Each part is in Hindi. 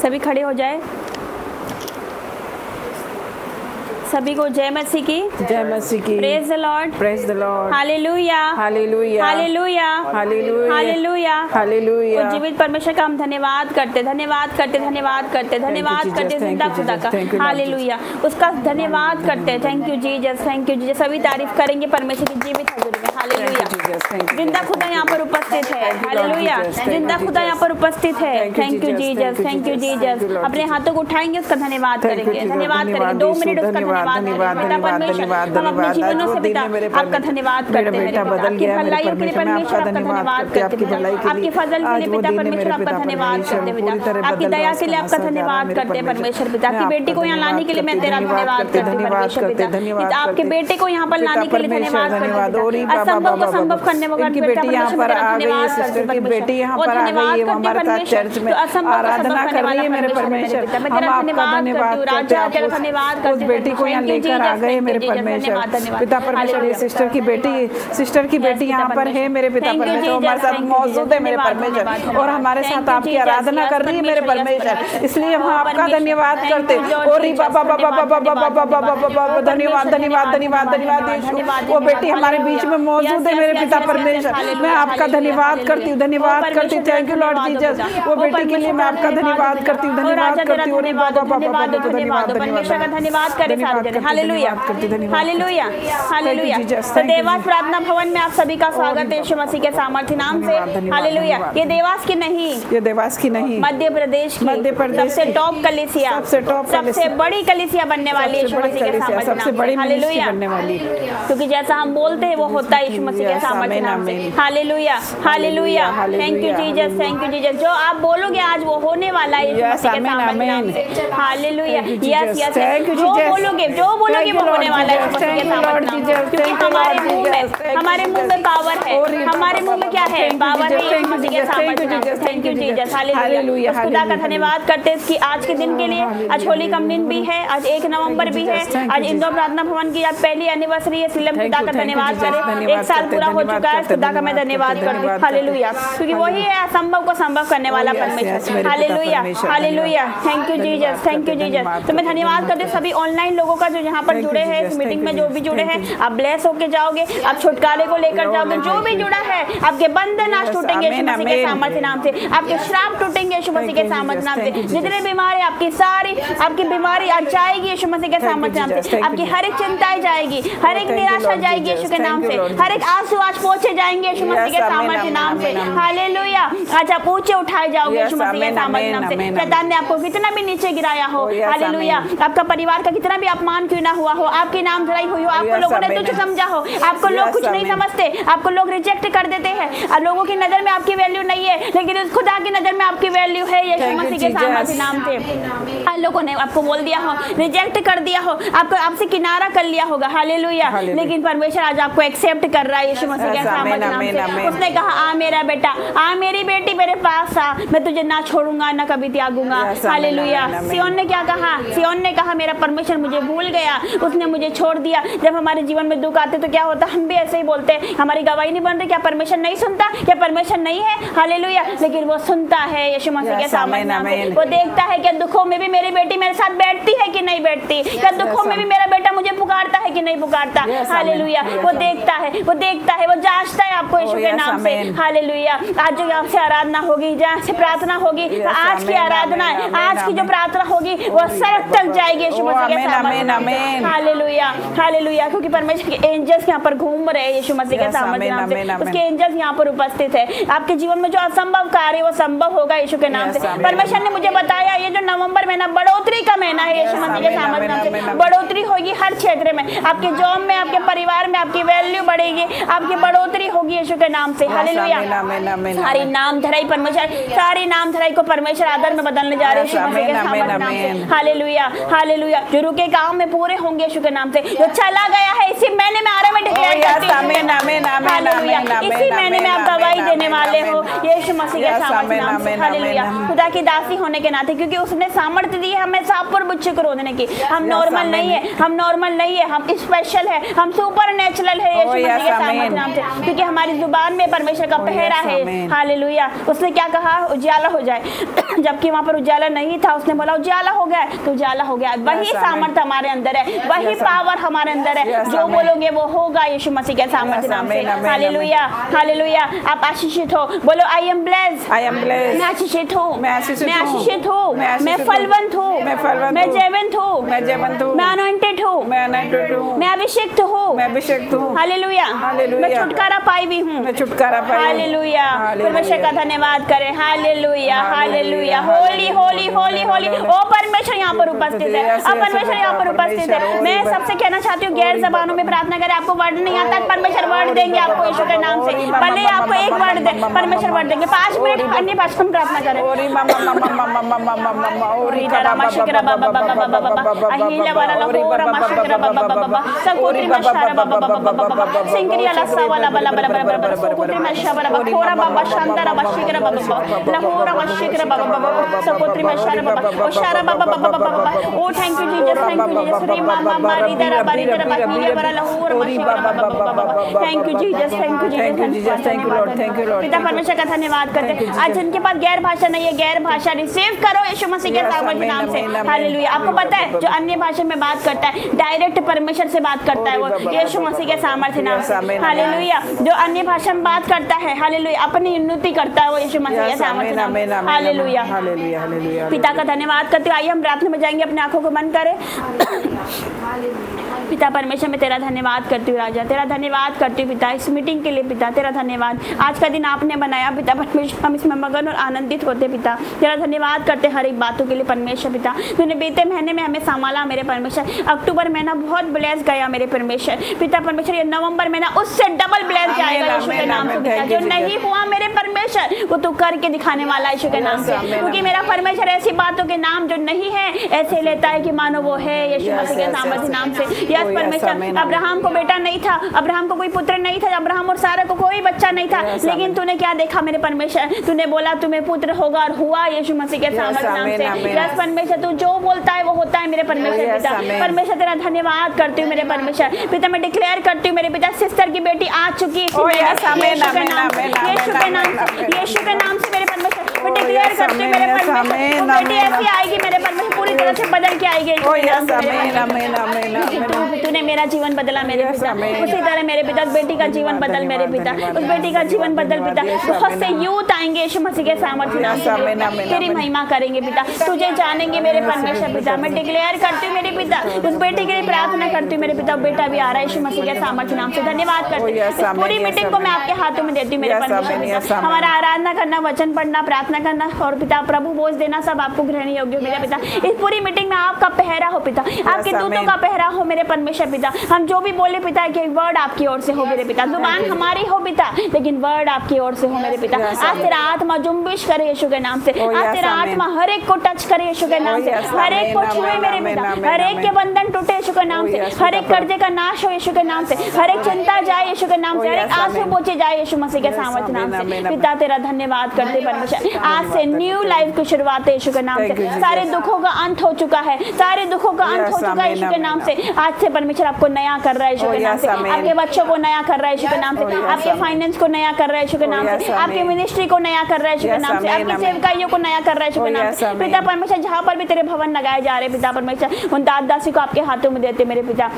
सभी खड़े हो जाए। सभी को जय मसीह की। जय मसीह की। Praise the Lord. Praise the Lord. Hallelujah hallelujah hallelujah hallelujah hallelujah hallelujah. और जीवित परमेश्वर का हम धन्यवाद करते धन्यवाद करते धन्यवाद करते धन्यवाद करते जिंदा खुदा का। हालेलुया, उसका धन्यवाद करते। Thank you Jesus, thank you Jesus. सभी तारीफ करेंगे परमेश्वर की जीवित हजूरी में। हालेलुया, जिंदा खुदा यहाँ पर उपस्थित है। हालेलुया, जिंदा खुदा यहाँ पर उपस्थित है। Thank you Jesus, thank you Jesus. अपने हाथों को उठाएंगे, उसका धन्यवाद करेंगे, धन्यवाद करेंगे। 2 मिनट उसका धन्यवाद करेंगे। परमेश्वर हम अपने जीवनों से पिता आपका धन्यवाद करते हैं। आपकी भलाइयों के लिए परमेश्वर आपका धन्यवाद करते हैं। आपकी फजल के लिए पिता परमेश्वर आपका धन्यवाद करते हैं। पिता आपकी दया के लिए आपका धन्यवाद करते हैं परमेश्वर। पिता आपकी बेटी को यहाँ लाने के लिए मैं तेरा धन्यवाद करती हूँ परमेश्वर। पिता आपके बेटे को यहाँ पर लाने के लिए धन्यवाद करते हैं। असंभव को संभव करने वाला बेटी यहाँ पर आ गई, सिस्टर की बेटी यहाँ पर आ गई है, वो हमारे साथ चर्च में आराधना कर रही है मेरे परमेश्वर। हम आपका धन्यवाद करते हैं। उस बेटी को यहाँ लेकर आ गए मेरे परमेश्वर। पिता परमेश्वर, ये सिस्टर की बेटी यहाँ पर है मेरे पिता परमेश्वर, हमारे साथ मौजूद है मेरे परमेश्वर और हमारे साथ आपकी आराधना कर रही है मेरे परमेश्वर। इसलिए हम आपका धन्यवाद करते। और धन्यवाद धन्यवाद धन्यवाद धन्यवाद। वो बेटी हमारे बीच में मौजूद है मेरे पिता परमेश्वर। मैं आपका धन्यवाद करती हूँ, धन्यवाद करती हूँ। Thank you Lord Jesus. वो बेटी के लिए मैं आपका धन्यवाद करती हूँ, धन्यवाद करती हूँ। परमेश्वर का धन्यवाद करें। Hallelujah hallelujah hallelujah. तो देवास प्रार्थना भवन में आप सभी का स्वागत है यीशु मसीह के सामर्थ्य नाम से। हालेलुया। ये देवास की नहीं, ये देवास की नहीं, मध्य प्रदेश सबसे टॉप कलीसिया, सबसे बड़ी कलीसिया बनने वाली है यीशु मसीह के सामर्थ्य नाम से। हालेलुया, क्योंकि जैसा हम बोलते हैं वो होता है यीशु मसीह के सामर्थ्य नाम से। Hallelujah hallelujah. Thank you Jesus, thank you Jesus. जो आप बोलोगे आज वो होने वाला है यीशु मसीह के सामर्थ्य नाम से। हालेलुया। यस यस, जो बोलोगे वो होने वाला है यीशु मसीह के सामर्थ्य नाम से। क्योंकि हमारे मुंह में पावर है। हमारे मुंह में क्या है? पावर है यीशु मसीह के सामर्थ्य नाम से। Thank you Jesus. हालेलुया। खुदा का धन्यवाद करते हैं कि आज के दिन के लिए। आज होली का दिन भी है, आज 1 नवंबर भी है। आज इंदौर प्रार्थना भवन की आज पहली एनिवर्सरी है। सिलम खुदा का धन्यवाद करें, 1 साल पूरा हो चुका है। खुदा का मैं धन्यवाद करती हूँ। हालेलुया, क्योंकि वही है असंभव को संभव करने वाला परमेश्वर। Hallelujah hallelujah. Thank you Jesus, thank you Jesus. तो मैं धन्यवाद करती हूँ सभी ऑनलाइन लोगों का जो यहाँ पर जुड़े हैं, इस मीटिंग में जो भी जुड़े हैं। आप ब्लेस होके जाओगे, आप छुटकारे को लेकर जाओगे। जो भी जुड़ा है, आपके बंधन आज टूटेंगे यीशु मसीह के सामर्थ्य नाम से। आपके श्राप टूटेंगे यीशु मसीह के सामर्थ्य नाम से। जितने बीमारी आपकी सारी आपकी बीमारी आज जाएगी यीशु मसीह के सामर्थ्य नाम से। आपकी हर एक चिंताएं जाएगी, हर एक निराशा जाएगी यीशु के नाम से। हर एक आंसू आज पोंछे जाएंगे यीशु मसीह के सामर्थ्य नाम से। हालेलुया। आज आप ऊंचे उठाए जाओगे यीशु मसीह के सामर्थ्य नाम से। शैतान ने आपको कितना भी नीचे गिराया हो, हालेलुया, आपका परिवार का कितना भी अपमान क्यों ना हुआ हो, आपकी नाम धराई हुई हो, आपको लोगों ने तुच्छ समझा हो, आपको लोग कुछ नहीं समझते, आपको लोग रिजेक्ट कर देते हैं, लोगों की नजर में आपकी वैल्यू नहीं है, लेकिन उस खुदा की नजर में आपकी वैल्यू है यीशु मसीह के सामर्थ्य नाम से। लोगों ने आपको बोल दिया हो, रिजेक्ट कर दिया हो, आपको आपसे किनारा कर लिया होगा। हालेलुया। लेकिन परमेश्वर आज आपको एक्सेप्ट कर रहा है यीशु मसीह के सामर्थ्य नाम से। उसने कहा, आ मेरा बेटा, आ मेरी बेटी, मेरे पास आ, मैं तुझे ना छोड़ूंगा ना कभी त्यागूंगा। हालेलुया। सियोन ने क्या कहा? सियोन ने कहा, मेरा परमेश्वर मुझे भूल गया, उसने मुझे छोड़ दिया। जब हमारे जीवन में दुख आते तो क्या होता? हम भी ऐसे ही बोलते हैं, हमारी गवाही नहीं बन रही। क्या परमेश्वर नहीं सुनता? क्या परमेश्वर नहीं है? हालेलुया। लेकिन वो सुनता है यीशु मसीह के सामर्थ्य नाम से। वो देखता है कि दुखों में भी मेरी बेटी मेरे साथ बैठती है कि नहीं बैठती, क्या दुखों में भी मेरा बेटा मुझे पुकारता है कि नहीं पुकारता। हालेलुया। वो देखता है, वो देखता है, वो जांचता है आपको यीशु के नाम से। हालेलुया। आज जो यहाँ से आराधना होगी, जहाँ से प्रार्थना होगी, आज की आराधना है, आज की जो प्रार्थना होगी वो स्वर्ग तक जाएगी यीशु मसीह के सामर्थ्य नाम से। Hallelujah hallelujah. क्योंकि परमेश्वर के एंजल्स यहाँ पर घूम रहे हैं यीशु मसीह के सामर्थ्य नाम से। उसके एंजल्स यहाँ पर उपस्थित है। आपके जीवन में जो असंभव कार्य वो संभव होगा यीशु के नाम से। परमेश्वर ने मुझे बताया ये जो नवंबर महीना बढ़ोतरी का महीना है यीशु मसीह के सामर्थ्य नाम से। बढ़ोतरी होगी हर क्षेत्र में, आपके जॉब में, आपके परिवार में, आपकी वैल्यू बढ़ेगी, आपकी बढ़ोतरी होगी यीशु के नाम से। हालेलुया। सारी नाम धराई परमेश्वर, सारी नाम धराई को परमेश्वर आदर में बदलने जा रहे हैं यीशु मसीह के सामर्थ्य नाम से। Hallelujah hallelujah. जो रुके काम में पूरे होंगे यीशु के नाम से। जो चला गया है इसी महीने में आरंभ में डिक्लेयर करती हूं। हालेलुया। इसी महीने में आप गवाही देने वाले हो यीशु मसीह के सामर्थ्य नाम से। हालेलुया। खुदा की दासी होने के नाते, क्योंकि उसने सामर्थ्य दी है हमें सांप और बिच्छू को रोकने की। हम नॉर्मल नहीं है, हम नॉर्मल नहीं है, हम स्पेशल है, हम सुपर नेचुरल है यीशु मसीह के सामर्थ्य नाम से, क्योंकि हमारी जुबान में परमेश्वर का पहरा है। हालेलुया। उसने क्या कहा? उजाला हो जाए, जबकि वहाँ पर उजाला नहीं था, उसने बोला उजाला हो गया तो उजाला हो गया। वही सामर्थ्य हमारे अंदर है, वही पावर हमारे अंदर है, जो बोलोगे वो होगा यीशु मसीह के सामर्थ्य नाम से। Hallelujah, hallelujah. आप आशीषित हो, बोलो I am blessed, I am blessed, मैं आशीषित हूँ, मैं आशीषित हूँ, मैं फलवंत हूँ, मैं जयवंत हूँ, मैं अनॉइंटेड हूँ, मैं अभिषेक्त हूँ, हालेलुया, मैं छुटकारा पाई हुई हूँ, हालेलुया। परमेश्वर का धन्यवाद करें। Hallelujah, hallelujah. Holy holy holy holy. ओ परमेश्वर यहाँ पर उपस्थित है, अब परमेश्वर यहाँ पर उपस्थित है। मैं सबसे कहना चाहती हूँ गैर ज़बानों में प्रार्थना करें। आपको वर्ड नहीं आता, परमेश्वर वर्ड देंगे आपको यीशु के नाम से। भले आपको एक वर्ड दे, परमेश्वर वर्ड देंगे। 5 मिनट अन्य भाषा में प्रार्थना करें। Oh, thank you, Jesus. Thank you, Jesus. Thank you, Jesus. Thank you, Jesus. Thank you, Lord. Thank you, Lord. पिता परमेश्वर का धन्यवाद करते हैं। आज जिनके पास गैर भाषा नहीं है, गैर भाषा रिसीव करो यीशु मसीह के सामर्थ्य नाम से। हालेलुया। आपको पता है जो अन्य भाषा में बात करता है, डायरेक्ट परमेश्वर से बात करता है, वो यीशु मसीह के सामर्थ्य नाम से। हालेलुया। जो अन्य भाषा में बात करता है, हालेलुया, अपनी उन्नति करता है, वो यीशु मसीह के सामर्थ्य नाम से। Hallelujah, hallelujah. पिता का धन्यवाद करते हुए आइए हम प्रार्थना में जाएंगे। अपने आंखों को बंद करें। पिता परमेश्वर मैं तेरा धन्यवाद करती हूँ राजा, तेरा धन्यवाद करती हूँ पिता इस मीटिंग के लिए। पिता तेरा धन्यवाद, आज का दिन आपने बनाया पिता परमेश्वर, हम इसमें मगन और आनंदित होते पिता। तेरा धन्यवाद करते हर एक बातों के लिए परमेश्वर। पिता तूने बीते महीने में हमें संभाला मेरे परमेश्वर। अक्टूबर महीना बहुत ब्लेस गया मेरे परमेश्वर। पिता परमेश्वर ये नवंबर महीना उससे डबल ब्लेस जाएगा यीशु के नाम से। पिता जो नहीं हुआ मेरे परमेश्वर वो तू करके दिखाने वाला यीशु के नाम से, क्योंकि मेरा परमेश्वर ऐसी बातों के नाम जो नहीं है ऐसे लेता है कि मानो वो है यीशु मसीह के सामर्थ्य नाम से। यस परमेश्वर, अब्राहम को बेटा नहीं था, अब्राहम को कोई पुत्र नहीं था, अब्राहम और सारा को कोई बच्चा नहीं था, लेकिन तूने क्या देखा मेरे परमेश्वर? तूने बोला तुम्हें पुत्र होगा और हुआ यीशु मसीह के सामर्थ्य नाम से। यस परमेश्वर, तू जो बोलता है वो होता है मेरे परमेश्वर। पिता परमेश्वर तेरा धन्यवाद करती हूँ मेरे परमेश्वर। पिता मैं डिक्लेयर करती हूँ मेरे पिता सिस्टर की बेटी आ चुकी है यीशु के नाम से, यीशु के नाम से मेरे परमेश्वर मैं डिक्लेयर करती हूँ मेरे परमेश्वर। वो बेटी ऐसी आएगी मेरे परमेश्वर, पूरी तरह से बदल के आएगी। तूने मेरा जीवन बदला मेरे पिता, उसी तरह मेरे पिता उस बेटी का जीवन बदल मेरे पिता, उस बेटी का जीवन बदल पिता। बहुत से यूथ आएंगे यीशु मसीह के सामर्थ्य नाम से, तेरी महिमा करेंगे पिता, तुझे जानेंगे मेरे परमेश्वर। पिता मैं डिक्लेयर करती हूँ मेरे पिता, उस बेटी के लिए प्रार्थना करती हूँ मेरे पिता। बेटा भी आ रहा है यीशु मसीह के सामर्थ्य नाम से। धन्यवाद करती हूँ, पूरी मीटिंग को मैं आपके हाथों में देती हूँ मेरे परमेश्वर। हमारा आराधना करना, वचन पढ़ना, प्रार्थना करना और पिता प्रभु बोझ देना सब आपको ग्रहण योग्य हो मेरे पिता। इस पूरी मीटिंग में आपका पहरा हो पिता, आपके दूतों का पहरा हो मेरे परमेश्वर पिता। हम जो भी बोले पिता कि वर्ड आपकी ओर से हो मेरे पिता, जुबान हमारी हो पिता लेकिन वर्ड आपकी ओर से हो मेरे पिता। आज तेरा आत्मा जुम्बिश करे यीशु के नाम से, आज तेरा आत्मा हर एक को टच करे यीशु के नाम से, हर एक को छुए मेरे पिता, हर एक के बंधन टूटे यीशु के नाम से, हर एक कर्जे का नाश हो यीशु के नाम से, हर एक चिंता जाए यीशु के नाम से, हर एक आंसू पोंछे जाए यीशु मसीह के सामर्थ्य नाम से। पिता तेरा धन्यवाद करते परमेश्वर, आज से न्यू लाइफ की शुरुआत है यीशु के नाम से। सारे दुखों का अंत हो चुका है, सारे दुखों का अंत हो चुका है यीशु के नाम से। आज से परमेश्वर आपको नया कर रहा है यीशु के नाम से, आपके बच्चों को नया कर रहा है यीशु के नाम से, आपके फाइनेंस को नया कर रहा है यीशु के नाम से, आपकी मिनिस्ट्री को नया कर रहा है यीशु के नाम से, आपकी सेवकाइयों को नया कर रहा है यीशु के नाम से। पिता परमेश्वर जहाँ पर भी तेरे भवन लगाए जा रहे पिता परमेश्वर, उन दास दासी को आपके हाथों में देते मेरे पिता।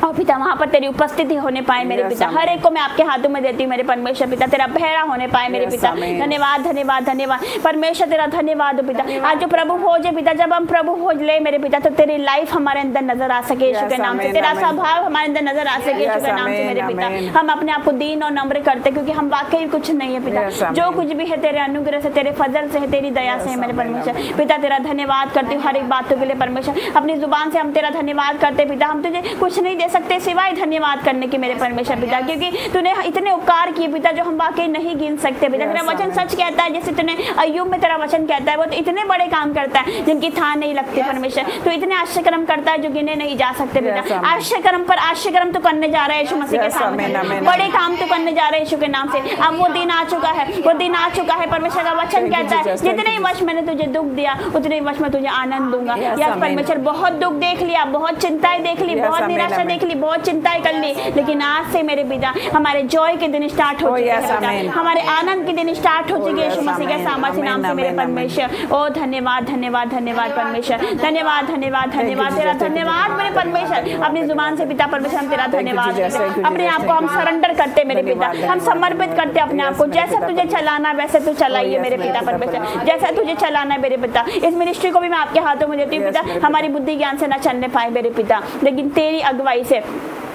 और पिता वहाँ पर तेरी उपस्थिति होने पाए मेरे पिता, हर एक को मैं आपके हाथों में देती हूँ मेरे परमेश्वर पिता, तेरा पहरा होने पाए मेरे पिता। धन्यवाद धन्यवाद धन्यवाद परमेश्वर, तेरा धन्यवाद पिता। आज जो प्रभु भोज है पिता, जब हम प्रभु भोज ले मेरे पिता तो तेरी लाइफ हमारे अंदर नजर आ सके यीशु के नाम से, तेरा स्वभाव हमारे अंदर नजर आ सके यीशु के नाम से मेरे पिता। हम अपने आप को दीन और नम्र करते क्योंकि हम वाकई कुछ नहीं है पिता, जो कुछ भी है तेरे अनुग्रह से, तेरे फजल से है, तेरी दया से है मेरे परमेश्वर पिता। तेरा धन्यवाद करती हूँ हर एक बातों के लिए परमेश्वर। अपनी जुबान से हम तेरा धन्यवाद करते पिता, हम तुझे कुछ नहीं दे सकते सिवाय धन्यवाद करने की मेरे परमेश्वर पिता, क्योंकि तूने इतने उपकार किए पिता जो हम वाकई नहीं गिन सकते पिता। तेरा वचन सच कहता है, जैसे तूने अय्यूब में तेरा वचन कहता है, वो तो इतने बड़े काम करता है जिनकी थाह नहीं लगती परमेश्वर। तो इतने आश्चर्य कर्म करता है जो गिने नहीं जा सकते पिता। आश्चर्य कर्म पर आश्चर्य कर्म तो करने जा रहा है यीशु मसीह के सामने, बड़े काम तो करने जा रहे हैं यीशु के नाम से। अब वो दिन आ चुका है, वो दिन आ चुका है परमेश्वर का वचन कहता है, जितने वर्ष मैंने तुझे दुख दिया उतने वर्ष में तुझे आनंद दूंगा। या परमेश्वर बहुत दुख देख लिया, बहुत चिंताएं देख ली, बहुत निराशा देख ली लिए बहुत चिंताएं कर ली, लेकिन आज से मेरे पिता हमारे जॉय के दिन स्टार्ट हो चुके हैं, हमारे आनंद के दिन स्टार्ट हो चुके हैं यीशु मसीह के सामर्थ्य नाम से मेरे परमेश्वर। ओ धन्यवाद धन्यवाद धन्यवाद परमेश्वर, धन्यवाद धन्यवाद धन्यवाद तेरा धन्यवाद मेरे परमेश्वर। अपनी जुबान से पिता परमेश्वर हम तेरा धन्यवाद करते, अपने आप को हम सरेंडर करते मेरे पिता, हम समर्पित करते अपने आप को। जैसा तुझे चलाना वैसे तू चलाइए मेरे पिता परमेश्वर, जैसा तुझे चलाना है मेरे पिता। इस मिनिस्ट्री को भी मैं आपके हाथों में देती हूँ पिता। हमारी बुद्धि ज्ञान से ना चलने पाए मेरे पिता, लेकिन तेरी अगुवाई से,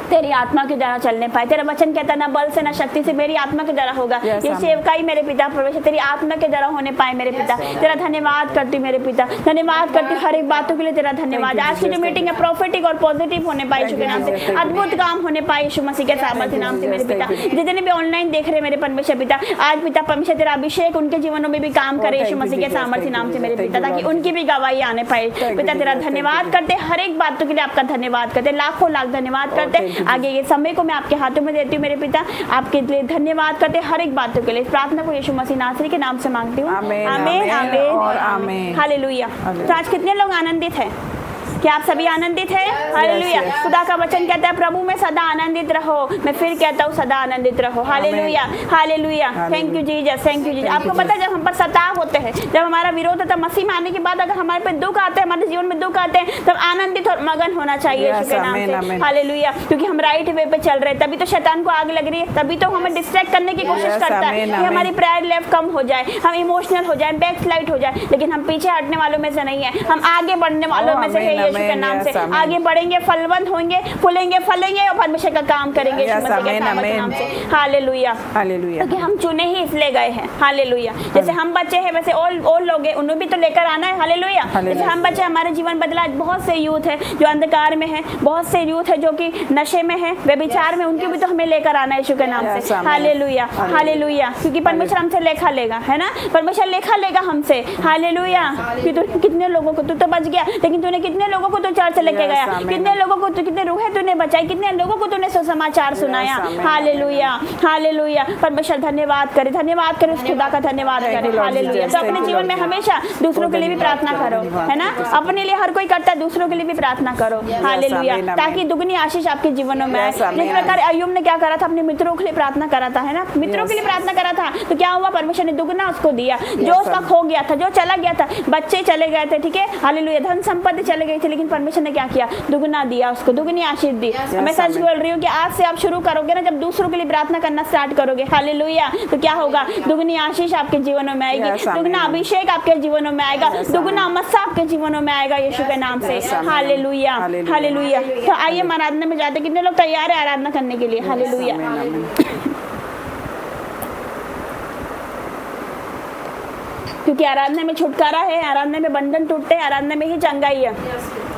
तेरी आत्मा के द्वारा चलने पाए। तेरा वचन कहता ना बल से ना शक्ति से, मेरी आत्मा के द्वारा होगा। ये सेवकाई मेरे पिता परमेश्वर तेरी आत्मा के द्वारा होने पाए मेरे पिता। तेरा धन्यवाद करती मेरे पिता, धन्यवाद करती हर एक बातों के लिए तेरा धन्यवाद। आज की जो मीटिंग है प्रॉफिटिक और पॉजिटिव होने पाए यीशु के नाम से, अद्भुत काम होने पाए यीशु मसीह के सामर्थ्य नाम से मेरे पिता। जितने भी ऑनलाइन देख रहे मेरे परमेश्वर पिता, आज पिता परमेश्वर तेरा अभिषेक उनके जीवनों में भी काम करे यीशु मसीह के सामर्थ्य नाम से मेरे पिता, ताकि उनकी भी गवाही आने पाए पिता। तेरा धन्यवाद करते, हर एक बातों के लिए आपका धन्यवाद करते, लाखों लाख धन्यवाद करते। आगे ये समय को मैं आपके हाथों में देती हूँ मेरे पिता, आपके लिए धन्यवाद करते हर एक बातों के लिए। प्रार्थना को यीशु मसीह नासरी के नाम से मांगती हूँ, आमीन आमीन और आमीन, हालेलुया। तो आज कितने लोग आनंदित हैं? क्या आप सभी आनंदित हैं? हालेलुया। खुदा का वचन कहता है प्रभु में सदा आनंदित रहो। मैं फिर कहता हूँ सदा आनंदित रहो। Hallelujah hallelujah. Thank you Jesus, thank you Jesus. आपको पता है जब हम पर सताव होते हैं, जब हमारा विरोध होता है, मसीह में आने के बाद अगर हमारे पे दुख आते हैं, हमारे जीवन में दुख आते हैं, तब आनंदित और मगन होना चाहिए यीशु के नाम से। हालेलुया। क्योंकि हम राइट वे पे चल रहे हैं, तभी तो शैतान को आग लग रही है, तभी तो हमें डिस्ट्रैक्ट करने की कोशिश करता है कि हमारी प्रेयर लेवल कम हो जाए, हम इमोशनल हो जाए, बैक स्लाइड हो जाए। लेकिन हम पीछे हटने वालों में से नहीं है, हम आगे बढ़ने वालों में से है यीशु के नाम से। आगे बढ़ेंगे, फलवंत होंगे, फूलेंगे, फलेंगे और परमेश्वर का काम करेंगे यीशु मसीह के नाम से। Hallelujah hallelujah. क्योंकि हम चुने ही इसलिए गए हैं। हालेलुया। जैसे हम बच्चे हैं वैसे और लोग हैं, उन्हें भी तो लेकर आना है। हालेलुया। जैसे हम बच्चे, हमारे जीवन बदला। बहुत से यूथ है जो अंधकार में है, बहुत से यूथ है जो कि नशे में है, व्यभिचार में, उनके भी तो हमें लेकर आना है यीशु के नाम से। Hallelujah hallelujah. क्योंकि परमेश्वर हमसे लेखा लेगा, है ना, परमेश्वर लेखा लेगा हमसे। हालेलुया। कि तू कितने लोगों को, तू तो बच गया, लेकिन तूने कितने लोगों को तो चर्च लेके गया, कितने लोगों को, कितने रूहें तूने बचाई, कितने लोगों को तूने सुसमाचार सुनाया। Hallelujah hallelujah. परमेश्वर धन्यवाद करे, धन्यवाद करे, उस खुदा का धन्यवाद करे। हालेलुया। तो अपने जीवन में हमेशा दूसरों के लिए भी प्रार्थना करो, है ना, अपने लिए हर कोई करता है, दूसरों के लिए भी प्रार्थना करो। हालेलुया। ताकि दुगनी आशीष आपके जीवनों में आए। जिस प्रकार अय्यूब ने क्या करा था, अपने मित्रों के लिए प्रार्थना करा था, है ना, मित्रों के लिए प्रार्थना करा था, तो क्या हुआ, परमेश्वर ने दुगना उसको दिया। जो उसका खो गया था, जो चला गया था, बच्चे चले गए थे, ठीक है, हालेलुया, धन संपत्ति चले गई थी, लेकिन परमेश्वर ने क्या किया, दुगना दिया उसको, दुगनी आशीष दी। मैं सच बोल रही हूँ कि आज से आप शुरू करोगे ना, जब दूसरों के लिए प्रार्थना करना स्टार्ट करोगे, हालेलुया, तो क्या होगा, दुगनी आशीष आपके जीवनों में आएगी, दुगना अभिषेक आपके जीवनों में आएगा, दुगना मस्सा आपके जीवनों में आएगा यीशु के नाम से। Hallelujah hallelujah. तो आइए हम आराधना में जाते। कितने लोग तैयार है आराधना करने के लिए? हालेलुया। क्योंकि आराधना में छुटकारा है, आराधना में बंधन टूटते हैं, आराधना में ही चंगाई है।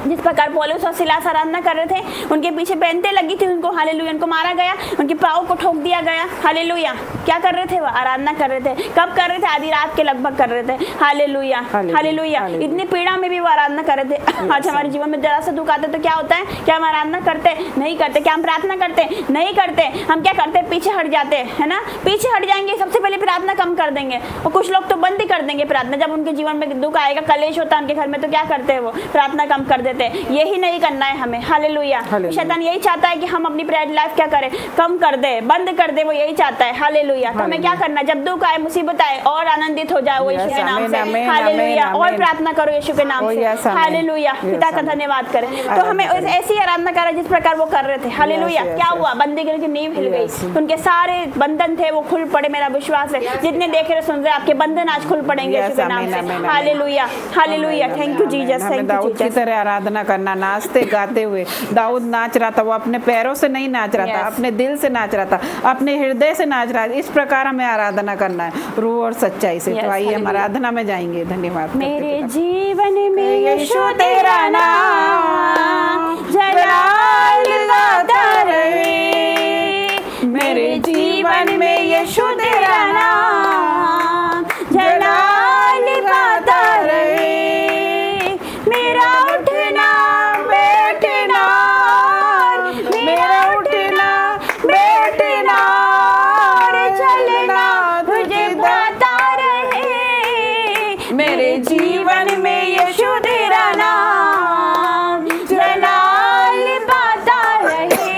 जिस प्रकार पौलुस और सिलास आराधना कर रहे थे, उनके पीछे बेंतें लगी थी, उनको हालेलुया, उनको मारा गया, उनके पाँव को ठोक दिया गया। हालेलुया। क्या कर रहे थे? वो आराधना कर रहे थे। कब कर रहे थे? आधी रात के लगभग कर रहे थे। Hallelujah hallelujah. इतनी पीड़ा में भी वो आराधना कर रहे थे। आज हमारे जीवन में जरा सा दुख आता है तो क्या होता है? क्या हम आराधना करते? नहीं करते। क्या हम प्रार्थना करते? नहीं करते। हम क्या करते? पीछे हट जाते हैं, है ना, पीछे हट जाएंगे, सबसे पहले प्रार्थना कम कर देंगे। और कुछ लोग तो बंद ही कर देंगे प्रार्थना। जब उनके जीवन में दुख आएगा, कलेश होता है उनके घर में, तो क्या करते हैं? वो प्रार्थना कम कर देते। यही नहीं करना है हमें। हालेलुया। शैतान यही चाहता है कि हम अपनी प्रेयर लाइफ क्या करें, कम कर दे, बंद कर दे, वो यही चाहता है। हालेलुया। तो हमें क्या करना है? जब दुख आए, मुसीबत आए, और आनंदित हो जाए वो यीशु के नाम से। हालेलुया। और प्रार्थना करो यीशु के नाम से। हालेलुया। पिता का धन्यवाद करें। तो हमें ऐसी आराधना करें जिस प्रकार वो कर रहे थे। हालेलुया। क्या हुआ? बंदीगृह की नींव हिल गई, उनके सारे बंधन थे वो खुल पड़े। मेरा विश्वास है जितने देख रहे सुन रहे, आपके बंधन आज खुल पड़ेंगे यीशु के नाम से। Hallelujah hallelujah. Thank you Jesus. Thank you Jesus. की तरह आराधना करना, नाचते गाते हुए। दाऊद नाच रहा था, वो अपने पैरों से नहीं नाच रहा था, अपने दिल से नाच रहा था, अपने हृदय से नाच रहा था। इस प्रकार हमें आराधना करना है, रूह और सच्चाई से। तो आइए हम आराधना में जाएंगे। धन्यवाद। मेरे जीवन में यीशु तेरा नाम जलाल गाता रहे। मेरे जीवन में यीशु तेरा नाम जलाल गाता रहे। मेरा उठना बैठना, मेरा उठना बैठना और चलना तुझे गाता रहे। मेरे जीवन में यीशु तेरा नाम जलाल गाता रहे।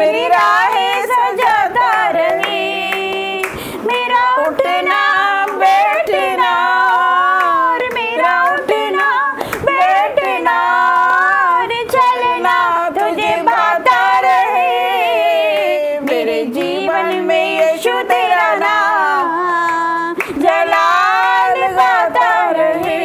मेरी राहें सजाता रहे। मेरा उठना बैठना और मेरा उठना बैठना और चलना तुझे भाता रहे। मेरे जीवन में यीशु तेरा नाम जलाल गाता रहे।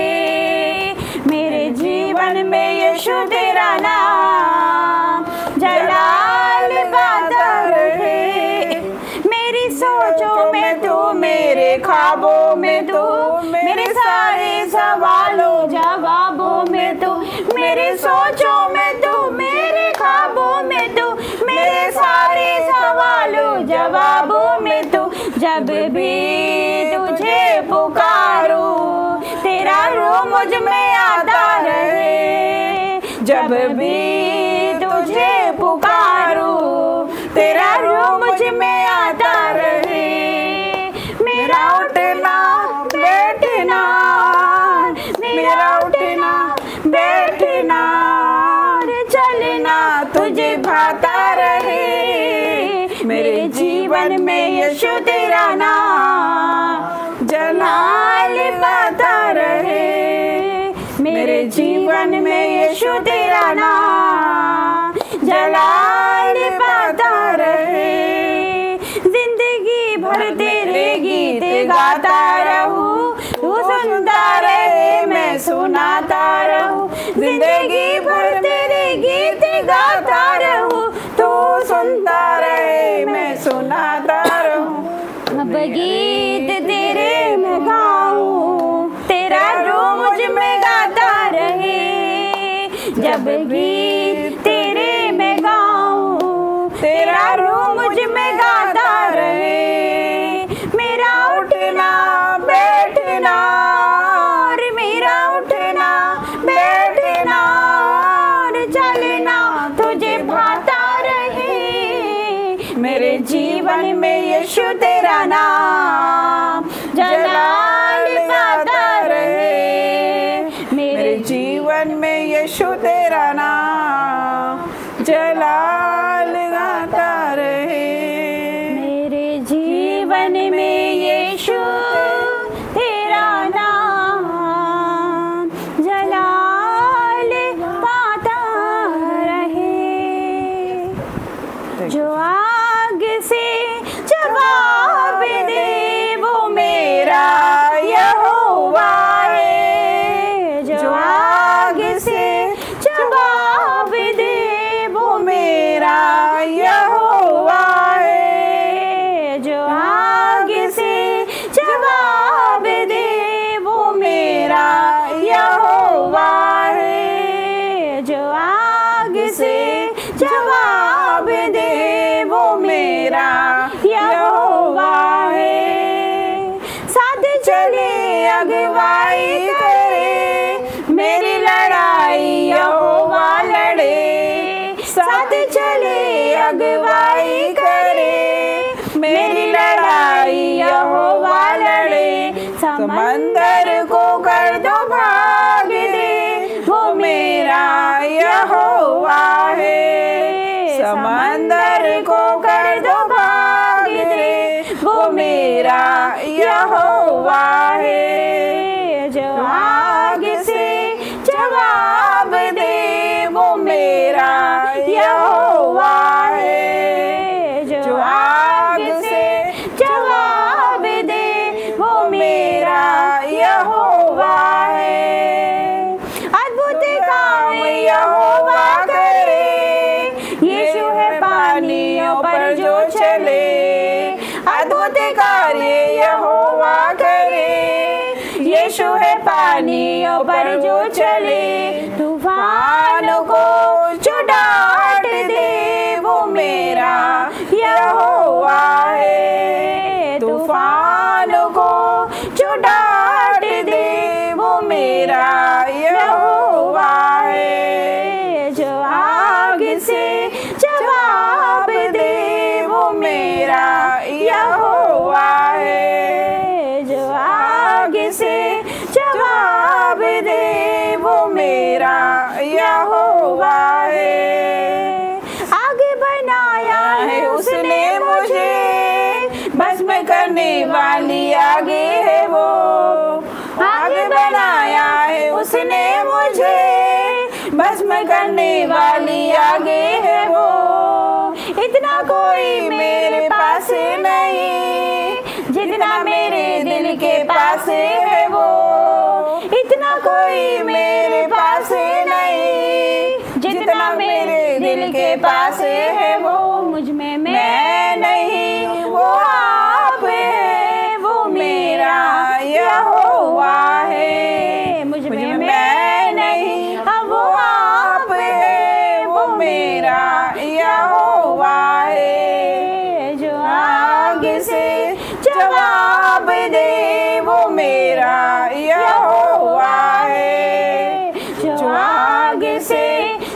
मेरे जीवन में यीशु तेरा नाम जलाल गाता रहे। मेरी सोचों में तू, मेरे ख्वाबों में तू, मेरे सारे सवालों जवाबों में तू, मेरे सोचों में तू, मेरे ख्वाबों में तू, मेरे सारे सवालों जवाबों में तू। जब भी तुझे पुकारूं तेरा रूह मुझ में आता रहे। जब भी तुझे पुकारूं तेरा रूह मुझ में आता रहे। मेरा उठना बैठना, मेरा उठना बैठना और चलना तुझे भाता रहे। मेरे जीवन में यीशु तेरा नाम जलाल गाता रहे। मेरे जीवन में यीशु तेरा नाम जलाल गाता रहे। जिंदगी भर तेरे गीत गाता रहूं, तू सुनता रहे मैं सुनाता रहूं। जिंदगी भर तेरे गीत गाता रहूं, तू सुनता रहे मैं सुनाता रहूं। अब गीत तेरे मैं गाऊं, तेरा रूह मुझ में गाता रहे। जब गीत तेरे मैं गाऊं, तेरा रूह मुझ में गाता रहे। मेरा उठना बैठना और मेरा उठना बैठना और चलना तुझे भाता रहे। मेरे जीवन में यीशु तेरा नाम जलाल गाता रहे। मेरे जीवन में यीशु तेरा नाम जलाल गाता रहे। मेरे जीवन में यीशु तेरा नाम जलाल गाता रहे। जो आग से जवाब दे वो मेरा यहोवा है। जो आग से जवाब दे वो मेरा यहोवा है। जो आग से जवाब दे वो मेरा यहोवा है। जो आग से जवाब दे वो मेरा यहोवा है। साथ चले अगुवाई करे मेरी लड़ाई यहोवा लड़े। साथ चले अगुवाई करे मेरी लड़ाई यहोवा लड़े। समंदर को कर दो भाग दे वो मेरा यहोवा है। समंदर को कर दो भाग दे वो मेरा यहोवा है। जो आग से जवाब दे वो मेरा यहोवा है। जो आग से जवाब दे वो मेरा यहोवा है। अद्भुत काम यहोवा करे, यीशु है पानियों पर जो चले। अद्भुत कार्य यहोवा करे, यीशु है पानियों पर जो चले। तूफानों को जो डांट दे वो मेरा यहोवा है। तूफानों को जो डांट दे वो मेरा यहोवा है। जो आग से जवाब दे वो मेरा यहोवा है। जो आग से जवाब दे वो मेरा यहोवा है। बनाया है उसने मुझे, भस्म करने वाली आगे है वो, आगे बनाया है उसने मुझे, भस्म करने वाली आगे है वो। इतना कोई मेरे पास नहीं जितना मेरे दिल के पास है वो, इतना कोई मेरे पास नहीं जितना मेरे दिल के पास है वो। मुझ में मैं नहीं वो आप है, वो मेरा यहोवा है। मुझ में मैं नहीं वो आप है, वो मेरा यहोवा है। जो आगे से जवाब दे वो मेरा यहोवा है, जो आगे से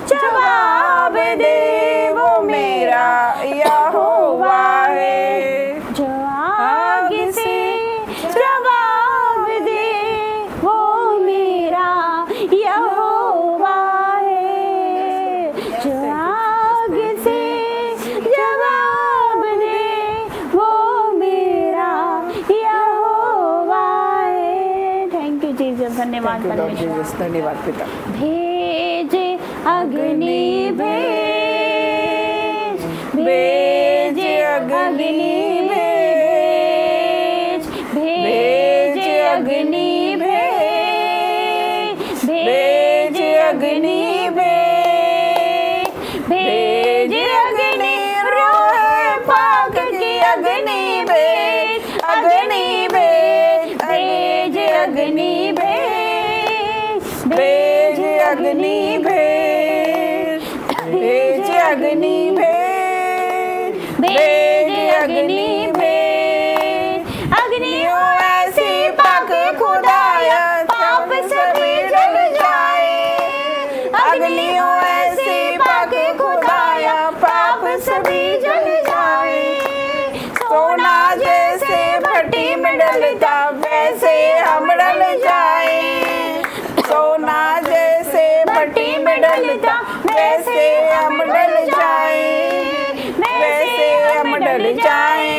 जवाब दे वो मेरा यहोवा है, जो आगे से जवाब दे वो मेरा यहोवा है, जो आगे से जवाब दे वो मेरा यहोवा है। थैंक यू जीसस, धन्यवाद परमेश्वर। धन्यवाद पिता। भेज अग्नि भेज, भेज अग्नि भेज, भेज अग्नि भेज, भेज अग्नि भेज, भेज अग्नि रोहे पाक की अग्नि भेज, अग्नि भेज, भेज अग्नि भेज, भेज अग्नि भेज, भेज अग्नि भेज, भेज अग्नि भेज। अग्नियों ऐसी पाक खुदाया पाप सभी जल जाए, अग्नियों ऐसी पाक खुदाया पाप सभी जल जाए। सोना जैसे भट्टी में डलता वैसे हम डल जाए, सोना जैसे भट्टी में डलता वैसे हम डल जाए, वैसे हम डल जाए।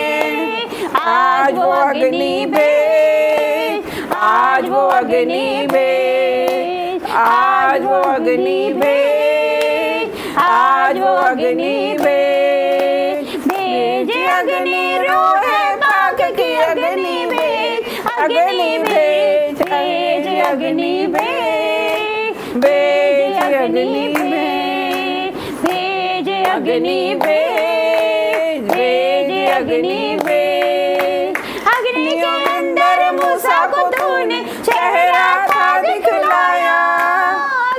आज वो अग्नि भेज, आज वो अग्नि भेज, आज वो अग्नि भेज, आज वो अग्नि भेज, भेज अग्नि रोहे पाक की अग्नि भेज, अग्नि भेज, भेज अग्नि भेज, भेज अग्नि भेज, भेज अग्नि भेज, भेज अग्नि भेज। अग्नि के अंदर मूसा को तूने चेहरा था दिखलाया,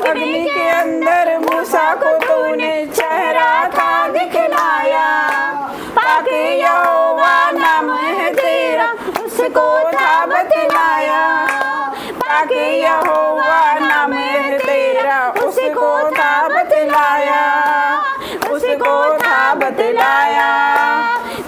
अग्नि के अंदर मूसा को तूने चेहरा था दिखलाया। पाक यहोवा नाम है तेरा, उसको था बतलाया, पाक यहोवा नाम है तेरा, उसको था बतलाया, उसको था बतलाया।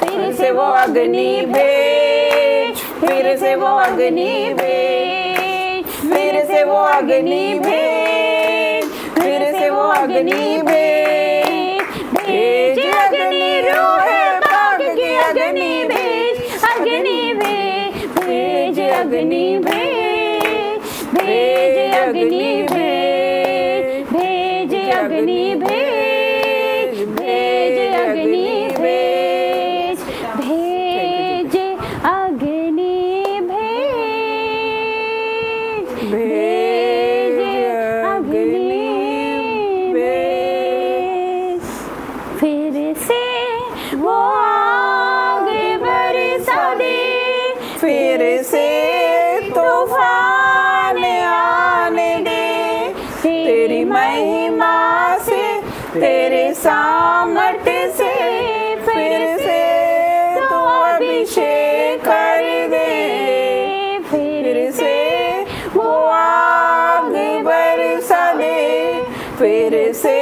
फिर से वो अग्नि भेज, फिर से वो अग्नि भेज, फिर से वो अग्नि भेज, फिर से वो अग्नि भेज, भेज अग्नि रोहे पाक की अग्नि भेज, अग्नि भेज, भेज अग्नि भेज, भेज अग्नि भेज, भेज अग्नि भेज, भेज अग्नि भेज, भेज अग्नि भेज, भेज अग्नि भेज। फिर से वो आग बरसा दे, फिर से तूफान आने दे, तेरी महिमा से, तेरे सामर्थ्य से, फिर से तू अभिषेक कर दे। फिर से वो आग बरसा दे, फिर से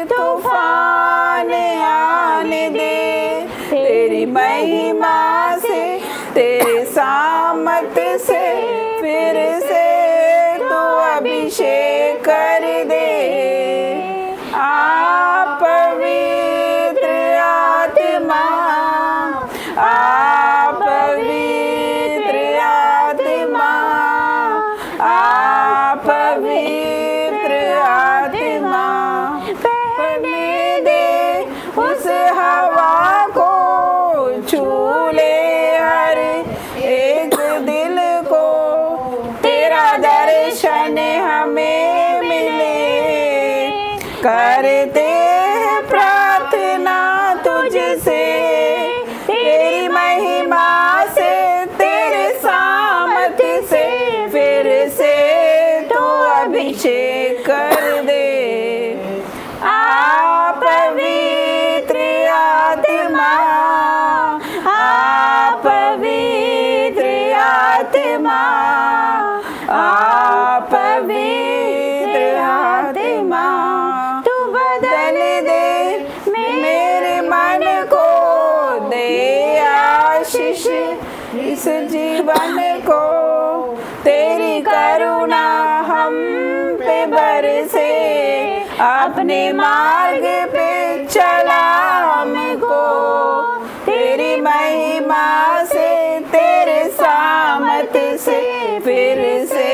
तूफान आने दे, तेरी महिमा से, तेरे सामर्थ्य से, फिर से तू अभिषेक कर दे। आप इस जीवन को तेरी करुणा हम पे बरसे, अपने मार्ग पे चला हमको, तेरी महिमा से तेरे सामत से फिर से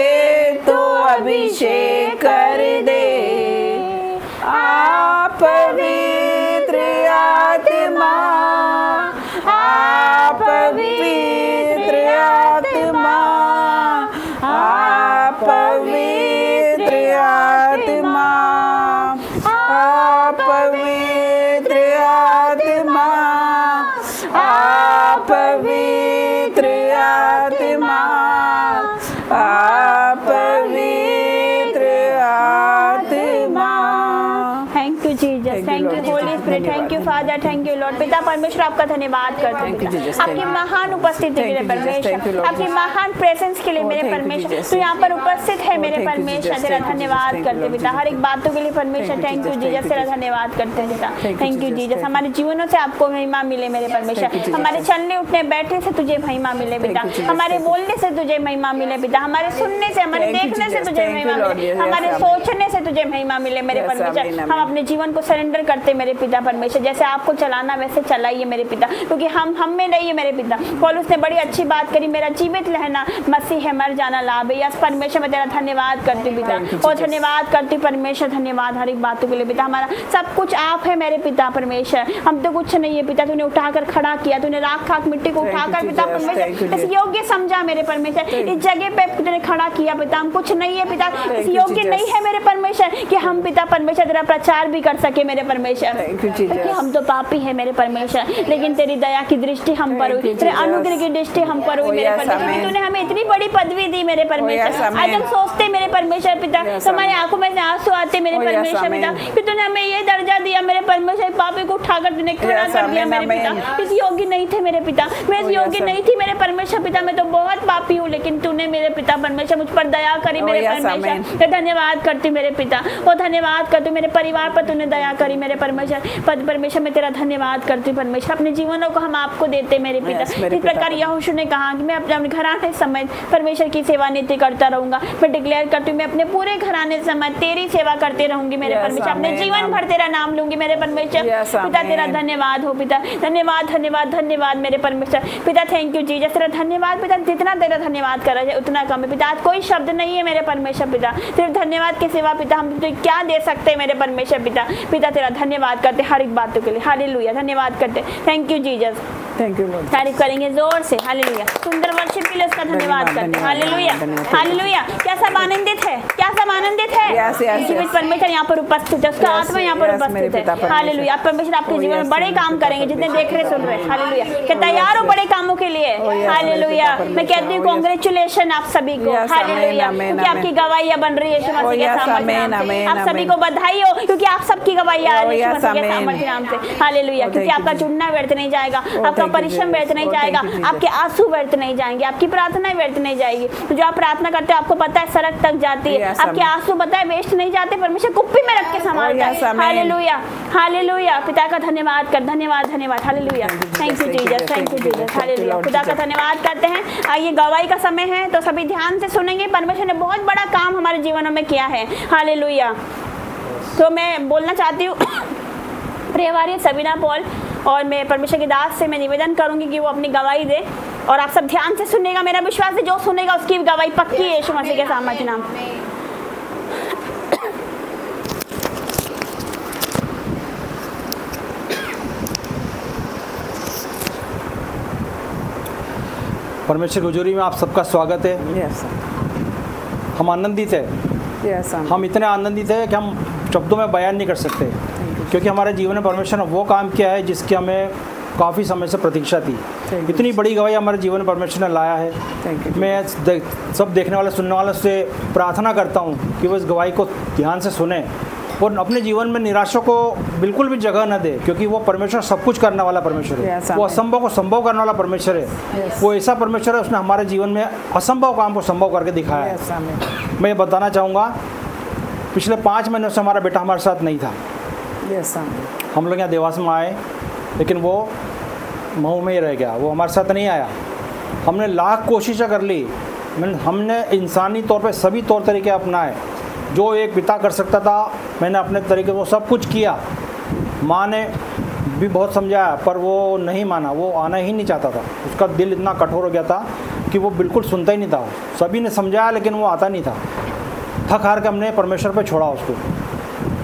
तो अभिषेक कर दे। आप पवित्र आत्मा, आप पवित्र आत्मा, आप पवित्र आत्मा, आप पवित्र आत्मा, आप पवित्र आत्मा, आप पवित्र आत्मा। Thank you Jesus, thank you Holi spirit, thank you father, thank you Lord. पिता परमेश्वर आपका धन्यवाद करते हैं आपकी महान उपस्थिति के लिए परमेश्वर, आपकी महान प्रेजेंस के लिए मेरे परमेश्वर, तो यहाँ पर उपस्थित है मेरे परमेश्वर, तेरा धन्यवाद करते पिता, हर एक बातों के लिए परमेश्वर। थैंक यू जीसस, तेरा धन्यवाद करते हैं पिता। थैंक यू जीसस, हमारे जीवनों से आपको महिमा मिले मेरे परमेश्वर, हमारे चलने उठने बैठने से तुझे महिमा मिले पिता, हमारे बोलने से तुझे महिमा मिले पिता, हमारे सुनने से, हमारे देखने से तुझे महिमा मिले, हमारे सोचने से तुझे महिमा मिले मेरे परमेश्वर। हम अपने जीवन को सरेंडर करते मेरे पिता परमेश्वर, जैसे आपको चलाना वैसे चलाइए मेरे पिता, क्योंकि हम में नहीं है मेरे पिता। पौलुस ने बड़ी अच्छी बात करी, मेरा जीवित रहना मसीह है, मर जाना लाभ है। यस परमेश्वर, मैं तेरा धन्यवाद करती हूँ पिता, और धन्यवाद करती परमेश्वर, धन्यवाद हर एक बातों के लिए पिता। हमारा सब कुछ आप है मेरे पिता परमेश्वर, हम तो कुछ नहीं है पिता, तूने उठाकर खड़ा किया, तूने राख खाक मिट्टी को उठाकर पिता परमेश्वर इस योग्य समझा मेरे परमेश्वर, इस जगह पे तूने खड़ा किया पिता। हम कुछ नहीं है पिता, इस योग्य नहीं है मेरे परमेश्वर कि हम पिता परमेश्वर तेरा प्रचार भी कर सके मेरे परमेश्वर, क्योंकि हम तो पापी है मेरे परमेश्वर, लेकिन तेरी दया की दृष्टि हम पर हुई, तेरे अनुग्रह की दृष्टि हम पर हुई मेरे परमेश्वर। तूने हमें इतनी बड़ी पदवी दी मेरे परमेश्वर, आज हम सोचते मेरे परमेश्वर पिता, हमारी आंखों में से आंसू आते मेरे परमेश्वर पिता, कि तूने हमें ये दर्जा दिया मेरे परमेश्वर, पापी को उठाकर तूने खड़ा कर दिया मेरे पिता। इस योग्य नहीं थे मेरे पिता, मैं इस योग्य नहीं थी मेरे परमेश्वर पिता, मैं तो बहुत पापी हूँ, लेकिन तूने मेरे पिता परमेश्वर मुझ पर दया करी मेरे परमेश्वर। धन्यवाद करती मेरे पिता, और धन्यवाद करती मेरे परिवार पर तूने दया करी मेरे परमेश्वर। पद परमेश्वर मैं तेरा धन्यवाद करती हूँ परमेश्वर, अपने जीवनों को हम आपको देते मेरे पिता। इस प्रकार यहोशू ने कहा कि मैं अपने घराने समय परमेश्वर की सेवा नीति करता रहूंगा। मैं डिक्लेयर करती हूँ मैं अपने पूरे घराने समय तेरी सेवा करती रहूंगी मेरे परमेश्वर, अपने जीवन भर तेरा नाम लूंगी मेरे परमेश्वर पिता। तेरा धन्यवाद हो पिता, धन्यवाद धन्यवाद धन्यवाद मेरे परमेश्वर पिता। थैंक यू जीसस, तेरा धन्यवाद पिता, जितना तेरा धन्यवाद करा जाए उतना कम है पिता। आज कोई शब्द नहीं है मेरे परमेश्वर पिता, तेरे धन्यवाद के सिवा पिता हम तुझे क्या दे सकते हैं मेरे परमेश्वर पिता। पिता तेरा धन्यवाद करते हर एक बातों के लिए, हालेलुया, धन्यवाद करते। Thank you Jesus, thank you. तारीफ करेंगे जोर से, हालेलुया। सुंदर वर्शिप के लिए उसका धन्यवाद करते हैं, हालेलुया हालेलुया। क्या सब आनंदित है, क्या सब आनंदित है? जीवित परमेश्वर यहाँ पर उपस्थित है, उसका आत्मा यहाँ पर उपस्थित है, हालेलुया। परमेश्वर आपके जीवन में बड़े काम करेंगे, जितने देख रहे सुन रहे, हालेलुया। क्या तैयार हो बड़े कामों के लिए? हालेलुया। मैं कहती हूँ कांग्रेचुलेशन आप सभी को, हालेलुया, क्योंकि आपकी गवाहियाँ बन रही है यीशु मसीह के सामर्थ्य। आप सभी को बधाई हो, क्योंकि आप सबकी गवाहियाँ आ रही है यीशु मसीह के सामर्थ्य नाम से, हालेलुया। क्योंकि आपका चुनना व्यर्थ नहीं जाएगा, आपका परिश्रम व्यर्थ नहीं जाएगा, आपके आंसू व्यर्थ नहीं जाएंगे, आपकी प्रार्थना व्यर्थ नहीं जाएगी। तो जो आप प्रार्थना करते हो आपको पता है सड़क तक जाती है, आपके आंसू पता है वेस्ट नहीं जाते, परमेश्वर कुप्पी में रख के संभालता है, हालेलुया हालेलुया। पिता का धन्यवाद कर, धन्यवाद धन्यवाद, hallelujah. Thank you Jesus, thank you Jesus, hallelujah. पिता का धन्यवाद करते हैं। आइए गवाही का समय है, तो सभी ध्यान से सुनेंगे। परमेश्वर ने बहुत बड़ा काम हमारे जीवनों में किया है, हालेलुया। तो मैं बोलना चाहती हूँ प्रियवारी सबीना पॉल, और मैं परमेश्वर की दास से मैं निवेदन करूंगी कि वो अपनी गवाही दे, और आप सब ध्यान से सुनेगा। मेरा विश्वास है जो सुनेगा उसकी गवाही पक्की है यीशु मसीह के सामर्थ्य नाम। परमेश्वर की हजूरी में आप सबका स्वागत है। हम आनंदित है, हम इतने आनंदित है कि हम शब्दों में बयान नहीं कर सकते, क्योंकि हमारे जीवन में परमेश्वर ने वो काम किया है जिसकी हमें काफ़ी समय से प्रतीक्षा थी। इतनी बड़ी गवाही हमारे जीवन में परमेश्वर ने लाया है। मैं सब देखने वाले सुनने वालों से प्रार्थना करता हूँ कि वो इस गवाही को ध्यान से सुने और अपने जीवन में निराशा को बिल्कुल भी जगह न दे, क्योंकि वो परमेश्वर सब कुछ करने वाला परमेश्वर है। वो असंभव को संभव करने वाला परमेश्वर है। वो ऐसा परमेश्वर है, उसने हमारे जीवन में असंभव काम को संभव करके दिखाया है। मैं ये बताना चाहूँगा, पिछले 5 महीनों से हमारा बेटा हमारे साथ नहीं था। हम लोग यहाँ देवास में आए, लेकिन वो मऊ में ही रह गया, वो हमारे साथ नहीं आया। हमने लाख कोशिशें कर ली, हमने इंसानी तौर पे सभी तौर तरीके अपनाए जो एक पिता कर सकता था, मैंने अपने तरीके वो सब कुछ किया। माँ ने भी बहुत समझाया पर वो नहीं माना, वो आना ही नहीं चाहता था। उसका दिल इतना कठोर हो गया था कि वो बिल्कुल सुनता ही नहीं था। सभी ने समझाया लेकिन वो आता नहीं था। थक हार के हमने परमेश्वर पे छोड़ा उसको,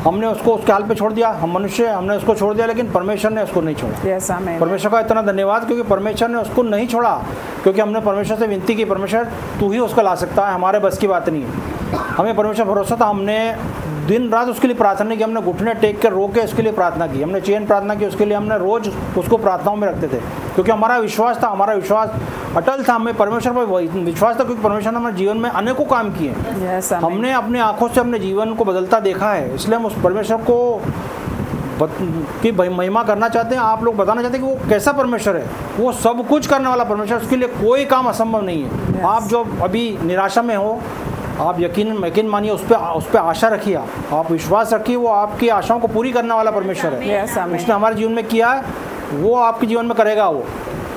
हमने उसको उसके हाल पे छोड़ दिया। हम मनुष्य, हमने उसको छोड़ दिया लेकिन परमेश्वर ने उसको नहीं छोड़ा। परमेश्वर का इतना धन्यवाद, क्योंकि परमेश्वर ने उसको नहीं छोड़ा, क्योंकि हमने परमेश्वर से विनती की, परमेश्वर तू ही उसको ला सकता है, हमारे बस की बात नहीं है। हमें परमेश्वर भरोसा था, हमने दिन रात उसके लिए प्रार्थना की, हमने घुटने टेक कर रो के उसके लिए प्रार्थना की, हमने चैन प्रार्थना की उसके लिए, हमने रोज उसको प्रार्थनाओं में रखते थे, क्योंकि हमारा विश्वास था, हमारा विश्वास अटल था, हमें परमेश्वर पर विश्वास था, क्योंकि परमेश्वर ने हमारे जीवन में अनेकों काम किए। हमने अपनी आंखों से अपने जीवन को बदलता देखा है, इसलिए हम उस परमेश्वर को की महिमा करना चाहते हैं। आप लोग बताना चाहते हैं कि वो कैसा परमेश्वर है, वो सब कुछ करने वाला परमेश्वर, उसके लिए कोई काम असंभव नहीं है। आप जो अभी निराशा में हो, आप यकीन मानिए, उस पर आशा रखिए, आप विश्वास रखिए, वो आपकी आशाओं को पूरी करने वाला परमेश्वर है। उसने हमारे जीवन में किया है, वो आपके जीवन में करेगा। वो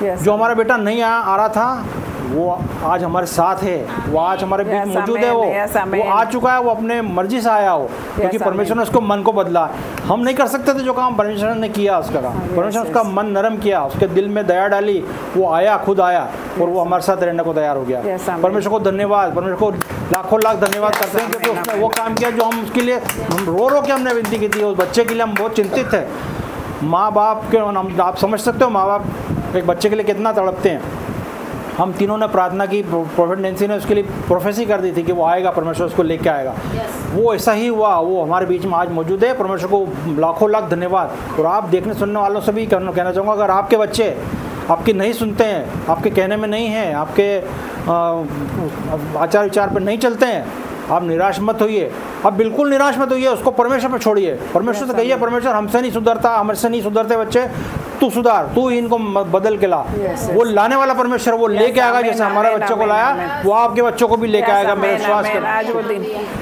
जो हमारा बेटा नहीं आ रहा था, वो आज हमारे साथ है, वो आज हमारे बीच मौजूद है, वो आ चुका है, वो अपने मर्जी से आया हो, क्योंकि परमेश्वर ने उसको मन को बदला। हम नहीं कर सकते थे जो काम परमेश्वर ने किया, उसका काम परमेश्वर ने उसका मन नरम किया, उसके दिल में दया डाली, वो आया, खुद आया और वो हमारे साथ रहने को तैयार हो गया। परमेश्वर को धन्यवाद, परमेश्वर को लाखों लाख धन्यवाद करते हैं, क्योंकि उसने वो काम किया जो हम उसके लिए रो के हमने विनती की थी। उस बच्चे के लिए हम बहुत चिंतित थे। माँ बाप के, आप समझ सकते हो माँ बाप एक बच्चे के लिए कितना तड़पते हैं। हम तीनों ने प्रार्थना की, प्रोफेट नैंसी ने उसके लिए प्रोफेसी कर दी थी कि वो आएगा, परमेश्वर उसको लेके आएगा। वो ऐसा ही हुआ, वो हमारे बीच में आज मौजूद है। परमेश्वर को लाखों लाख धन्यवाद। और आप देखने सुनने वालों से भी कहना चाहूँगा, अगर आपके बच्चे आपकी नहीं सुनते हैं, आपके कहने में नहीं हैं, आपके आचार विचार पर नहीं चलते हैं, आप निराश मत होइए, आप बिल्कुल निराश मत होइए, उसको परमेश्वर पर छोड़िए। परमेश्वर से कहिए, परमेश्वर हमसे नहीं सुधरता, हमसे नहीं सुधरते बच्चे, तू सुधार, तू इनको बदल के ला। वो लाने वाला परमेश्वर, वो लेके आएगा, जैसे हमारे बच्चों को लाया, वो आपके बच्चों को भी लेके आएगा। मेरे विश्वास कर,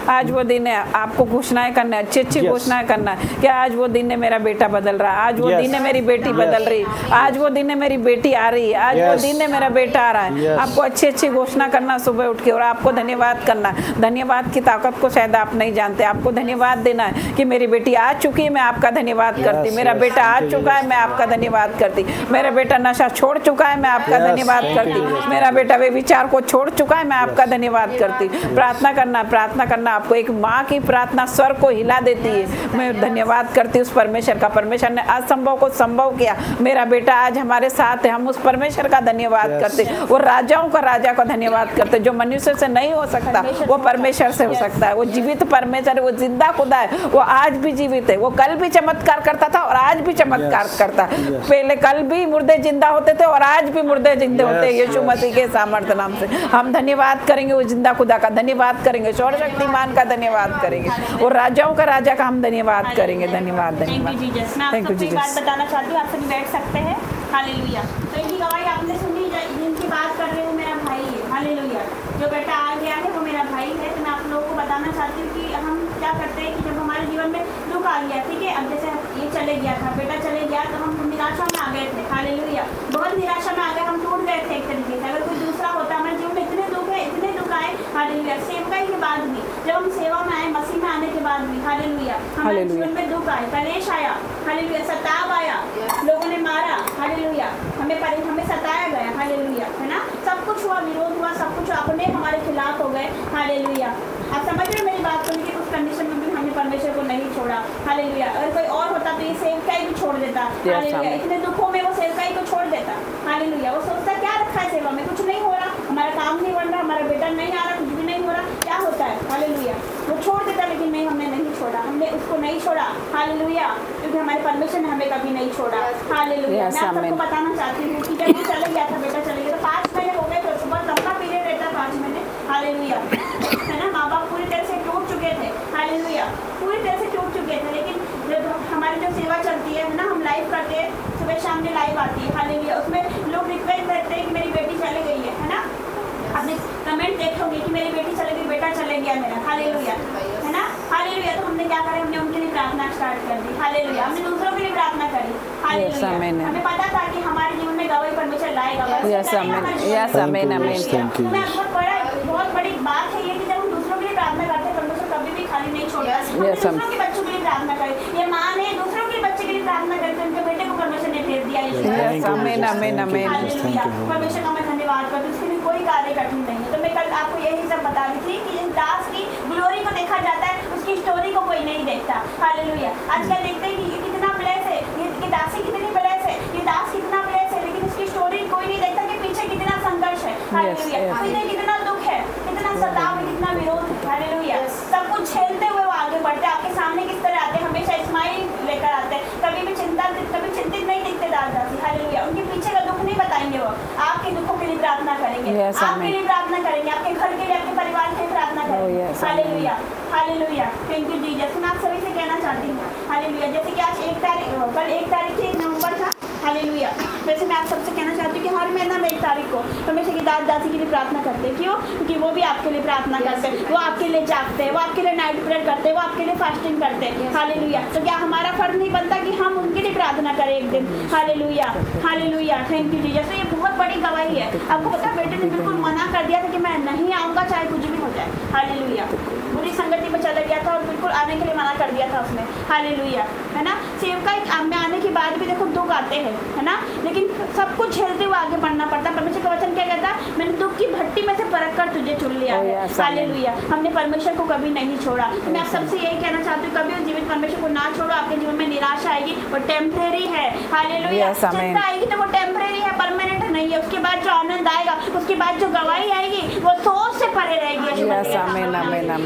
आज वो दिन है, आपको घोषणाएं करना है, अच्छी घोषणाएं करना है कि आज वो दिन है, मेरा बेटा बदल रहा है, आज वो दिन है, मेरी बेटी बदल रही, आज वो दिन है, मेरी बेटी आ रही है, आज वो दिन है, मेरा बेटा आ रहा है। आपको अच्छी घोषणा करना सुबह उठ के, और आपको धन्यवाद करना। धन्यवाद की ताकत को शायद आप नहीं जानते। आपको धन्यवाद देना है कि मेरी बेटी आ चुकी है, मैं आपका धन्यवाद करती, मेरा बेटा आ चुका है, मैं आपका धन्यवाद करती, मेरा बेटा नशा छोड़ चुका है, मैं आपका धन्यवाद करती, मेरा बेटा वे विचार को छोड़ चुका है, मैं आपका धन्यवाद करती। प्रार्थना करना आपको एक माँ की प्रार्थना स्वर को हिला देती है। मैं धन्यवाद करती उस परमेश्वर का, परमेश्वर ने असंभव को संभव किया, मेरा बेटा आज हमारे साथ है। हम उस परमेश्वर का धन्यवाद करते, वो राजाओं का राजा का धन्यवाद करते। जो मनुष्य से नहीं हो सकता वो परमेश्वर से हो सकता है। वो जीवित परमेश्वर है, वो जिंदा खुदा है, वो आज भी जीवित है। वो कल भी चमत्कार करता था और आज भी चमत्कार करता है। पहले कल भी मुर्दे जिंदा होते थे और आज भी मुर्दे जिंदे होते हैं। यीशु मसीह के सामर्थ्य नाम से हम धन्यवाद करेंगे, वो जिंदा खुदा का धन्यवाद करेंगे, सर्वशक्तिमान का धन्यवाद करेंगे, और राजाओं का राजा का हम धन्यवाद करेंगे। धन्यवाद, धन्यवाद, थैंक यू जीसस। बात बताना चाहती हूँ, आप सभी बैठ सकते हैं। हालेलुया। तो इनकी गवाही आपने सुनी, जिनकी बात कर रहे हो मेरा भाई है। हालेलुया। जो बेटा आ गया है वो मेरा भाई है। तो मैं आप लोगों को बताना चाहती हूँ कि हम क्या करते हैं कि जब हमारे जीवन में दुख आ गया, ठीक है, अब जैसे ये चले गया था, बेटा चले गया, तो हम निराशा में आ गए थे। हालेलुया। बहुत निराशा में आ गए, हम टूट गए थे एक तरीके से। अगर कोई दूसरा होता, हमारे जीवन में इतने दुख है, इतने दुख आए। हालेलुया। सेवकाई के बाद भी, जब हम सेवा में आए, मसीह में आने के बाद भी, हालेलुया, हमारे जीवन में दुख आए, कलेश आया, हालेलुया, सताव आया, लोगों ने मारा, हालेलुया, हमें सताया गया, हालेलुया, है ना, सब कुछ हुआ, विरोध हुआ, सब कुछ अपने हमारे खिलाफ हो गए। हालेलुया। आप समझ रहे हो मेरी बात को? लेकिन उस कंडीशन में भी हमने परमेश्वर को नहीं छोड़ा। हालेलुया। अगर कोई और होता तो ये सेवकाई भी छोड़ देता। हालेलुया। इतने दुखों में वो सेवकाई को छोड़ देता। हालेलुया। वो सोचता क्या रखा है सेवा में, कुछ नहीं हो रहा, हमारा काम नहीं बन रहा, हमारा बेटा नहीं आ रहा, कुछ भी नहीं हो रहा, क्या होता है। हालेलुया। वो छोड़ देता, लेकिन नहीं, हमने नहीं छोड़ा, हमने उसको नहीं छोड़ा। हालेलुया। क्योंकि हमारे परमेश्वर ने हमें कभी नहीं छोड़ा। हालेलुया। मैं आप सबको बताना चाहती हूँ कि जब वो चले गया था, बेटा चले गया, तो 5 महीने हो गए थे, सुबह लंबा पीरियड रहता 5 महीने। हालेलुया। है ना, माँ बाप पूरी तरह से टूट चुके थे। हालेलुया। पूरी तरह से टूट चुके थे। लेकिन जब हमारी जो सेवा चलती है ना, हम लाइव करते हैं, सुबह शाम में लाइव आती है। हालेलुया। उसमें लोग रिक्वेस्ट करते हैं कि मेरी बेटी चले गई है ना, आपने कमेंट देखोगे कि मेरी बेटी चले गई, बेटा चले गया मेरा। हालेलुया। है ना। हालेलुया। तो हमने क्या करा, हमने उनके लिए प्रार्थना स्टार्ट कर दी। हालेलुया। हमने दूसरों के लिए प्रार्थना करी। हालेलुया। हमें पता था कि हमारे जीवन में गवाही परमेश्वर लाएगा। यस आमीन, यस आमीन, आमीन। बहुत बड़ी बात है ये कि जब हम दूसरों के लिए प्रार्थना करते हैं परमेश्वर कभी भी खाली नहीं छोड़ता। दूसरों के बच्चों के लिए प्रार्थना करें। ये माँ ने दूसरों के बच्चे के लिए प्रार्थना करते हैं, उनके बेटे को परमेश्वर ने भेज दिया। आमीन, आमीन, आमीन। परमेश्वर का मैं धन्यवाद करती हूँ, उसके लिए कोई कार्य कठिन नहीं है। तो मैं कल आपको यही सब बता रही थी कि इस दास की ग्लोरी को देखा जाता है, उसकी स्टोरी को कोई नहीं देखता। हालेलुया। आजकल देखते हैं कि ये कितना ब्लेस है, ये दासी कितनी ब्लेस है, ये दास कितना ब्लेस है, लेकिन उसकी स्टोरी कोई नहीं देखता कि पीछे कितना संघर्ष है। हालेलुया। पीछे कितना दुख है, कितना सताव है, कितना विरोध है। हालेलुया। सब कुछ झेलते हुए वो आगे बढ़ते हैं। आपके सामने किस तरह आते हैं, हमेशा स्माइल लेकर आते हैं, कभी भी चिंतित नहीं दिखते दासी। हालेलुया। उनके पीछे का दुख नहीं बताएंगे, वो आपके दुखों के लिए प्रार्थना करेंगे, आपके लिए प्रार्थना करेंगे, आपके घर के लिए, आपके परिवार के लिए प्रार्थना करेंगे। Hallelujah, hallelujah. Thank you Jesus. मैं आप सभी से कहना चाहती हूँ हालेलुया, जैसे कि आज 1 तारीख 1 नवंबर था। हालेलुया। वैसे मैं आप सबसे कहना चाहती हूँ कि हर महीना में 1 तारीख को परमेश्वर की दासी के लिए प्रार्थना करते हैं। क्यों? क्योंकि वो भी आपके लिए प्रार्थना करते हैं, वो आपके लिए जागते हैं, वो आपके लिए नाइट प्रेयर करते हैं, वो आपके लिए फास्टिंग करते हैं। हालेलुया। तो क्या हमारा फर्ज नहीं बनता कि हम उनके लिए प्रार्थना करें एक दिन? Hallelujah, hallelujah. Thank you Jesus. ये बहुत बड़ी गवाही है। आपको पता है बेटे ने बिल्कुल मना कर दिया था कि मैं नहीं आऊँगा चाहे कुछ भी हो जाए। हालेलुया। बुरी संगति में चला गया था और बिल्कुल आने के लिए मना कर दिया था उसने। हालेलुया। है ना। सेवका में आने के बाद भी देखो दुख आते हैं, है ना, लेकिन सब कुछ झेलते हुए आगे बढ़ना पड़ता है। परमेश्वर का वचन क्या कहता है? मैंने दुख की भट्टी में से परख कर तुझे चुन लिया है। हालेलुया। हमने परमेश्वर को कभी नहीं छोड़ा। मैं आप सबसे यही कहना चाहती हूँ, कभी जीवित परमेश्वर को ना छोड़ो। आपके जीवन में निराशा आएगी, वो टेम्परेरी है। हालेलुया। चिंता आएगी तो वो टेम्परेरी है, परमानेंट नहीं है। उसके बाद जो आनंद आएगा, उसके बाद जो गवाही आएगी, वो सोच से परे रहेगी।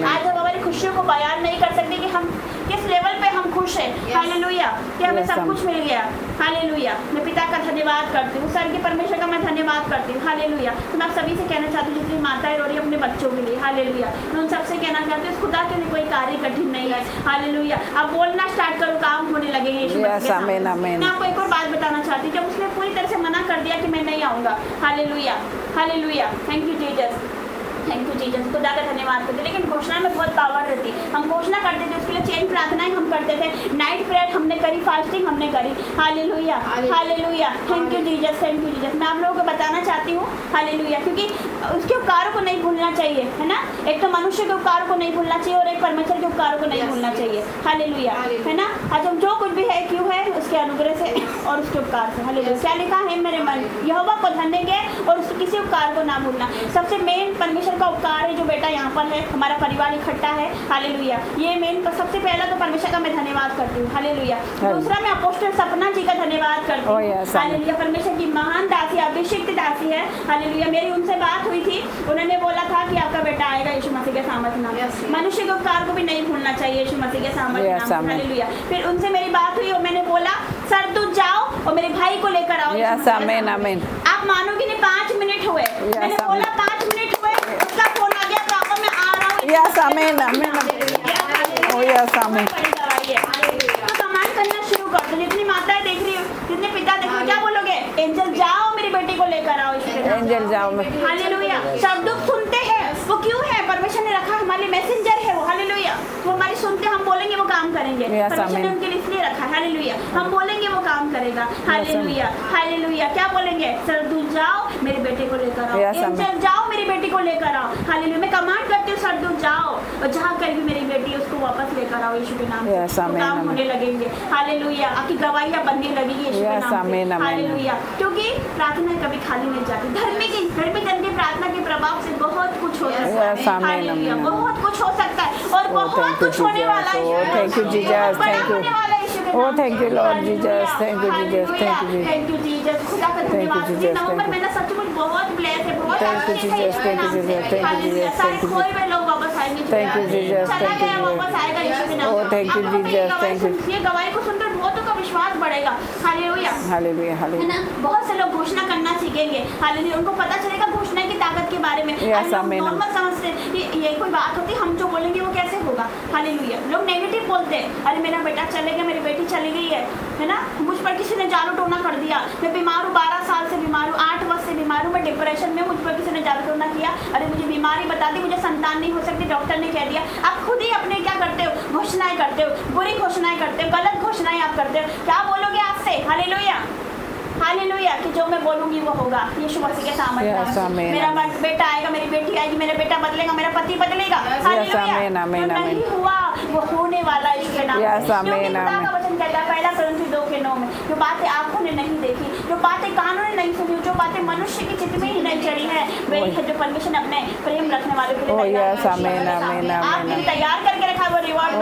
आज हम हमारी खुशियों को बयान नहीं कर सकते कि हम किस लेवल पे हम खुश हैं। हालेलुया। कि हमें सब कुछ मिल गया। हालेलुया। मैं पिता का धन्यवाद करती हूँ, स्वर्गीय परमेश्वर का मैं धन्यवाद करती हूँ। हालेलुया। तो मैं सभी से कहना चाहती हूँ जितनी माताएं रो रही है अपने बच्चों के लिए। हालेलुया। मैं उन सबसे कहना चाहती हूँ खुदा के लिए कोई कार्य कठिन नहीं है। हालेलुया। आप बोलना स्टार्ट करो, काम होने लगेंगे यीशु मसीह के नाम में। मैं आपको एक और बात बताना चाहती हूँ, जब उसने पूरी तरह से मना कर दिया कि मैं नहीं आऊँगा। Hallelujah, hallelujah. Thank you Jesus, thank you Jesus. खुदा का धन्यवाद करते। लेकिन घोषणा में बहुत पावर रहती। हम घोषणा करते थे, उसके लिए चेन प्रार्थनाएं हम करते थे, नाइट प्रेयर हमने करी, फास्टिंग हमने करी। Hallelujah, hallelujah. Thank you Jesus, thank you Jesus. मैं आप लोगों को बताना चाहती हूँ हालेलुया, क्योंकि उसके उपकारों को नहीं भूलना चाहिए, है ना। एक तो मनुष्य के उपकार को नहीं भूलना चाहिए और एक परमेश्वर के उपकारों को नहीं भूलना चाहिए। हालेलुया, है ना। आज हम जो कुछ भी है क्यों है उसके अनुग्रह से और उसके उपकार से। हालेलुया। क्या लिखा है? मेरे मन यहोवा को धन्य गे और उसके किसी उपकार को ना भूलना। सबसे मेन परमेश्वर का उपकार है जो बेटा यहाँ पर है, हमारा परिवार इकट्ठा है। हालेलुया। ये मेन सबसे पहला तो परमेश्वर का मैं धन्यवाद करती हूँ। हालेलुया। दूसरा मैं अपोस्टल सपना जी का धन्यवाद करती हूँ। हालेलुया। परमेश्वर की महान दासी, अभिषिक्त दासी है। हालेलुया। मेरी उनसे बात हुई थी, उन्होंने बोला था कि आपका बेटा आएगा यीशु मसीह के सामर्थ्य नाम। मनुष्य के उपकार को भी नहीं भूलना चाहिए यीशु मसीह के सामर्थ्य नाम। हालेलुया। फिर उनसे मेरी बात हुई और मैंने बोला सर तू जाओ और मेरे भाई को लेकर आओ। आमीन, आमीन। आप मानोगे नहीं, 5 मिनट हुए, मैंने बोला 5 मिनट हुए, उसका फोन आ गया, पापा मैं आ रहा हूँ। यस आमीन, आमीन। ओ यस आमीन। तो कमांड करना शुरू कर दो। जितनी माताएं देख रही हो, जितने पिता देख रहे हो, क्या बोलोगे? एंजल जाओ मेरी बेटी को लेकर आओ। एंजल जाओ। हालेलुया। सब दुख सुनते हैं, वो क्यों है? परमेश्वर ने रखा, हमारे मैसेंजर है वो। हालेलुया। वो हमारी सुनते, हम बोलेंगे वो काम करेंगे। परमेश्वर ने उनके लिए इसलिए रखा है। हालेलुया। हम बोलेंगे वो काम करेगा। Hallelujah, hallelujah. क्या बोलेंगे? सर दूर जाओ मेरे बेटे को लेकर आओ। एंजल जाओ मेरी बेटी को लेकर आओ। हालेलुया। मैं कमांड करती हूँ सर दूर जाओ और जहाँ कहीं भी मेरी बेटी है उसको वापस लेकर आओ यीशु के नाम से। काम होने लगेंगे। हालेलुया। आपकी गवाहियाँ बनने लगेगी यीशु के नाम से। हालेलुया। क्योंकि प्रार्थना कभी खाली नहीं जाती। धर्मी जन की प्रार्थना के प्रभाव से बहुत कुछ हो सकता है। हालेलुया। बहुत कुछ हो सकता है और बहुत कुछ होने वाला है। Thank you Jesus, thank you. Oh, thank you, Lord Jesus. Thank you, Jesus. Thank you, Jesus. Thank you, Jesus. खुदा का धन्यवाद। ये नवंबर महीना सचमुच बहुत ब्लेस है, बहुत Thank you, Jesus. Thank you, Jesus. Thank you, Jesus. Thank you. कोई भी लोग वापस आएंगे। Thank you, Jesus. Thank you, Jesus. वापस आएगा यीशु के नाम। Oh, thank you, Jesus. Thank you. ये गवाही को सुनकर बहुतों का विश्वास बढ़ेगा। Hallelujah, hallelujah, hallelujah. है ना। बहुत से लोग घोषणा करना सीखेंगे। हालेलुया। उनको पता चलेगा घोषणा की ताकत के बारे में। नॉर्मल समझते ये कोई बात होती, हम जो बोलेंगे वो कैसे होगा। हालेलुया। लोग नेगेटिव बोलते हैं, अरे मेरा बेटा चलेगा, मेरी बेटी चली गई है ना। मुझ पर किसी ने जादू टोना कर दिया, मैं बीमार हूँ, 12 साल से बीमार हूँ, 8 वर्ष से बीमार हूँ, मैं डिप्रेशन में, मुझ पर किसी ने जादू टोना किया, अरे मुझे बीमारी बता दी, मुझे संतान नहीं हो सकती, डॉक्टर ने कह दिया। आप खुद ही अपने क्या करते हो? घोषणाएं करते हो, बुरी घोषणाएं करते हो, गलत घोषणाएं आप करते हो। क्या बोलोगे आज से? हालेलुया, हालेलुया कि जो मैं बोलूंगी वो होगा यीशु मसीह के सामर्थ्य में। मेरा बेटा आएगा, मेरी बेटी आएगी, मेरा बेटा बदलेगा, मेरा पति बदलेगा। हालेलुया नहीं हुआ वो होने वाला इसके नाम से। वचन कहता है 1 कुरिन्थियों 2:9 में, जो बातें आंखों ने नहीं देखी, जो बातें कानों ने नहीं सुनी, जो बातें मनुष्य की चित्त में ही नहीं चढ़ी है, वही है जो परमेश्वर ने अपने प्रेम रखने वालों के लिए तैयार करके रखा। वो रिवॉर्ड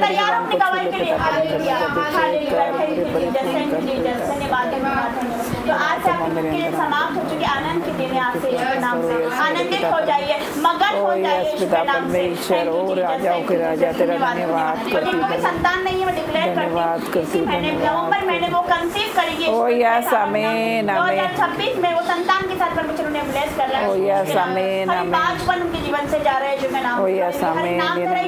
तैयार अपनी गवाही के लिए। हालेलुया धन्यवाद। तो आज से आपके समाप्त हो चुके आनंद के दिन आज से नाम से आनंदित हो जाइए, मगन हो जाइए नाम से। राजा तेरा धन्यवाद करती हूं। संतान नहीं है, मैं डिक्लेयर करती हूं नवंबर महीने वो कंसीव करेगी। 2026 में वो संतान के साथ परमेश्वर ने ब्लेस कर रहा है। बाजपन उनके जीवन से जा रहे हैं जो मैं नाम से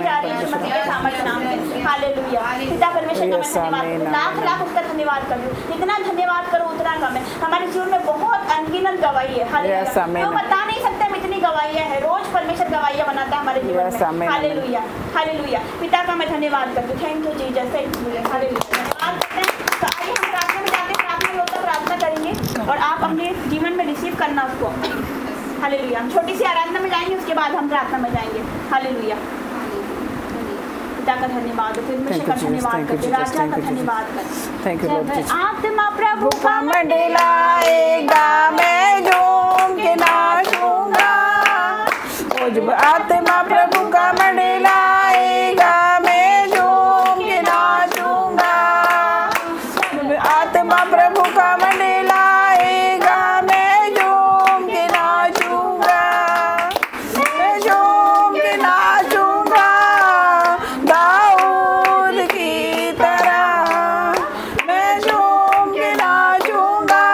जा रही है मसीह के सामर्थ्य नाम से। हालेलुया पिता परमेश्वर का मैं धन्यवाद लाख उसका धन्यवाद करूं। जितना धन्यवाद करूं उतना कम है। हमारे जीवन में बहुत अनगिनत गवाही है। हालेलुया तो बता नहीं सकते हम इतनी गवाहियां है। रोज परमेश्वर गवाहियां बनाता है हमारे जीवन में। हालेलुया हालेलुया पिता का मैं धन्यवाद करती हूँ। Thank you Jesus. Thank you hallelujah धन्यवाद करते हैं। तो आइए हम प्रार्थना में जाते हैं। प्रार्थना होता प्रार्थना करेंगे और आप अपने जीवन में रिसीव करना उसको। हालेलुया हम छोटी सी आराधना में जाएंगे, उसके बाद हम प्रार्थना में जाएंगे। हालेलुया पिता का धन्यवाद, परमेश्वर का धन्यवाद करते, राजा का धन्यवाद करते। Thank you. आत्मा प्रभु का मंडलाएगा, मैं झूम के नाचूंगा। जब आत्मा प्रभु का मंडलाएगा, मैं झूम के नाचूंगा। जब आत्मा प्रभु का मंडलाएगा, मैं झूम के नाचूंगा। मैं झूम के नाचूंगा दाऊद की तरह। मैं झूम के नाचूंगा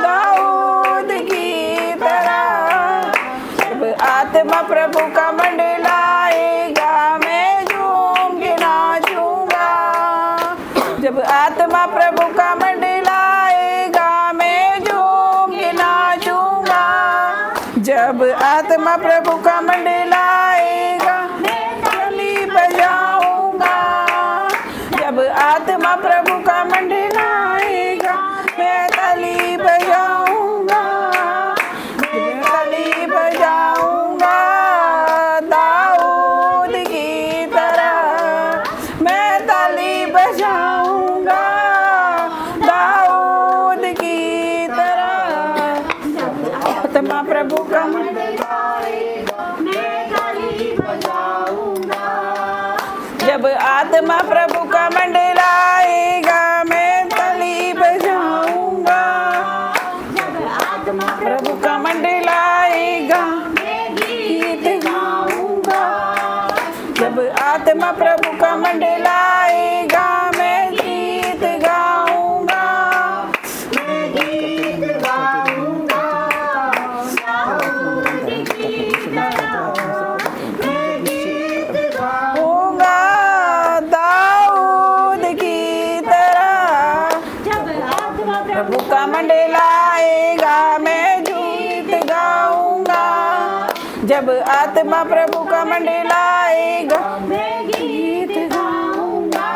दाऊद की तरह। जब आत्मा प्रभु का मंडलाएगा, मैं झूम के नाचूंगा। जब आत्मा प्रभु का मंडलाएगा, मैं झूम के नाचूंगा। जब आत्मा प्रभु का मंडलाएगा, मैं ताली बजाऊंगा। जब आत्मा प्रभु का मंडलाएगा, मैं ताली बजाऊंगा। मैं ताली बजाऊंगा दाऊद की तरह। मैं ताली बजाऊंगा दाऊद की तरह। आत्मा प्रभु का मंडलाएगा, मैं ताली बजाऊंगा। जब आत्मा प्रभु का मंडलाएगा, मैं ताली बजाऊंगा। जब आत्मा प्रभु का मंडलाएगा, मैं गीत गाऊंगा। जब आत्मा प्रभु का मंडलाएगा, मैं गीत गाऊंगा। मैं गीत गाऊंगा दाऊद की तरह। जब आत्मा प्रभु का मंडलाएगा, मैं गीत गाऊंगा। जब आत्मा प्रभु का मंडलाएगा, मैं गीत गाऊंगा।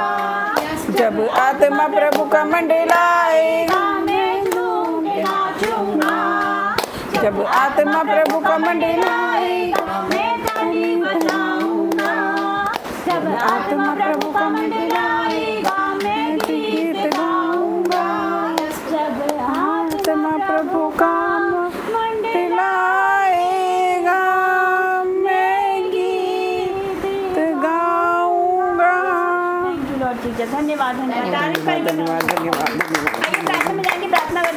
जब आत्मा प्रभु का मंडलाएगा, मैं झूम के नाचूंगा। जब आत्मा प्रभु का मंडलाएगा, मैं ताली बजाऊंगा। जब आत्मा प्रभु का मंडलाएगा, मैं गीत गाऊंगा। जब आत्मा प्रभु का मंडलाएगा, मैं गीत गाऊंगा। धन्यवाद प्रार्थना में जाएंगे,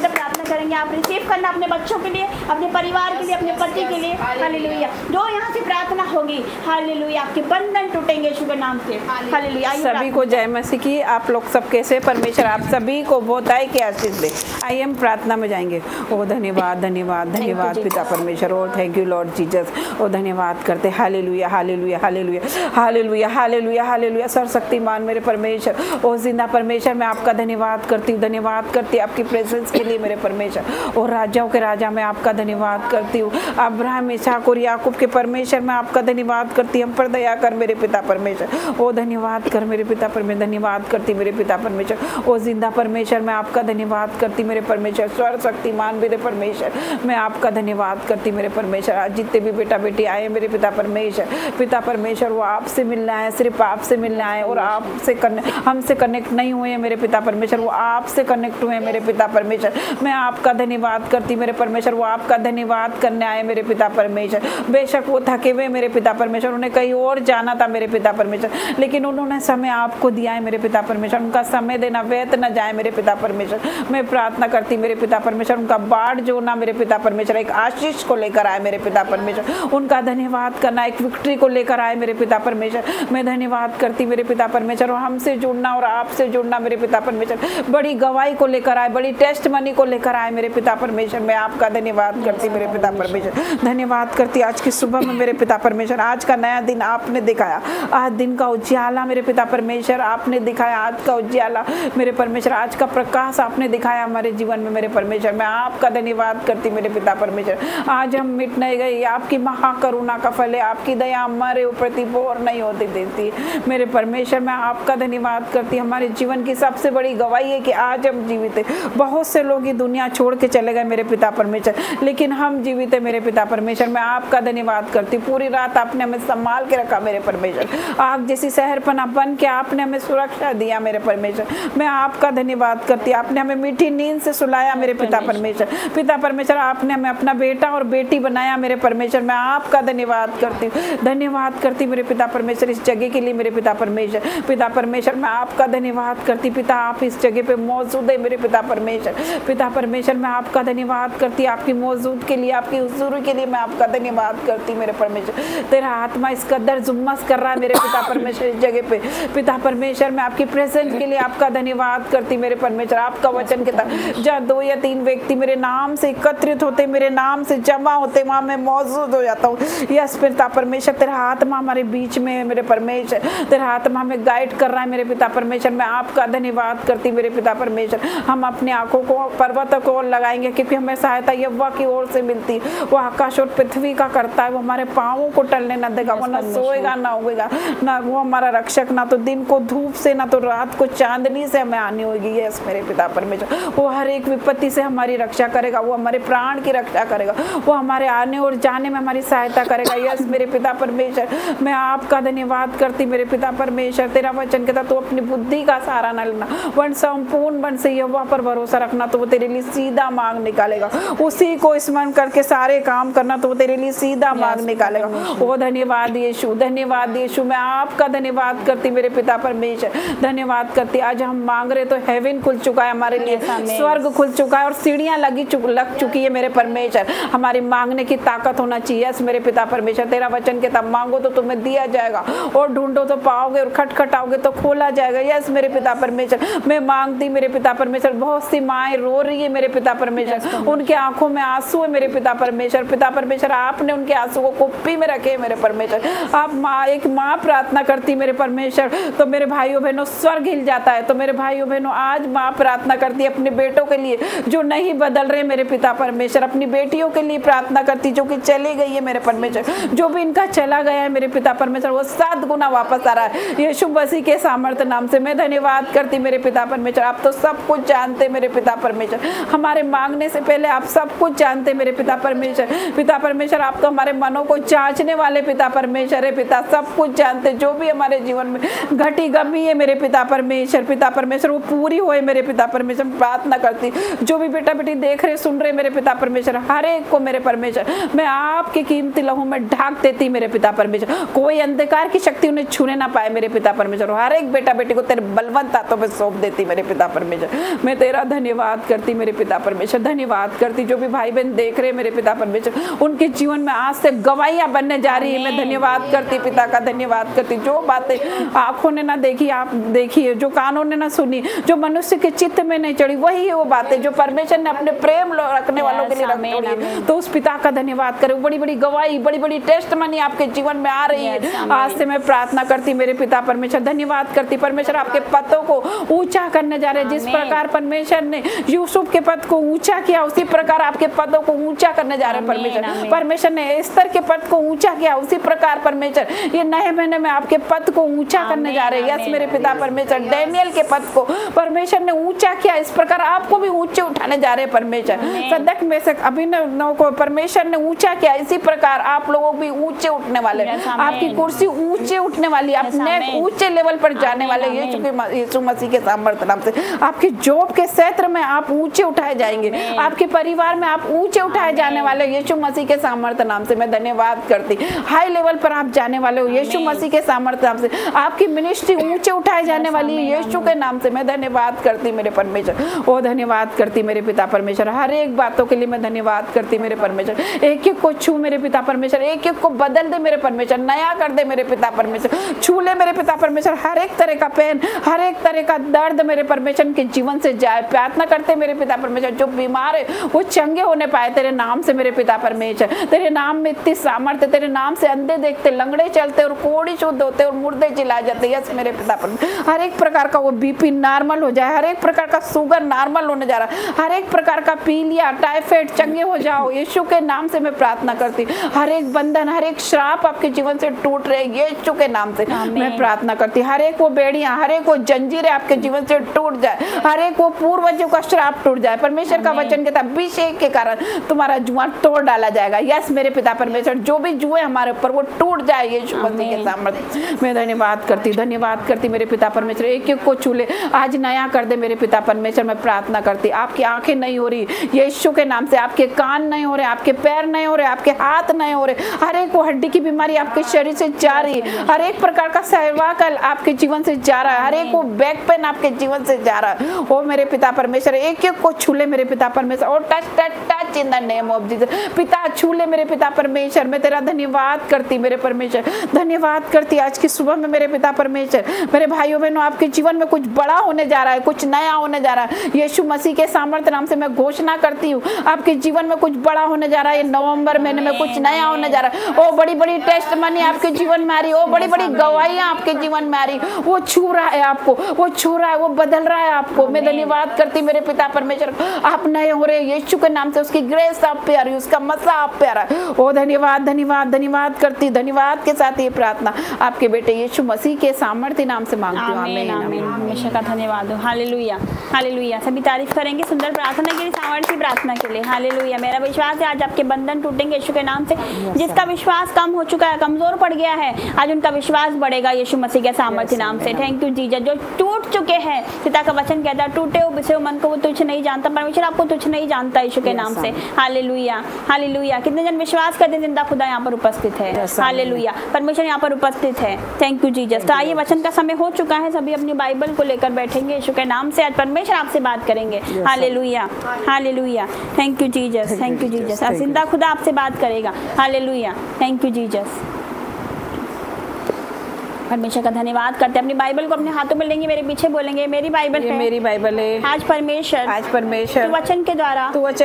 प्रार्थना करेंगे। आप रिसीव करना अपने बच्चों के लिए, अपने परिवार के लिए, अपने पति के लिए। हालेलुया जो यहाँ से प्रार्थना होगी, हालेलुया आपके बंधन टूटेंगे यीशु के नाम से। हालेलुया सभी को जय मसीह की। आप लोग सब कैसे? परमेश्वर आप सभी को बहुताई के आशीष दे। आइए हम प्रार्थना में जाएंगे। ओ धन्यवाद धन्यवाद धन्यवाद पिता परमेश्वर। ओ थैंक यू लॉर्ड जीसस। ओ धन्यवाद करते। Hallelujah hallelujah hallelujah hallelujah hallelujah hallelujah सर्वशक्तिमान मेरे परमेश्वर, ओ जिंदा परमेश्वर, मैं आपका धन्यवाद करती हूँ, धन्यवाद करती हूँ आपकी प्रेजेंस के लिए मेरे परमेश्वर। परमेश्वर। और राजाओं के राजा मैं आपका धन्यवाद करती हूँ। अब्राहम, इसहाक और याकूब के परमेश्वर मैं आपका धन्यवाद करती हूँ। हम पर दया कर मेरे पिता परमेश्वर। ओ धन्यवाद कर मेरे पिता परमेश्वर, धन्यवाद करती मेरे पिता परमेश्वर। ओ जिंदा परमेश्वर मैं आपका धन्यवाद करती मेरे परमेश्वर। सर्वशक्तिमान मेरे परमेश्वर मैं आपका धन्यवाद करती मेरे परमेश्वर। आज जितने भी बेटा बेटी आए मेरे पिता परमेश्वर, पिता परमेश्वर वो आपसे मिलना है, सिर्फ आपसे मिलना है। और आपसे हमसे कनेक्ट नहीं हुए हैं मेरे पिता परमेश्वर, वो आपसे कनेक्ट हुए हैं मेरे पिता परमेश्वर। मैं आपका धन्यवाद करती मेरे परमेश्वर। वो आपका धन्यवाद करने आए मेरे पिता परमेश्वर। बेशक वो थके हुए मेरे पिता परमेश्वर, उन्हें कहीं और जाना था मेरे पिता परमेश्वर, लेकिन उन्होंने समय आपको दिया है मेरे पिता परमेश्वर। उनका समय देना व्यर्थ न जाए मेरे पिता परमेश्वर। मैं प्रार्थना करती मेरे पिता परमेश्वर, उनका बाढ़ जो ना मेरे पिता परमेश्वर एक आशीष को लेकर आए मेरे पिता परमेश्वर। उनका धन्यवाद करना एक विक्ट्री को लेकर आए मेरे पिता परमेश्वर। मैं धन्यवाद करती मेरे पिता परमेश्वर। और हमसे जुड़ना और आपसे जुड़ना मेरे पिता परमेश्वर बड़ी गवाही को लेकर आए, बड़ी टेस्ट मनी को लेकर आए मेरे पिता परमेश्वर। मैं आपका धन्यवाद करती मेरे पिता परमेश्वर। धन्यवाद करती आज की सुबह में मेरे पिता परमेश्वर। आज का नया दिन आपने दिखाया, आज दिन का उजियाला मेरे पिता परमेश्वर आपने दिखाया। आज का उजियाला मेरे परमेश्वर, आज का प्रकाश आपने दिखाया हमारे जीवन में मेरे परमेश्वर। मैं आपका धन्यवाद करती मेरे पिता परमेश्वर। आज हम मिट नहीं गए, आपकी महाकरुणा का फल है, आपकी दया हमारे ऊपर बोर नहीं होती देती मेरे परमेश्वर। मैं आपका धन्यवाद करती। हमारे जीवन की सबसे बड़ी गवाही है कि आज हम जीवित है। बहुत से लोग ये दुनिया छोड़ के चले गए मेरे पिता परमेश्वर, लेकिन हम जीवित है मेरे पिता परमेश्वर। मैं आपका धन्यवाद करती। पूरी रात आपने हमें संभाल के रखा मेरे परमेश्वर। आग जैसी शहरपना बन के आपने हमें सुरक्षा दिया मेरे परमेश्वर। मैं आपका धन्यवाद करती। आपने हमें मीठी नींद से सुलाया मेरे पिता परमेश्वर। पिता परमेश्वर आपने हमें अपना बेटा और बेटी बनाया मेरे परमेश्वर। मैं आपका धन्यवाद करती हूँ, धन्यवाद करती मेरे पिता परमेश्वर इस जगह के लिए मेरे पिता परमेश्वर। पिता परमेश्वर मैं आपका धन्यवाद करती। पिता आप इस जगह पे मौजूद है मेरे पिता परमेश्वर। पिता परमेश्वर मैं आपका धन्यवाद करती। आपकी मौजूद के लिए, आपकी हुजूरी के लिए मैं आपका धन्यवाद करती मेरे परमेश्वर। तेरा आत्मा इस कदर जुम्मस कर रहा है मेरे पिता परमेश्वर इस जगह पे। पिता परमेश्वर मैं आपकी प्रेजेंस के लिए आपका धन्यवाद करती मेरे परमेश्वर। आपका वचन कहता जहाँ 2 या 3 व्यक्ति मेरे नाम से एकत्रित होते, मेरे नाम से जमा होते, वहाँ मैं मौजूद हो जाता हूँ। यस पिता परमेश्वर, तेरा आत्मा हमारे बीच में है मेरे परमेश्वर। तेरा आत्मा हमें गाइड कर रहा है मेरे पिता परमेश्वर। मैं आपका धन्यवाद करती मेरे पिता परमेश्वर। हम अपनी आंखों को पर्वत को ओर लगाएंगे क्योंकि हमें सहायता यहोवा की ओर से मिलती। वो आकाश और पृथ्वी का करता है, वो हमारे पाँवों को टलने न देगा। वो न सोएगा ना उगेगा, ना वो हमारा रक्षक, ना तो दिन को धूप से ना तो रात को चांदनी से हमें आनी होगी। यस मेरे पिता परमेश्वर, वो हर एक विपत्ति से हमारी रक्षा करेगा। वो हमारे प्राण की रक्षा करेगा। वो हमारे आने और जाने में हमारी सहायता करेगा। यस मेरे पिता परमेश्वर मैं आपका धन्यवाद करती मेरे पिता परमेश्वर। तेरा वचन कहता तू अपनी बुद्धि का सहारा न लेना, वन संपूर्ण मन से यहोवा पर भरोसा रखना तो वो तेरे लिए सीधा मार्ग निकालेगा। उसी को स्मरण करके सारे काम करना तो वो तेरे लिए सीधा मार्ग निकालेगा। ओ धन्यवाद यीशु, धन्यवाद यीशु। मैं आपका धन्यवाद करती मेरे पिता परमेश्वर, धन्यवाद करती। आज हम मांग रहे तो हेवन खुल चुका है हमारे लिए, स्वर्ग खुल चुका है और सीढ़ियां लग चुकी है मेरे परमेश्वर। हमारी मांगने की ताकत होना चाहिए। यस मेरे पिता परमेश्वर, तेरा वचन कहता मांगो तो तुम्हें दिया जाएगा और ढूंढो तो पाओगे और खटखटाओगे तो खोला जाएगा। यस मेरे पिता परमेश्वर मैं मांगती मेरे पिता परमेश्वर। बहुत सी माएँ रो रही है मेरे पिता परमेश्वर, उनके आंखों में आंसू है मेरे पिता परमेश्वर। पिता परमेश्वर आपने उनके आंसू को कुप्पी में रखे मेरे परमेश्वर। आप माँ, एक माँ प्रार्थना करती मेरे परमेश्वर तो मेरे भाइयों बहनों स्वर्ग हिल जाता है। तो मेरे भाइयों बहनों आज माँ प्रार्थना करती है अपने बेटों के लिए जो नहीं बदल रहे मेरे पिता परमेश्वर। अपनी बेटियों के लिए प्रार्थना करती जो कि चली गई है मेरे परमेश्वर। जो भी इनका चला गया है मेरे पिता परमेश्वर वो 7 गुना वापस आ रहा है यीशु मसीह के सामर्थ्य नाम से। मैं धन्यवाद करती मेरे पिता परमेश्वर। आप तो सब कुछ जानते मेरे पिता परमेश्वर, हमारे मांगने से पहले आप सब कुछ जानते मेरे पिता परमेश्वर। पिता परमेश्वर आप तो हमारे मनों को जांचने वाले पिता परमेश्वर है। पिता सब कुछ जानते, जो भी हमारे जीवन में घटी गमी है मेरे पिता परमेश्वर, पिता परमेश्वर वो पूरी होए मेरे पिता परमेश्वर। प्रार्थना करती जो भी बेटा बेटी देख रहे सुन रहे मेरे पिता परमेश्वर, हर एक को मेरे परमेश्वर मैं आपके कीमती लहू में ढाक देती मेरे पिता परमेश्वर। कोई अंधकार की शक्ति उन्हें छूने ना पाए मेरे पिता परमेश्वर। हर एक बेटा बेटी को तेरे बलवंत हाथों में सौंप देती मेरे पिता परमेश्वर। मैं तेरा धन्यवाद करती मेरे पिता परमेश्वर, धन्यवाद करती। जो भी भाई बहन देख रहे मेरे पिता परमेश्वर उनके जीवन में आज से गवाहियां बनने जा रही है। मैं धन्यवाद करती पिता का, धन्यवाद करती। जो बातें आंखों ने ना देखी आप देखी है, जो कानों ने ना सुनी, जो मनुष्य के चित्त में नहीं चढ़ी, वही है वो बातें जो परमेश्वर ने अपने प्रेम रखने वालों के लिए रखी है। तो उस पिता का धन्यवाद करें। बड़ी बड़ी गवाही, बड़ी बड़ी टेस्टमनी आपके जीवन में आ रही है। आज से मैं प्रार्थना करती मेरे पिता परमेश्वर, धन्यवाद करती परमेश्वर आपके पतों को ऊंचा करने जा रहे हैं। जिस प्रकार परमेश्वर ने यूसुफ के पद को ऊंचा किया उसी प्रकार आपके पदों को ऊंचा करने जा रहे हैं परमेश्वर। परमेश्वर ने एस्तर के पद को ऊंचा किया उसी प्रकार परमेश्वर ये नए महीने में आपके पद को ऊंचा करने जा रहे हैं। यस मेरे पिता परमेश्वर, डैनियल के पद को परमेश्वर ने ऊंचा किया, इस प्रकार आपको भी ऊंचे उठाने जा रहे हैं परमेश्वर। सदक में से अभिनव को परमेश्वर ने ऊंचा किया, इसी प्रकार आप लोगों भी ऊंचे उठने वाले, आपकी कुर्सी ऊंचे उठने वाली, अपने ऊंचे लेवल पर जाने वाले यीशु मसीह के सामर्थ्य नाम से। आपके जॉब के क्षेत्र में आप ऊंचे उठाए जाएंगे, आपके परिवार में आप ऊंचे उठाए जाने वाले यीशु मसीह के सामर्थ्य नाम से मैं धन्यवाद करती। हाई लेवल पर आप जाने वाले हो यीशु मसीह के सामर्थ्य नाम से। आपकी मिनिस्ट्री ऊंचे उठाए जाने वाली है यीशु के नाम से मैं धन्यवाद करती मेरे परमेश्वर। ओ धन्यवाद करती मेरे पिता परमेश्वर, हर एक बातों के लिए मैं धन्यवाद करती मेरे परमेश्वर। एक एक को छू मेरे पिता परमेश्वर, एक एक को बदल दे मेरे परमेश्वर, नया कर दे मेरे पिता परमेश्वर, छू ले मेरे पिता परमेश्वर। हर एक तरह का पेन, हर एक तरह का दर्द मेरे परमेश्वर के जीवन से जाए। प्रार्थना करते मेरे पिता परमेश्वर, जो बीमार है वो चंगे होने पाए तेरे नाम से मेरे पिता परमेश्वर। तेरे नाम में इतनी सामर्थ्य, तेरे नाम से अंधे देखते, लंगड़े चलते और कोढ़ी शुद्ध होते और मुर्दे चिल्लाए जाते। यस मेरे पिता परमेश्वर, हर एक प्रकार का वो बीपी नॉर्मल हो जाए, हर एक प्रकार का शुगर नॉर्मल होने जा रहा है, हर एक प्रकार का पीलिया टाइफाइड चंगे हो जाओ यीशु के नाम से मैं प्रार्थना करती। हर एक बंधन, हर एक श्राप आपके जीवन से टूट रहे यीशु के नाम से मैं प्रार्थना करती। हर एक वो बेड़ियां, हर एक वो जंजीरें आपके जीवन से टूट जाए, हर एक वो पूर्वजों का श्राप टूट जाए। परमेश्वर का वचन कहता है अभिषेक के कारण तुम्हारा जुआ तोड़ डाला जाएगा। यस मेरे पिता परमेश्वर, जो भी जुए हमारे ऊपर वो टूट जाए यीशु मसीह के सामर्थ्य मैं धन्यवाद करती मेरे पिता परमेश्वर। एक एक को छू ले, आज नया कर दे मेरे पिता परमेश्वर मैं प्रार्थना करती। आपकी आंखें नहीं हो रही यीशु के नाम से, आपके कान नहीं हो रहे, आपके पैर नहीं हो रहे, आपके हाथ नहीं हो रहे, हर एक वो हड्डी की बीमारी आपके शरीर से जा रही है, हर एक प्रकार का सर्वाइकल आपके जीवन से जा रहा है, हर एक वो बैक पेन आपके जीवन से जा रहा है। ओ मेरे पिता परमेश्वर, एक एक को छू ले मेरे पिता परमेश्वर। और touch in the name of Jesus. पिता छू ले मेरे पिता परमेश्वर, मैं तेरा धन्यवाद करती मेरे परमेश्वर, धन्यवाद करती। आज की सुबह में मेरे पिता परमेश्वर, मेरे भाइयों बहनों, आपके जीवन में कुछ बड़ा होने जा रहा है, कुछ नया होने जा रहा है। यीशु मसीह के सामर्थ्य नाम से मैं घोषणा करती हूँ, आपके जीवन में कुछ बड़ा होने जा रहा है। नवंबर महीने में कुछ नया होने जा रहा है। ओ बड़ी बड़ी टेस्ट मनी आपके जीवन में आ रही, ओ बड़ी बड़ी गवाहियां आपके जीवन में आ रही, वो छू रहा है आपको, वो छू रहा है, वो बदल रहा है आपको। मैं धन्यवाद करती मेरे पिता परमेश्वर, आप नए हो रहे यीशु के नाम से, उसकी ग्रेस आप पे आ रही, उसका मसा आप पे आ रहा है। ओ धन्यवाद धन्यवाद धन्यवाद करती, धन्यवाद के साथ ये प्रार्थना आपके बेटे यीशु मसीह के सामर्थ्य नाम से मांगती हूँ। आमीन आमीन। हमेशा का धन्यवाद हो। Hallelujah hallelujah. सभी तारीफ करेंगे सुंदर प्रार्थना के लिए, सामर्थ्य प्रार्थना के लिए। हालेलुया। मेरा विश्वास है आज आपके बंधन टूटेंगे यीशु के नाम से। जिसका विश्वास कम हो चुका है, कमजोर पड़ गया है, आज उनका विश्वास बढ़ेगा यीशु मसीह के सामर्थ्य नाम से। Thank you Jesus. जो टूट चुके हैं, पिता का वचन कहता है टूटे हुए बिसे हुए मन को वो तुझ नहीं जानता, परमेश्वर आपको तुझ नहीं जानता यीशु के नाम से। Hallelujah hallelujah. कितने जन विश्वास करते हैं जिंदा खुदा यहाँ पर उपस्थित है। हालेलुया। परमेश्वर यहाँ पर उपस्थित है। Thank you Jesus. तो आइए, वचन का समय हो चुका है, सभी अपनी बाइबल को लेकर बैठेंगे यीशु के नाम से। आज परमेश्वर आपसे बात करेंगे। Hallelujah hallelujah. Thank you Jesus, thank you Jesus. आज जिंदा खुदा आपसे बात करेगा। हालेलुया। Thank you Jesus. परमेश्वर का धन्यवाद करते हैं। अपनी बाइबल को अपने हाथों में लेंगे, मेरे पीछे बोलेंगे मेरी बाइबल है, मेरी बाइबल है। आज परमेश्वर तू वचन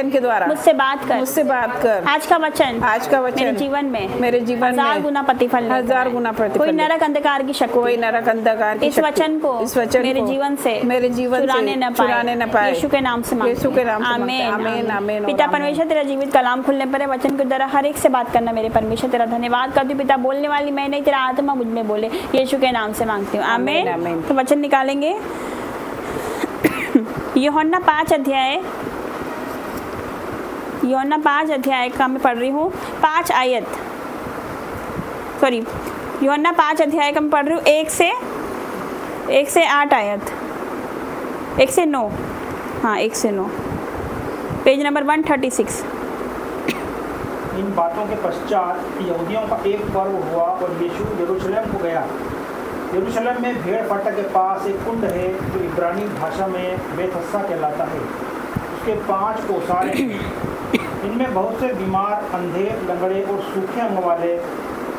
के द्वारा मुझसे बात कर। आज का वचन मेरे जीवन में हजार गुना प्रतिफल, कोई नरक अंधकार की शक्ति इस वचन को मेरे जीवन से चुराने न पाए यीशु के नाम से आमीन। पिता परमेश्वर, तेरा जीवित कलाम खुलने पर वचन के द्वारा हर एक से बात करना मेरे परमेश्वर। तेरा धन्यवाद करती हूँ पिता, बोलने वाली मैं नहीं, तेरा आत्मा मुझ में बोले, यीशु के नाम से मांगती हूँ। आमीन। तो वचन निकालेंगे यूहन्ना 5 अध्याय का मैं पढ़ रही हूँ, 5 आयत, सॉरी यूहन्ना 5 अध्याय का मैं पढ़ रही हूँ, 1 से 8 आयत, 1 से 9, हाँ 1 से 9, पेज नंबर 136। इन बातों के पश्चात यहूदियों का एक पर्व हुआ और यीशु यरूशलेम को गया। यरूशलेम में भेड़ फाटक के पास एक कुंड है जो इब्रानी भाषा में बेतहस्सा कहलाता है। उसके 5 ओसारे इनमें बहुत से बीमार, अंधे, लंगड़े और सूखे अंग वाले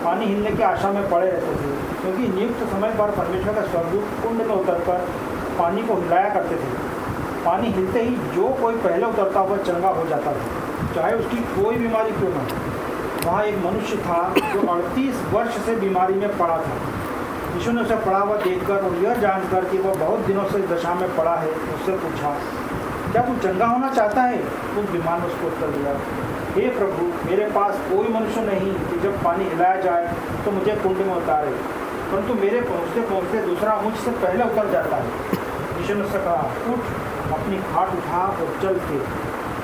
पानी हिलने की आशा में पड़े रहते थे, क्योंकि नियुक्त समय पर परमेश्वर का स्वर्गदूत कुंड में उतरकर पानी को हिलाया करते थे। पानी हिलते ही जो कोई पहले उतरता वह चंगा हो जाता था, चाहे उसकी कोई बीमारी क्यों न हो। वहाँ एक मनुष्य था जो 38 वर्ष से बीमारी में पड़ा था। यीशु ने उसे पड़ा हुआ देखकर और यह जानकर कि वह बहुत दिनों से दशा में पड़ा है, उससे पूछा, क्या तू चंगा होना चाहता है? उस बीमार ने उसको उत्तर दिया, हे प्रभु, मेरे पास कोई मनुष्य नहीं कि जब पानी हिलाया जाए तो मुझे कुंड में उतारे, परंतु मेरे पहुँचते पहुँचते दूसरा मुझसे पहले उतर जाता है। यीशु ने उससे कहा, उठ, अपनी खाट उठा और चल फिर।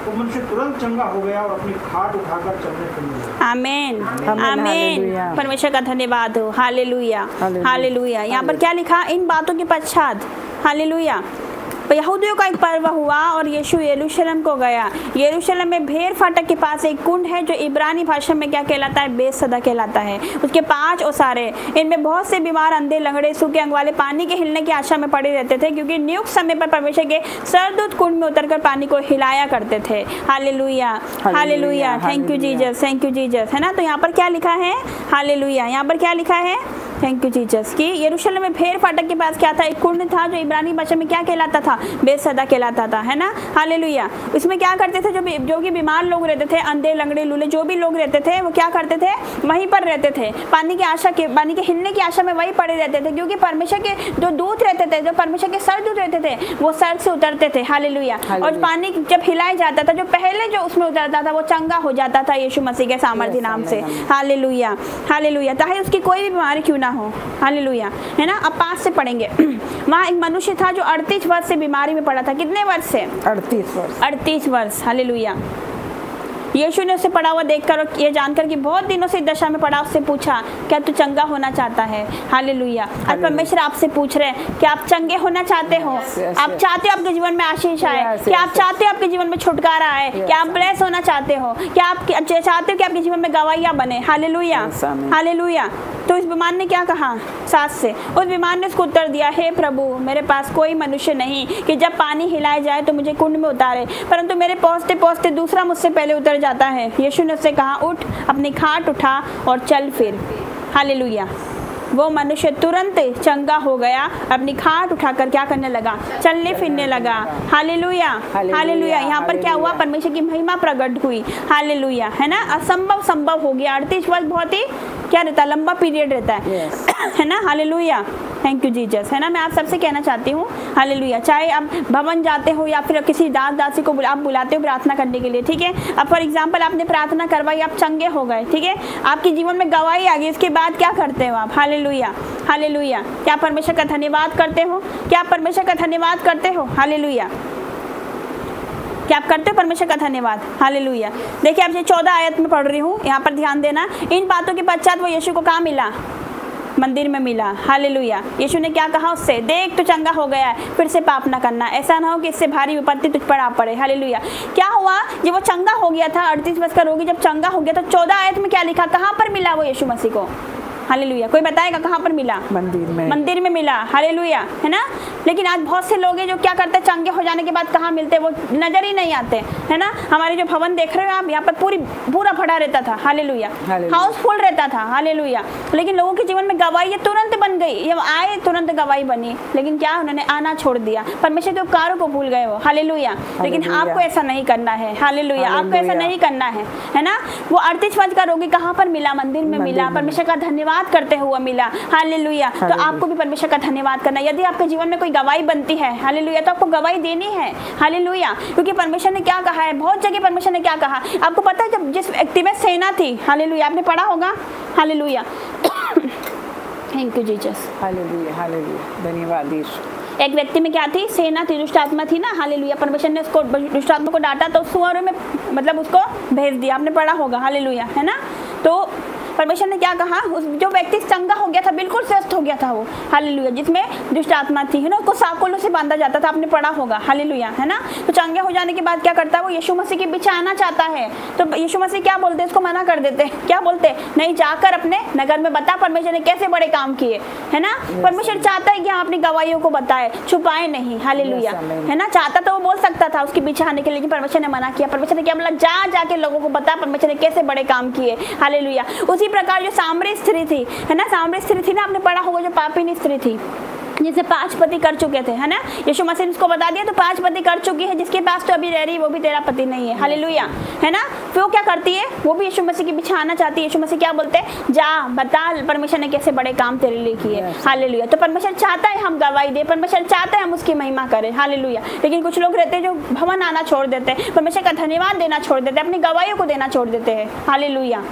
तो मनुष्य तुरंत चंगा हो गया और अपनी खाट उठाकर चलने फिरने लगा। आमीन, आमीन। परमेश्वर का धन्यवाद हो। Hallelujah, hallelujah. यहाँ पर क्या लिखा? इन बातों के पश्चात, हालेलुया, यहूदियों का एक पर्व हुआ और यीशु यरूशलेम को गया। यरूशलेम में भेड़ फाटक के पास एक कुंड है जो इब्रानी भाषा में क्या कहलाता है? बेसदा कहलाता है। उसके 5 ओसारे, इनमें बहुत से बीमार, अंधे, लंगड़े, सूखे अंग वाले पानी के हिलने की आशा में पड़े रहते थे, क्योंकि नियुक्त समय पर परमेश्वर के सरदूत कुंड में उतरकर पानी को हिलाया करते थे। Hallelujah, hallelujah. Thank you Jesus, thank you Jesus, है ना। तो यहाँ पर क्या लिखा है? हालेलुया। यहाँ पर क्या लिखा है? Thank you Jesus. कि यरूशलेम में भेड़ फाटक के पास क्या था? एक कुंड था जो इब्रानी भाषा में क्या कहलाता था? बेसदा कहलाता था, है ना। हालेलुया। इसमें क्या करते थे? जो कि बीमार लोग रहते थे, अंधे, लंगड़े, लूले, जो भी लोग रहते थे, वो क्या करते थे? वहीं पर रहते थे। पानी के हिलने की आशा में वहीं पड़े रहते थे, क्योंकि परमेश्वर के जो दूत रहते थे, जो परमेश्वर के सरदूत रहते थे, वो सर से उतरते थे। हालेलुया। और पानी जब हिलाया जाता था, जो पहले जो उसमें उतरता था वो चंगा हो जाता था यीशु मसीह के सामर्थ्य नाम से। Hallelujah, hallelujah. चाहे उसकी कोई भी बीमारी क्यों ना हो। हालेलुया, है ना। अब 5 से पढ़ेंगे। वहाँ एक मनुष्य था जो 38 वर्ष से बीमारी में पड़ा था। कितने वर्ष से? 38 वर्ष। 38 वर्ष। हालेलुया। यीशु ने उसे पड़ा हुआ देखकर और ये जानकर कि बहुत दिनों से दशा में पड़ा, उससे पूछा, क्या तू चंगा होना चाहता है? हालेलुया। आज परमेश्वर आपसे पूछ रहे हैं, क्या आप चंगे होना चाहते हो? आप चाहते हो आपके जीवन में आशीष आए? क्या आप चाहते हो आपके जीवन में छुटकारा आए? क्या आप ब्लेस होना चाहते हो? क्या आप चाहते हो कि आपके जीवन में गवाहियां बने? Hallelujah, hallelujah. तो इस बीमार ने क्या कहा? 7 से। उस बीमार ने उसको उत्तर दिया, हे प्रभु, मेरे पास कोई मनुष्य नहीं कि जब पानी हिलाया जाए तो मुझे कुंड में उतारे, परंतु मेरे पहुँचते पहुँचते दूसरा मुझसे पहले उतर जाता है। यीशु ने उससे कहा, उठ, अपनी खाट उठा और चल फिर। हालेलुया। वो मनुष्य तुरंत चंगा हो गया, अपनी खाट उठाकर क्या करने लगा? चलने फिरने लगा। Hallelujah, hallelujah. यहाँ पर क्या हुआ? परमेश्वर की महिमा प्रकट हुई। हालेलुया, है ना। असंभव संभव हो गया। 38 वर्ष बहुत ही क्या रहता है? लंबा पीरियड रहता है, है ना। हालेलुया, थैंक यू जीसस, है ना। मैं आप सबसे कहना चाहती हूँ, हालेलुया, चाहे आप भवन जाते हो या फिर किसी दास दासी को आप बुलाते हो प्रार्थना करने के लिए, ठीक है। अब फॉर एग्जाम्पल आपने प्रार्थना करवाई, आप चंगे हो गए, ठीक है, आपके जीवन में गवाही आ गई, इसके बाद क्या करते हो आप? Hallelujah, hallelujah. क्या परमेश्वर का धन्यवाद करते हो? क्या आप परमेश्वर का धन्यवाद करते हो? हालेलुया। क्या आप करते हो परमेश्वर का धन्यवाद? हालेलुया। देखिए, आप 14 आयत में पढ़ रही हूँ, यहाँ पर ध्यान देना। इन बातों के पश्चात वो यीशु को कहाँ मिला? मंदिर में मिला। हालेलुया। यीशु ने क्या कहा उससे? देख, तू चंगा हो गया है, फिर से पाप ना करना, ऐसा ना हो कि इससे भारी विपत्ति तुझ पर आ पड़े। हालेलुया। क्या हुआ? जब वो चंगा हो गया था, 38 वर्ष का रोगी जब चंगा हो गया, तो 14 आयत में क्या लिखा? कहाँ पर मिला वो यीशु मसीह को? हालेलुया। कोई बताएगा कहाँ पर मिला? मंदिर में। मंदिर में मिला। हालेलुया, है ना। लेकिन आज बहुत से लोग हैं जो क्या करते हैं, चंगे हो जाने के बाद कहाँ मिलते हैं? वो नजर ही नहीं आते, है ना। हमारे जो भवन देख रहे हो आप, यहाँ पर पूरा भरा रहता था। हालेलुया, हाउसफुल रहता था। हालेलुया। लेकिन लोगों के जीवन में गवाही तुरंत बन गई, जब आए तुरंत गवाही बनी, लेकिन क्या उन्होंने आना छोड़ दिया, परमेश्वर के उपकारों को भूल गए वो। हालेलुया। लेकिन आपको ऐसा नहीं करना है। हालेलुया, आपको ऐसा नहीं करना है ना। वो 38 वर्ष का रोगी कहाँ पर मिला? मंदिर में मिला, परमेश्वर का धन्यवाद करते हुए मिला। हालेलुया। तो आपको भी परमेश्वर का धन्यवाद करना। यदि आपके जीवन में कोई गवाही बनती है, हालेलुया, तो आपको गवाही देनी है। हालेलुया। क्योंकि परमेश्वर ने क्या कहा है? बहुत जगह परमेश्वर ने क्या कहा आपको पता है? जब जिस व्यक्ति में सेना थी, हालेलुया, आपने पढ़ा होगा। Hallelujah. Thank you Jesus. Hallelujah, hallelujah, धन्यवाद यीशु। एक व्यक्ति में क्या थी? सेना थी, दुष्ट आत्मा थी ना। हालेलुया। परमेश्वर ने उसको दुष्ट आत्मा को डांटा तो सुअरों में मतलब उसको भेज दिया, आपने पढ़ा होगा। हालेलुया, है ना। तो परमेश्वर ने क्या कहा? उस जो व्यक्ति चंगा हो गया था, बिल्कुल स्वस्थ हो गया था वो। हालेलुया। जिसमें दुष्ट आत्मा थी, है ना, उसको साकोलों से बांधा जाता था, आपने पढ़ा होगा। हालेलुया, है ना। तो चंगे हो जाने के बाद क्या करता है वो? यीशु मसीह के पीछे आना चाहता है। तो यीशु मसीह क्या बोलते हैं? इसको मना कर देते। क्या बोलते? नहीं, जाकर अपने नगर में बता परमेश्वर ने कैसे बड़े काम किए, है ना। परमेश्वर चाहता है कि हम अपनी गवाहियों को बताए, छुपाए नहीं। हालेलुया, है ना। चाहता तो वो बोल सकता था उसके पीछे आने के लिए, लेकिन परमेश्वर ने मना किया। परमेश्वर ने क्या बोला? जाके लोगों को बता परमेश्वर ने कैसे बड़े काम किए। हालेलुया। उसी प्रकार जो सामरी स्त्री थी, है ना, सामरी स्त्री थी ना, आपने पढ़ा होगा, जो पापिनी स्त्री थी, जिसे 5 पति कर चुके थे, है ना। यीशु मसीह ने उसको बता दिया तो 5 पति कर चुकी है, जिसके पास तो अभी रह रही है वो भी तेरा पति नहीं है। हालेलुया, है ना। फिर वो क्या करती है, वो भी यीशु मसीह के पीछे आना चाहती है। यीशु मसीह क्या बोलते हैं, जा बता परमेश्वर ने कैसे बड़े काम तेरे लिए किए। हालेलुया। तो परमेश्वर चाहता है हम गवाही दे, परमेश्वर चाहता है हम उसकी महिमा करें। हालेलुया। लेकिन कुछ लोग रहते हैं जो भवन आना छोड़ देते हैं, परमेश्वर का धन्यवाद देना छोड़ देते हैं, अपनी गवाहियों को देना छोड़ देते हैं। हालेलुया,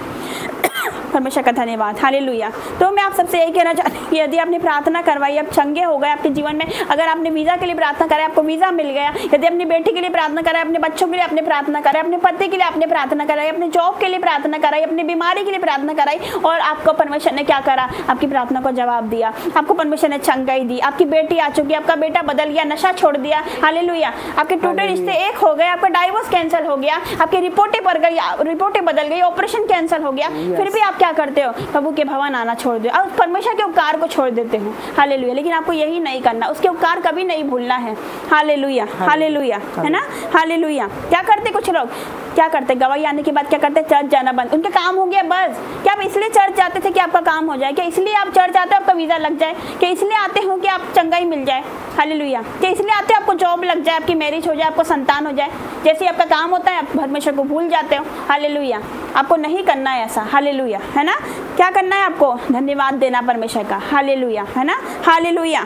परमेश्वर का धन्यवाद। हालेलुया। तो मैं आप सबसे यही कहना चाहती हूँ कि यदि आपने प्रार्थना करवाई, आप चंगे हो गए आपके जीवन में, अगर आपने वीज़ा के लिए प्रार्थना करा, आपको वीज़ा मिल गया, यदि अपनी बेटी के लिए प्रार्थना करा, अपने बच्चों के लिए आपने प्रार्थना करा, अपने पति के लिए आपने प्रार्थना कराई, अपने जॉब के लिए प्रार्थना कराई, अपनी बीमारी के लिए प्रार्थना कराई, और आपको परमेश्वर ने क्या करा, आपकी प्रार्थना को जवाब दिया, आपको परमेश्वर ने चंगाई दी, आपकी बेटी आ चुकी, आपका बेटा बदल गया, नशा छोड़ दिया। हालेलुया। आपके टूटे रिश्ते एक हो गए, आपका डाइवोर्स कैंसिल हो गया, आपकी रिपोर्टें बदल गई, ऑपरेशन कैंसिल हो गया, फिर भी आप क्या करते हो, प्रभु के भवन आना छोड़ दो और परमेश्वर के उपकार को छोड़ देते हो। हालेलुया। लेकिन आपको यही नहीं करना, उसके उपकार कभी नहीं भूलना है। हालेलुया, हालेलुया, है ना। हालेलुया। क्या करते कुछ लोग, क्या करते, गवाही आने के बाद क्या करते, चर्च जाना बंद, उनका काम हो गया बस। क्या आप इसलिए चर्च जाते थे कि आपका काम हो जाए? क्या इसलिए आप चर्च आते हो आपका वीज़ा लग जाए? क्या इसलिए आते हो कि आप चंगाई मिल जाए? हालेलुया। क्या इसलिए आते हो आपको जॉब लग जाए, आपकी मैरिज हो जाए, आपको संतान हो जाए? जैसे आपका काम होता है आप परमेश्वर को भूल जाते हो। हालेलुया। आपको नहीं करना है ऐसा। हालेलुया, है ना। क्या करना है आपको, धन्यवाद देना परमेश्वर का। हालेलुया, है ना। हालेलुया,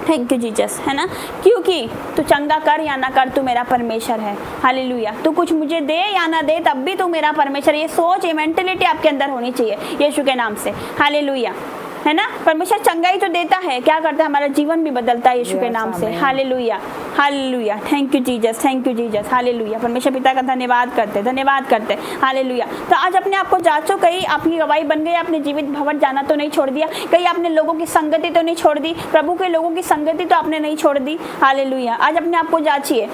थैंक यू जीसस, है ना। क्योंकि तू चंगा कर या ना कर, तू मेरा परमेश्वर है। हालेलुया। तू कुछ मुझे दे या ना दे, तब भी तू मेरा परमेश्वर। ये सोच, ये मेंटेलिटी आपके अंदर होनी चाहिए यीशु के नाम से। हालेलुया, है ना। परमेश्वर चंगाई तो देता है, क्या करता है, हमारा जीवन भी बदलता है यीशु के नाम से। Hallelujah, hallelujah, thank you Jesus, thank you Jesus. Hallelujah. परमेश्वर पिता का धन्यवाद करते, धन्यवाद करते। हालेलुया। तो आज अपने आप को जांचो, कहीं आपकी गवाही बन गई, आपने जीवित भवन जाना तो नहीं छोड़ दिया, कहीं आपने लोगों की संगति तो नहीं छोड़ दी, प्रभु के लोगों की संगति तो आपने नहीं छोड़ दी। हालेलुया। आज अपने आप को जांचिए,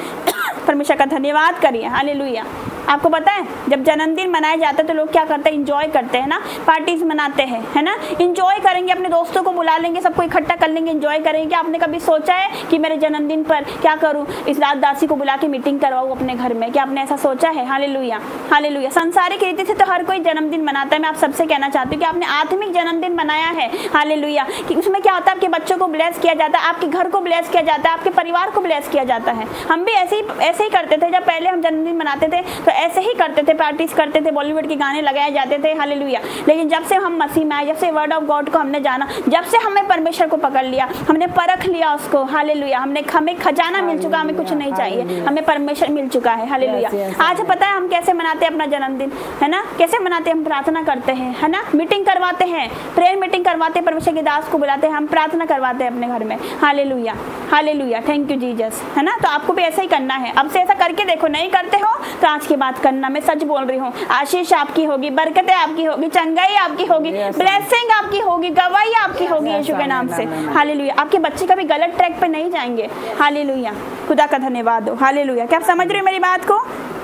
परमेश्वर का धन्यवाद करिए। हालेलुया। आपको पता है जब जन्मदिन मनाया जाता है तो लोग क्या करते हैं, इंजॉय करते हैं ना, पार्टीज मनाते हैं, है ना। इंजॉय करेंगे, अपने दोस्तों को बुला लेंगे, सबको इकट्ठा कर लेंगे, इंजॉय करेंगे। क्या आपने कभी सोचा है कि मेरे जन्मदिन पर क्या करूं, इस रात दासी को बुला के मीटिंग करवाऊं अपने घर में? क्या आपने ऐसा सोचा है? Hallelujah, hallelujah. संसारिक रीति से तो हर कोई जन्मदिन मनाता है। मैं आप सबसे कहना चाहती हूँ कि आपने आत्मिक जन्मदिन मनाया है। हालेलुया। कि उसमें क्या होता है, आपके बच्चों को ब्लेस किया जाता है, आपके घर को ब्लेस किया जाता है, आपके परिवार को ब्लेस किया जाता है। हम भी ऐसे ही करते थे। जब पहले हम जन्मदिन मनाते थे तो ऐसे ही करते थे, पार्टीज करते थे, बॉलीवुड के गाने लगाए जाते थे। हालेलुया। लेकिन जब से हम मसीह में आए, जब से वर्ड ऑफ गॉड को हमने जाना, जब से हमें परमेश्वर को पकड़ लिया, हमने परख लिया उसको। हालेलुया। हमें खजाना मिल चुका, हमें कुछ नहीं चाहिए, हमें परमेश्वर मिल चुका है। हालेलुया। आज पता है हम कैसे मनाते हैं अपना जन्मदिन, है ना। कैसे मनाते हैं, हम प्रार्थना करते हैं, है ना, मीटिंग करवाते हैं, प्रेयर मीटिंग करवाते हैं, परमेश्वर के दास को बुलाते हैं, हम प्रार्थना करवाते हैं अपने घर में। Hallelujah, hallelujah, thank you Jesus, है ना। तो आपको भी ऐसा ही करना है। अब से ऐसा करके देखो, नहीं करते हो तो आज की बात करना। मैं सच बोल रही हूँ, आशीष आपकी होगी, बरकतें आपकी होगी, चंगाई आपकी होगी, ब्लेसिंग आपकी होगी, गवाही आपकी होगी यीशु के नाम से। हालेलुया। आपके बच्चे कभी गलत ट्रैक पे नहीं जाएंगे। हालेलुया। खुदा का धन्यवाद हो। हालेलुया। क्या आप समझ रहे हो मेरी बात को?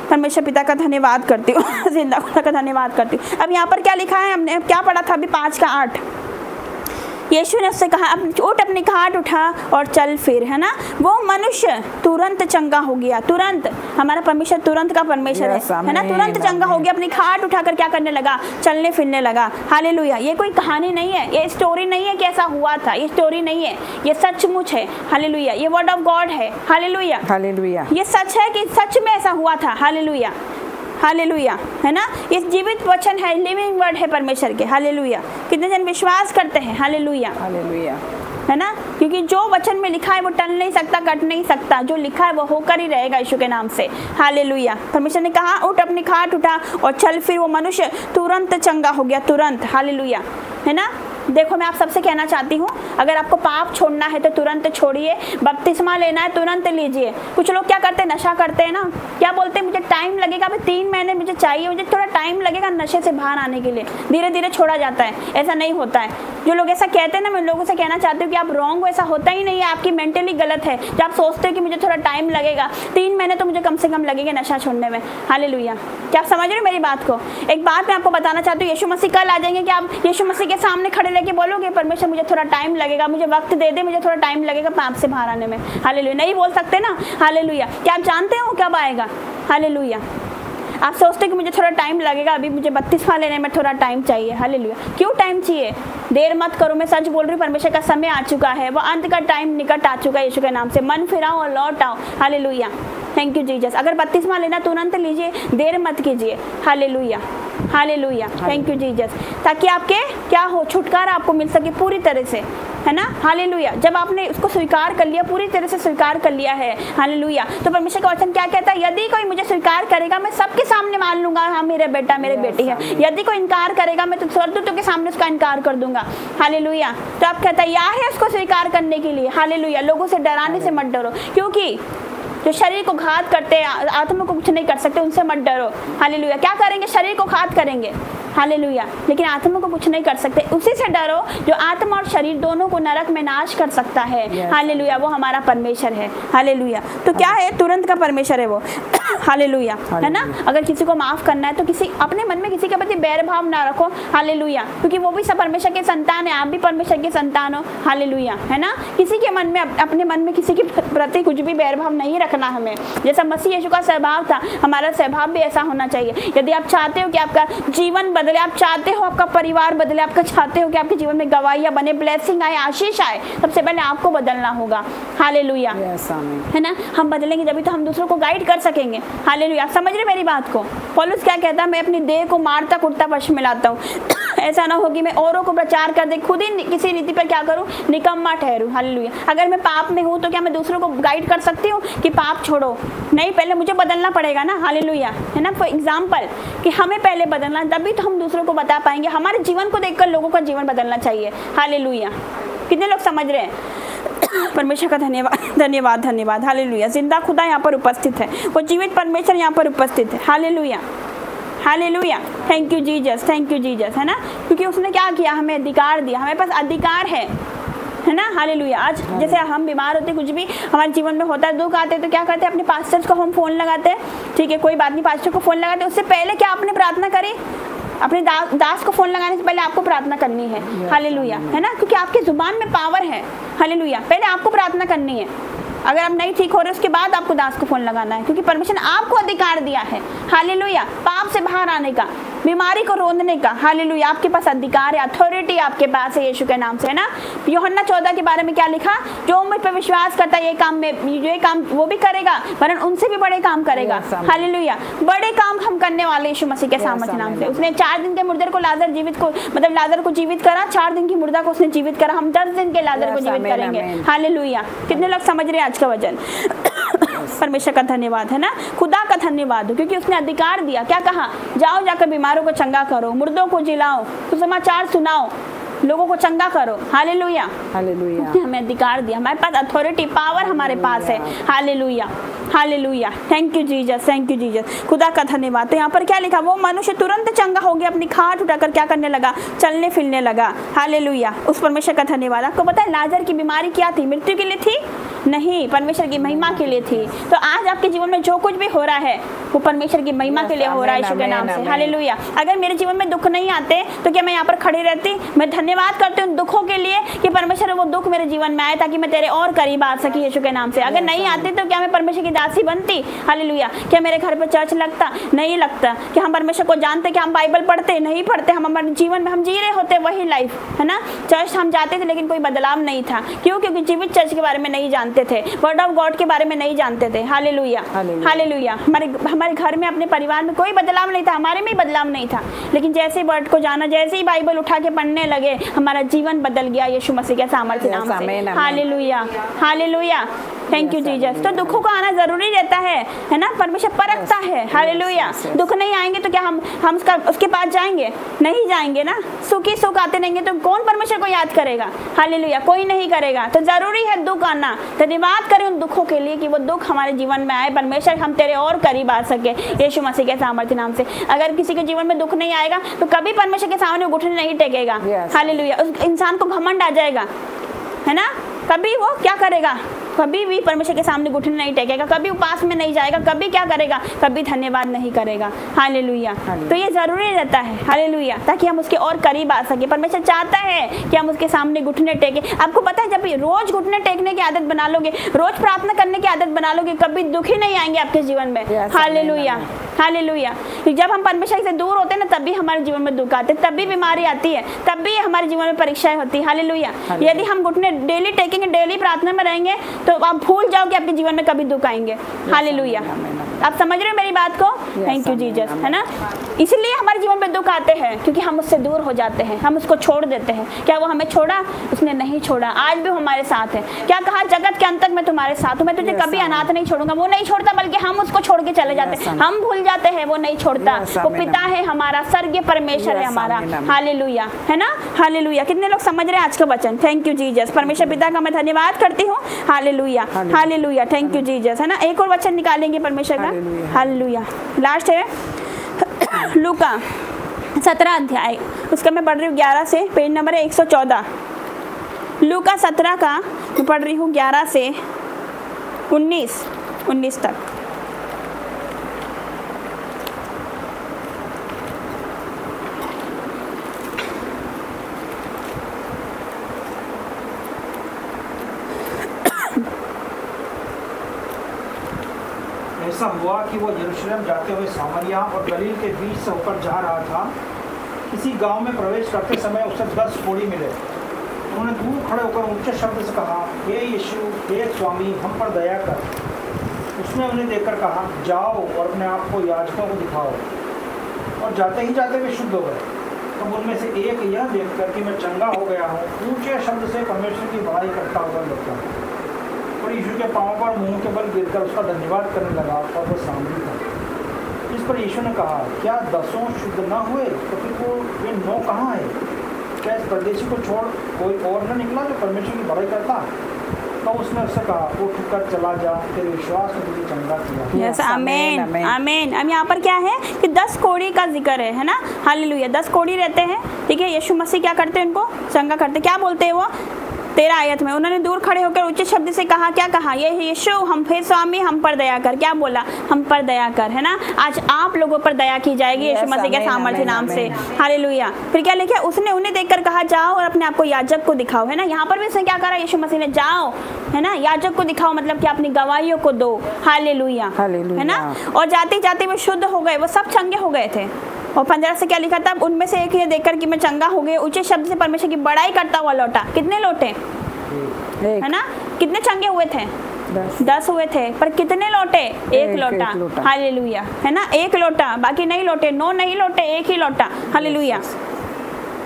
परमेश्वर पिता का धन्यवाद करती हूँ, जिंदा खुदा का धन्यवाद करती हूँ। अब यहाँ पर क्या लिखा है, हमने क्या पढ़ा था अभी 5:8। यीशु ने उससे कहा, उठ अपनी खाट उठा और चल फिर, है ना। वो मनुष्य तुरंत चंगा हो गया। तुरंत, हमारा परमेश्वर तुरंत का परमेश्वर है ना। तुरंत चंगा हो गया, अपनी खाट उठाकर क्या करने लगा, चलने फिरने लगा। हालेलुया। ये कोई कहानी नहीं है, ये स्टोरी नहीं है कि ऐसा हुआ था, ये स्टोरी नहीं है, ये सचमुच है। हालेलुया। ये वर्ड ऑफ गॉड है। Hallelujah, hallelujah. ये सच है कि सच में ऐसा हुआ था। हालेलुया, हालेलुया, है ना। ये जीवित वचन है, लिविंग वर्ड है परमेश्वर के। हालेलुया। कितने जन विश्वास करते हैं? हालेलुया, हालेलुया, है ना। क्योंकि जो वचन में लिखा है वो टल नहीं सकता, कट नहीं सकता। जो लिखा है वो होकर ही रहेगा यीशु के नाम से। हालेलुया। परमेश्वर ने कहा, उठ अपनी खाट उठा और चल फिर। वो मनुष्य तुरंत चंगा हो गया, तुरंत। हालेलुया, है ना। देखो मैं आप सबसे कहना चाहती हूँ, अगर आपको पाप छोड़ना है तो तुरंत छोड़िए, बपतिस्मा लेना है तुरंत लीजिए। कुछ लोग क्या करते हैं, नशा करते हैं ना, क्या बोलते हैं, मुझे टाइम लगेगा, अभी 3 महीने मुझे चाहिए, मुझे थोड़ा टाइम लगेगा नशे से बाहर आने के लिए। धीरे धीरे छोड़ा जाता है। ऐसा नहीं होता है। जो लोग ऐसा कहते हैं ना, मैं लोगों से कहना चाहती हूँ कि आप रॉन्ग हो, ऐसा होता ही नहीं है। आपकी मेंटली गलत है जब आप सोचते हो कि मुझे थोड़ा टाइम लगेगा, 3 महीने तो मुझे कम से कम लगेगा नशा छोड़ने में। हालेलुया। क्या आप समझ रहे हो मेरी बात को? एक बात मैं आपको बताना चाहती हूँ, यीशु मसीह कल आ जाएंगे कि आप यीशु मसीह के सामने खड़े रह के बोलोगे, परमेश्वर मुझे थोड़ा टाइम लगेगा, मुझे वक्त दे दे, मुझे थोड़ा टाइम लगेगा पाप से बाहर आने में। हालेलुया। नहीं बोल सकते ना। हालेलुया। क्या आप जानते हो कब आएगा? हालेलुया। आप सोचते हैं कि मुझे थोड़ा टाइम लगेगा, अभी मुझे बपतिस्मा लेने में थोड़ा टाइम चाहिए। हालेलुया। क्यों टाइम चाहिए? देर मत करो, मैं सच बोल रही हूँ, परमेश्वर का समय आ चुका है, वो अंत का टाइम निकट आ चुका है। यीशु के नाम से मन फिराओ और लौट आओ। हालेलुया। Thank you Jesus. अगर बपतिस्मा लेना तुरंत लीजिए, देर मत कीजिए। Hallelujah, hallelujah. Thank you Jesus. ताकि आपके क्या हो, छुटकारा आपको मिल सके पूरी तरह से, है ना। हालेलुया। जब आपने उसको स्वीकार कर लिया, पूरी तरह से स्वीकार कर लिया है, हालेलुया, तो परमेश्वर का वचन क्या कहता है? यदि कोई मुझे स्वीकार करेगा, मैं सबके सामने मान लूंगा, हाँ मेरा बेटा मेरी बेटी है। यदि कोई इनकार करेगा, मैं तो स्वर्गदूतों के सामने उसका इनकार कर दूंगा। हालेलुया। तो आप कहता है या है उसको स्वीकार करने के लिए। हालेलुया। लोगों से डराने से मत डरो, क्योंकि जो शरीर को घात करते हैं, आत्मा को कुछ नहीं कर सकते, उनसे मत डरो। हालेलुया। क्या करेंगे? शरीर को घात करेंगे, हालेलुया, लेकिन आत्मा को कुछ नहीं कर सकते। उसी से डरो जो आत्मा और शरीर दोनों को नरक में नाश कर सकता है। हालेलुया। वो हमारा परमेश्वर है। हालेलुया। तो क्या है? तुरंत का परमेश्वर है वो। हालेलुया, है ना। अगर किसी को माफ करना है तो किसी अपने मन में किसी के प्रति बैर भाव ना रखो। हालेलुया। क्योंकि वो भी सब परमेश्वर के संतान है, आप भी परमेश्वर के संतान हो। हालेलुया, है ना। किसी के मन में, अपने मन में किसी के प्रति कुछ भी बैर भाव नहीं रखना हमें। जैसा मसीह यीशु का स्वभाव था, हमारा स्वभाव भी ऐसा होना चाहिए। यदि आप चाहते हो कि आपका जीवन बदले, आप चाहते हो आपका परिवार बदले, आप चाहते हो कि आपके जीवन में गवाहियां बने, ब्लेसिंग आए, आशीष आए, सबसे पहले आपको बदलना होगा। हालेलुया, है ना। हम बदलेंगे जब तो हम दूसरों को गाइड कर सकेंगे। हालेलुया। आप समझ रहे मेरी बात को? पौलुस क्या कहता है? मैं अपनी देह को मारता कुटता वश में लाता हूँ। ऐसा ना हो कि मैं औरों को प्रचार कर दे, खुद ही किसी रीति पर क्या करूँ? निकम्मा ठहरूं। हालेलुया। अगर मैं पाप में हूँ तो क्या मैं दूसरों को गाइड कर सकती हूँ कि पाप छोड़ो? नहीं, पहले मुझे बदलना पड़ेगा ना। हालेलुया, है ना। फॉर एग्जाम्पल कि हमें पहले बदलना, तभी तो हम दूसरों को बता पाएंगे। हमारे जीवन को देखकर लोगों का जीवन बदलना चाहिए। हालेलुया। कितने लोग समझ रहे हैं? परमेश्वर का धन्यवाद, धन्यवाद, धन्यवाद। हालेलुया। जिंदा खुदा यहाँ पर उपस्थित है, वो जीवित परमेश्वर यहाँ पर उपस्थित है। Hallelujah, hallelujah. Thank you Jesus, thank you Jesus, है ना। क्योंकि उसने क्या किया? हमें अधिकार दिया, हमारे पास अधिकार है ना। हालेलुया। आज जैसे हम बीमार होते, कुछ भी हमारे जीवन में होता है, दुख आते हैं, तो क्या करते हैं? अपने पास्टर्स को हम फोन लगाते हैं, ठीक है, कोई बात नहीं, पास्टर को फोन लगाते हैं। उससे पहले क्या आपने प्रार्थना करी? अपने दास को फोन लगाने से पहले आपको प्रार्थना करनी है। हालेलुया, है ना। क्योंकि आपकी जुबान में पावर है। हालेलुया। पहले आपको प्रार्थना करनी है। अगर आप नहीं ठीक हो रहे, उसके बाद आपको दास को फोन लगाना है, क्योंकि परमेश्वर ने आपको अधिकार दिया है। हालेलुया। पाप से बाहर आने का, बीमारी को रोकने का। हालेलुया। आपके पास अधिकार है, अथॉरिटी आपके पास है यीशु के नाम से, है ना। यूहन्ना 14 के बारे में क्या लिखा? जो मुझ पर विश्वास करता है ये काम वो भी करेगा, वरन उनसे भी बड़े काम करेगा। हालेलुया। बड़े काम हम करने वाले यीशु मसीह के सामर्थ्य नाम से। उसने 4 दिन के मुर्दे को लाजर को जीवित करा, 4 दिन की मुर्दा को उसने जीवित करा। हम 10 दिन के लाजर को जीवित करेंगे। हालेलुया। कितने लोग समझ रहे हैं आज का वचन? परमेश्वर का धन्यवाद, है ना। खुदा का धन्यवाद, क्योंकि उसने अधिकार दिया। क्या कहा? जाओ जाकर बीमारों को चंगा करो, मुर्दों को जिलाओ, सुसमाचार सुनाओ, लोगों को चंगा करो। Hallelujah, hallelujah. हमें अधिकार दिया, हमारे पास अथॉरिटी, पावर हमारे पास है। Hallelujah, hallelujah. Thank you Jesus, thank you Jesus. खुदा का धन्यवाद। तो यहाँ पर क्या लिखा? वो मनुष्य तुरंत चंगा हो गया, अपनी खाट उठाकर क्या करने लगा? चलने फिरने लगा। हालेलुया। उस परमेश्वर का धन्यवाद। आपको पता है लाजर की बीमारी क्या थी? मृत्यु के लिए थी? नहीं, परमेश्वर की महिमा के लिए थी। तो आज आपके जीवन में जो कुछ भी हो रहा है वो परमेश्वर की महिमा के लिए हो रहा है, यीशु के नाम से। हालेलुया। अगर मेरे जीवन में दुख नहीं आते तो क्या मैं यहाँ पर खड़ी रहती? मैं धन्यवाद करती हूँ दुखों के लिए कि परमेश्वर वो दुख मेरे जीवन में आए, ताकि मैं तेरे और करीब आ सकी यीशु के नाम से। अगर नहीं आते तो क्या मैं परमेश्वर की दासी बनती? हालेलुया। क्या मेरे घर पर चर्च लगता? नहीं लगता। कि हम परमेश्वर को जानते, कि हम बाइबल पढ़ते? नहीं पढ़ते। हम हमारे जीवन में हम जी रहे होते वही लाइफ, है ना। चर्च हम जाते थे लेकिन कोई बदलाव नहीं था। क्यों? क्योंकि जीवित चर्च के बारे में नहीं जानते थे, वर्ड ऑफ गॉड के बारे में नहीं जानते थे। Hallelujah, hallelujah. हमारे घर में, अपने परिवार में कोई बदलाव नहीं था, हमारे में बदलाव नहीं था। लेकिन जैसे वर्ड को जाना, जैसे ही बाइबल उठा के पढ़ने लगे, हमारा जीवन बदल गया यीशु मसीह के सामर्थ्य नाम से। Hallelujah, hallelujah. Thank you Jesus. तो दुखों को आना जरूरी रहता है ना। परमेश्वर परखता है। हालेलुया। दुख नहीं आएंगे तो क्या हम उसके पास जाएंगे? नहीं जाएंगे ना। सुख ही सुख आते रहेंगे तो कौन परमेश्वर को याद करेगा? हालेलुया। कोई नहीं करेगा। तो जरूरी है दुख आना। धन्यवाद करें उन दुखों के लिए कि वो दुख हमारे जीवन में आए, परमेश्वर हम तेरे और करीब आ सके यीशु मसीह के सामर्थ्य नाम से। अगर किसी के जीवन में दुख नहीं आएगा तो कभी परमेश्वर के सामने घुटने नहीं टेकेगा। हालेलुया। उस इंसान को घमंड आ जाएगा, है ना। कभी वो क्या करेगा? कभी भी परमेश्वर के सामने घुटने नहीं टेकेगा, कभी उपास में नहीं जाएगा, कभी क्या करेगा, कभी धन्यवाद नहीं करेगा। हालेलुया। तो ये जरूरी रहता है, हालेलुया, ताकि हम उसके और करीब आ सके। परमेश्वर चाहता है कि हम उसके सामने घुटने टेके। आपको पता है, जब रोज घुटने टेकने की आदत बना लोगे, रोज प्रार्थना करने की आदत बना लोगे, कभी दुखी नहीं आएंगे आपके जीवन में। Hallelujah, hallelujah. जब हम परमेश्वर से दूर होते हैं ना, तभी हमारे जीवन में दुख आते, तभी बीमारी आती है, तभी हमारे जीवन में परीक्षाएं होती है। हालेलुया। यदि हम घुटने डेली टेकेंगे, डेली प्रार्थना में रहेंगे, तो आप भूल जाओ कि आपके जीवन में कभी दुख आएंगे। हालेलुया। आप समझ रहे हो मेरी बात को? थैंक यू जीसस, है ना। इसलिए हमारे जीवन में दुख आते हैं, क्योंकि हम उससे दूर हो जाते हैं, हम उसको छोड़ देते हैं। क्या वो हमें छोड़ा? उसने नहीं छोड़ा, आज भी हमारे साथ है। क्या कहा? जगत के अंत तक मैं तुम्हारे साथ हूँ, मैं तुझे कभी अनाथ नहीं छोड़ूंगा। वो नहीं छोड़ता, बल्कि हम उसको छोड़ के चले जाते हैं। हम भूल जाते हैं, वो नहीं छोड़ता। वो पिता है हमारा, स्वर्गीय परमेश्वर है हमारा। हालेलुया, है ना। हालेलुया। कितने लोग समझ रहे हैं आज का वचन? Thank you Jesus. परमेश्वर पिता का मैं धन्यवाद करती हूँ। Hallelujah, hallelujah. Thank you Jesus, है ना। एक और वचन निकालेंगे परमेश्वर का। हालेलुया। लास्ट है लूका 17 अध्याय, उसका मैं पढ़ रही हूँ 11 से, पेज नंबर है 114। लूका 17 का मैं पढ़ रही हूँ 11 से 19 तक। ऐसा हुआ कि वो यरूशलेम जाते हुए सामरिया और गलील के बीच से होकर जा रहा था। किसी गांव में प्रवेश करते समय उसे 10 कोढ़ी मिले। उन्होंने दूर खड़े होकर ऊंचे शब्द से कहा, हे यीशु, हे स्वामी, हम पर दया कर। उसने उन्हें देखकर कहा, जाओ और अपने आप को याजकों को दिखाओ। और जाते ही जाते वे शुद्ध हो गए। तब उनमें से एक यह देखकर कि मैं चंगा हो गया हूँ, ऊंचे शब्द से परमेश्वर की बड़ाई करता हुआ लौटा और यीशु के पांव पर मुंह के बल गिरकर उसका धन्यवाद करने लगा और वह सामने था। इस पर यीशु ने कहा, क्या 10 शुद्ध न हुए तो फिर वो ये 9 कहाँ है? क्या इस परदेशी को छोड़ कोई और न निकला जो परमेश्वर की बड़ाई करता? तो उसने उससे कहा, उठकर चला जा, तेरे विश्वास ने तुझे चंगा किया। यस, आमीन, आमीन। अब यहाँ पर क्या है कि 10 कोढ़ी का जिक्र है ना। हालेलुया। 10 कोढ़ी रहते हैं, ठीक है। यीशु मसीह क्या करते हैं? उनको चंगा करते। क्या बोलते हैं वो? 13 आयत में उन्होंने दूर खड़े होकर ऊंचे शब्द से कहा, क्या कहा? ये यीशु, हम फिर स्वामी, हम पर दया कर। क्या बोला? हम पर दया कर, है ना। आज आप लोगों पर दया की जाएगी यीशु मसीह के सामर्थ्य नाम से। हालेलुया। फिर क्या लिखा? उसने उन्हें देखकर कहा, जाओ और अपने आप को याजक को दिखाओ, है ना। यहाँ पर भी उसने क्या करा? यीशु मसीह ने जाओ, है ना, याजक को दिखाओ, मतलब कि अपनी गवाहियों को दो। हालेलुया, है ना। और जाते जाते वो शुद्ध हो गए, वो सब चंगे हो गए थे। और 15 से क्या लिखा था? उनमें से एक ये देखकर कि मैं चंगा हो गया, ऊंचे शब्द से परमेश्वर की बड़ाई करता हुआ लौटा। कितने लौटे? है ना। कितने चंगे हुए थे? 10 हुए थे, पर कितने लौटे? एक लौटा। हालेलुया, है ना। एक लौटा, बाकी नहीं लौटे, 9 नहीं लौटे, एक ही लौटा। हालेलुया।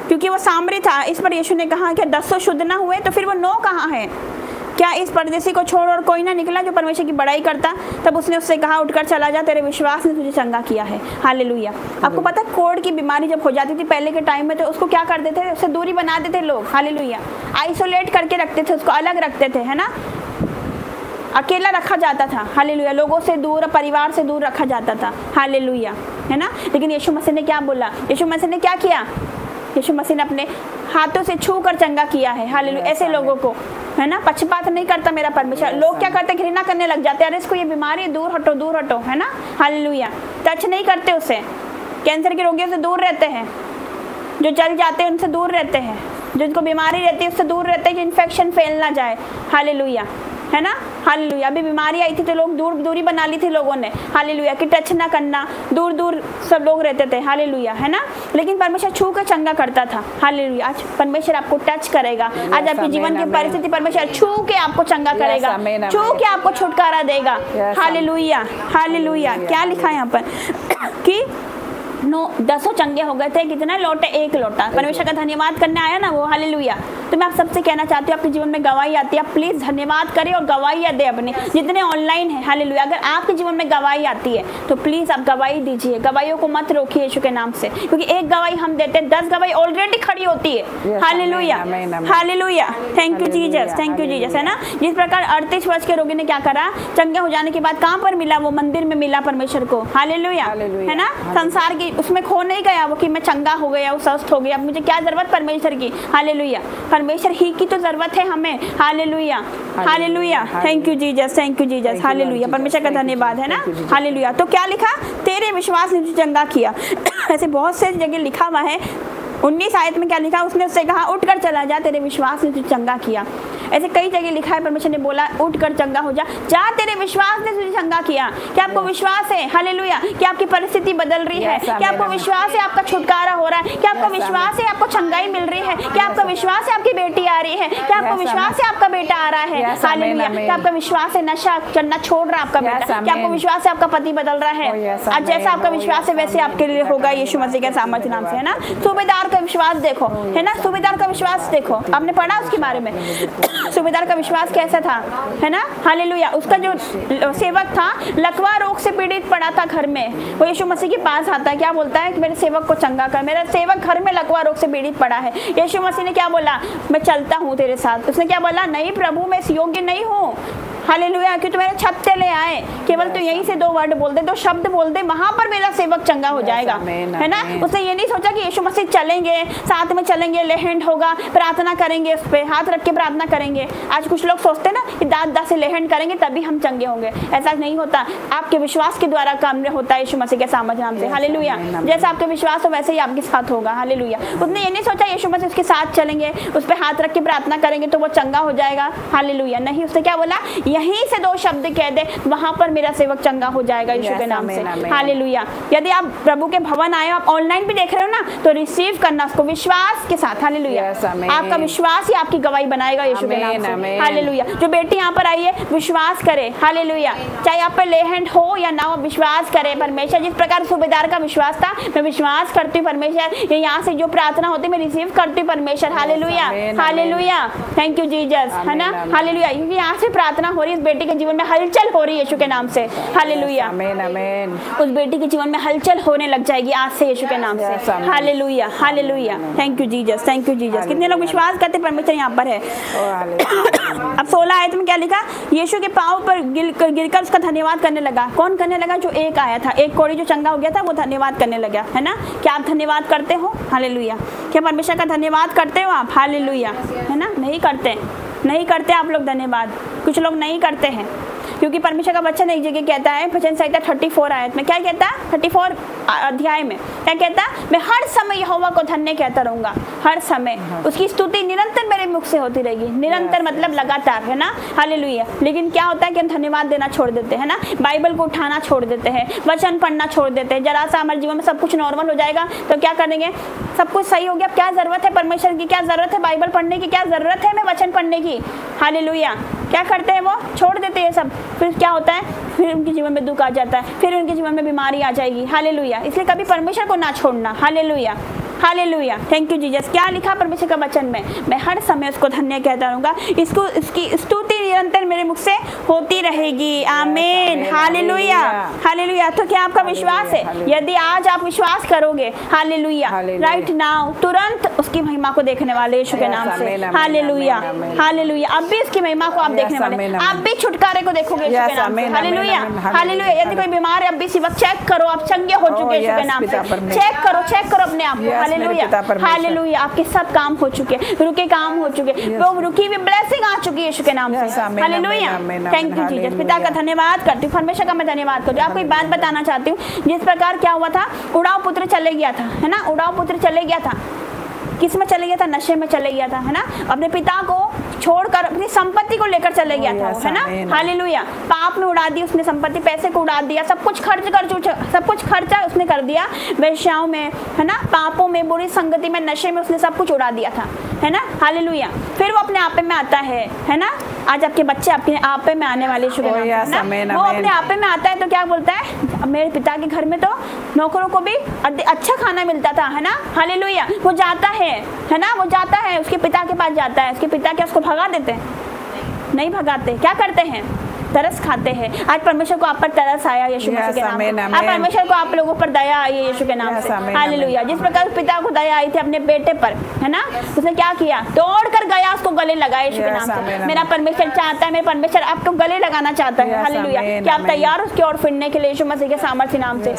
क्योंकि वो सामरी था। इस पर यीशु ने कहा कि 10 शुद्ध ना हुए तो फिर वो 9 कहाँ है? क्या इस परदेसी को छोड़ और कोई ना निकला जो परमेश्वर की बड़ाई करता? तब उसने उससे कहा, उठकर चला जा, तेरे विश्वास ने तुझे चंगा किया है। हालेलुया। आपको पता है, कोढ़ की बीमारी जब हो जाती थी पहले के टाइम में, तो उसको क्या कर देते थे? उससे दूरी बना देते लोग। हालेलुया। आइसोलेट करके रखते थे, उसको अलग रखते थे, है ना। अकेला रखा जाता था। हालेलुया। लोगों से दूर, परिवार से दूर रखा जाता था। हालेलुया, है ना। लेकिन यीशु मसीह ने क्या बोला? यीशु मसीह ने क्या किया? यीशु मसीह ने अपने हाथों से छू कर चंगा किया है। हालेलुया। ऐसे लोगों को, है ना, पक्षपात नहीं करता मेरा परमेश्वर। लोग क्या करते? घृणा करने लग जाते हैं, अरे इसको ये बीमारी, दूर हटो, दूर हटो, है ना। हालेलुया। टच नहीं करते उसे। कैंसर के रोगियों से दूर रहते हैं, जो जल जाते हैं उनसे दूर रहते हैं, जिनको बीमारी रहती है उससे दूर रहते हैं कि इन्फेक्शन फैल ना जाए। हालेलुया, है ना। हालेलुया। अभी बीमारी आई थी तो लोग दूरी बना ली थी लोगों ने। हालेलुया। कि टच ना करना, दूर दूर सब लोग रहते थे। हालेलुया, है ना। लेकिन परमेश्वर छू के चंगा करता था। हालेलुया। आज परमेश्वर आपको टच करेगा। आज आपके जीवन की परिस्थिति परमेश्वर छू के आपको चंगा करेगा, छू के आपको छुटकारा देगा। Hallelujah, hallelujah. क्या लिखा है यहाँ पर कि 10 चंगे हो गए थे, कितना लौटे? एक लौटा। परमेश्वर का धन्यवाद करने आया ना वो। हालेलुया। तो मैं आप सबसे कहना चाहती हूँ, आपके जीवन में गवाही आती है, आप प्लीज धन्यवाद करें और गवाही दे अपने जितने ऑनलाइन है। हालेलुया। अगर आपके जीवन में गवाही आती है तो प्लीज आप गवाही दीजिए। गवाहियों को मत रोकिए यीशु के नाम से, क्योंकि एक गवाही हम देते हैं, 10 गवाही ऑलरेडी खड़ी होती है। Hallelujah, hallelujah. Thank you Jesus, thank you Jesus, है ना। जिस प्रकार 38 वर्ष के रोगी ने क्या करा? चंगे हो जाने के बाद कहाँ पर मिला? वो मंदिर में मिला परमेश्वर को। हालेलुया, है ना। संसार की उसमें खो नहीं गया वो कि मैं चंगा हो गया, वो स्वस्थ हो गया, अब मुझे क्या जरूरत परमेश्वर की। हालेलुया। परमेश्वर ही की तो जरूरत है हमें। Hallelujah, hallelujah, thank you Jesus, thank you Jesus, hallelujah, परमेश्वर का धन्यवाद, है ना, हालेलुया। तो क्या लिखा, तेरे विश्वास ने तुझे चंगा किया। ऐसे बहुत से जगह लिखा हुआ है। 19 आयत में क्या लिखा, उसने उससे कहा उठकर चला जा, तेरे विश्वास ने तुझे चंगा किया। ऐसे कई जगह लिखा है, परमेश्वर ने बोला उठकर चंगा हो जा, जा तेरे विश्वास ने तुझे चंगा किया। क्या आपको विश्वास है, हालेलुया, कि आपकी परिस्थिति बदल रही है? क्या आपको विश्वास है आपका छुटकारा हो रहा है? क्या आपको विश्वास है आपको चंगाई मिल रही है? क्या आपका विश्वास है आपकी बेटी आ रही है? क्या आपको विश्वास है आपका बेटा आ रहा है? हालेलुया, क्या आपका विश्वास है नशा करना छोड़ रहा है आपका बेटा? क्या आपको विश्वास है आपका पति बदल रहा है? आज जैसा आपका विश्वास है वैसे आपके लिए होगा यीशु मसीह के सामर्थ्य नाम से, है ना। सूबेदार का विश्वास देखो, है ना, सूबेदार का विश्वास देखो, आपने पढ़ा उसके बारे में, सूबेदार का विश्वास कैसा था, है ना, हालेलुया। उसका जो सेवक था लकवा रोग से पीड़ित पड़ा था घर में, वो यीशु मसीह के पास आता है, क्या बोलता है कि मेरे सेवक को चंगा कर, मेरा सेवक घर में लकवा रोग से पीड़ित पड़ा है। यीशु मसीह ने क्या बोला, मैं चलता हूँ तेरे साथ। उसने क्या बोला, नहीं प्रभु मैं इस योग्य नहीं हूँ, हालेलुया, कि तुम्हारे छत पे ले आए, केवल तो यहीं से 2 वर्ड बोल दे, 2 शब्द बोल दे, वहां पर मेरा सेवक चंगा हो जाएगा, है ना। उसने ये नहीं सोचा कि यीशु मसीह चलेंगे, साथ में चलेंगे, लेहंड होगा, प्रार्थना करेंगे, उस पे हाथ रख के प्रार्थना करेंगे। आज कुछ लोग सोचते हैं ना कि दाद से लेहंड करेंगे तभी हम चंगे होंगे, ऐसा नहीं होता। आपके विश्वास के द्वारा काम होता है यीशु मसीह के सामर्थ्य नाम से, हालेलुया। जैसा आपके विश्वास हो वैसे ही आपके साथ होगा, हालेलुया। उसने ये नहीं सोचा यीशु मसीह उसके साथ चलेंगे, उस पे हाथ रख के प्रार्थना करेंगे तो वो चंगा हो जाएगा, हालेलुया, नहीं। उसने क्या बोला, यहीं से 2 शब्द कह दे, वहां पर मेरा सेवक चंगा हो जाएगा यीशु के नाम से, हालेलुया। यदि आप प्रभु के भवन आए हो, आप ऑनलाइन भी देख रहे हो ना, तो रिसीव करना उसको विश्वास के साथ, हालेलुया। आपका विश्वास ही आपकी गवाही बनाएगा यीशु के नाम से, हालेलुया। जो बेटी यहाँ पर आई है विश्वास करे, हालेलुया, चाहे आप पे लेहंड हो या ना हो, विश्वास करे। परमेश्वर जिस प्रकार सूबेदार का विश्वास था, मैं विश्वास करती हूँ परमेश्वर, यहाँ से जो प्रार्थना होती है मैं रिसीव करती हूँ परमेश्वर, hallelujah, hallelujah, thank you Jesus, है ना, हालेलुया। क्योंकि यहाँ से प्रार्थना हो रही है, इस बेटी के जीवन में हलचल हो रही है यीशु के नाम से, हालेलुया। उस बेटी के जीवन में हलचल होने लग जाएगी आज से यीशु के नाम से, hallelujah, hallelujah, thank you Jesus, thank you Jesus. कितने लोग विश्वास करते परमेश्वर यहाँ पर है। अब 16 आयत में क्या लिखा, यीशु के पांव पर गिरकर उसका धन्यवाद करने लगा। कौन करने लगा, जो एक आया था, एक कोढ़ी जो चंगा हो गया था वो धन्यवाद करने लगा, है ना। क्या आप धन्यवाद करते हो, हालेलुया? क्या परमेश्वर का धन्यवाद करते हो आप, हालेलुया, है ना। नहीं करते, नहीं करते आप लोग धन्यवाद, कुछ लोग नहीं करते हैं, क्योंकि परमेश्वर का वचन एक जगह कहता है, भजन संहिता 34 आयत में क्या कहता है, 34 अध्याय में क्या कहता है, मैं हर समय यहोवा को धन्य कहता रहूंगा, हर समय उसकी स्तुति निरंतर मेरे मुख से होती रहेगी। निरंतर मतलब लगातार, है ना, हालेलुया। लेकिन क्या होता है कि हम धन्यवाद देना छोड़ देते हैं ना, बाइबल को उठाना छोड़ देते हैं, वचन पढ़ना छोड़ देते हैं। जरा सा हमारे जीवन में सब कुछ नॉर्मल हो जाएगा तो क्या करेंगे, सब कुछ सही हो गया, क्या जरूरत है परमेश्वर की, क्या जरूरत है बाइबल पढ़ने की, क्या जरूरत है मैं वचन पढ़ने की, हालेलुया। क्या करते हैं वो, छोड़ देते हैं सब। फिर क्या होता है, फिर उनके जीवन में दुख आ जाता है, फिर उनके जीवन में बीमारी आ जाएगी, हालेलुया। इसलिए कभी परमेश्वर को ना छोड़ना, hallelujah, hallelujah, thank you Jesus. क्या लिखा परमेश्वर का वचन में, मैं हर समय उसको धन्य कहता रहूंगा, इसको इसकी स्तुति निरंतर मेरे मुख से होती रहेगी, आमीन, हालेलुया, हालेलुया। तो क्या आपका विश्वास है, यदि आज आप विश्वास करोगे, हालेलुया, राइट नाउ तुरंत उसकी महिमा को देखने वाले यीशु के नाम से, हालेलुया, हालेलुया। अब भी उसकी महिमा को आप देखने वाले, आप भी छुटकारे को देखोगे यीशु के नाम से, हालेलुया, हालेलुया। यदि कोई बीमार है अब भी सिर्फ चेक करो, आप चंगे हो चुके यीशु के नाम से, चेक करो, चेक करो अपने आप को, हालेलुया, हालेलुया। आपके सब काम हो चुके, रुके काम हो चुके, वो रुकी हुई ब्लेसिंग आ चुकी है यीशु के नाम से, हालेलुया, थैंक यू जीसस। पिता का धन्यवाद करती हूँ, परमेश्वर का मैं धन्यवाद करती हूँ। आपको एक बात बताना चाहती हूँ, जिस प्रकार क्या हुआ था, उड़ाव पुत्र चले गया था, है ना, उड़ाव पुत्र चले गया था, किस में चले गया था, नशे में चले गया था, है ना, अपने पिता को छोड़कर अपनी संपत्ति को लेकर चले गया था, है ना, हालेलुया। पाप में उड़ा दी उसने संपत्ति, पैसे को उड़ा दिया, सब कुछ खर्चा उसने कर दिया, वेश्याओं में, है ना, पापों में, बुरी संगति में, नशे में उसने सब कुछ उड़ा दिया था, है ना, हालेलुया। फिर वो अपने आपे में आता है ना। आज आपके बच्चे आपके आपे में आने वाले शुरू है ना, वो अपने आपे में आता है तो क्या बोलता है, मेरे पिता के घर में तो नौकरों को भी अच्छा खाना मिलता था, है ना, हालेलुया। वो जाता है ना, वो जाता है उसके पिता के पास जाता है, उसके पिता क्या उसको भगा देते हैं, नहीं भगाते, क्या करते हैं, तरस खाते हैं। आज परमेश्वर को आप पर तरस आया यीशु मसीह के नाम से। आज परमेश्वर को आप लोगों पर दया आई है यीशु के नाम से। हालेलुया। जिस प्रकार पिता को दया आई थी अपने बेटे पर, है ना, उसने क्या किया, दौड़ कर गया, उसको गले लगाया यीशु के नाम से। मेरा परमेश्वर चाहता है, मेरा परमेश्वर आपको गले लगाना चाहता है। हालेलुया। क्या आप तैयार हो उसकी ओर फिरने के लिए यीशु मसीह के सामर्थ्य नाम से?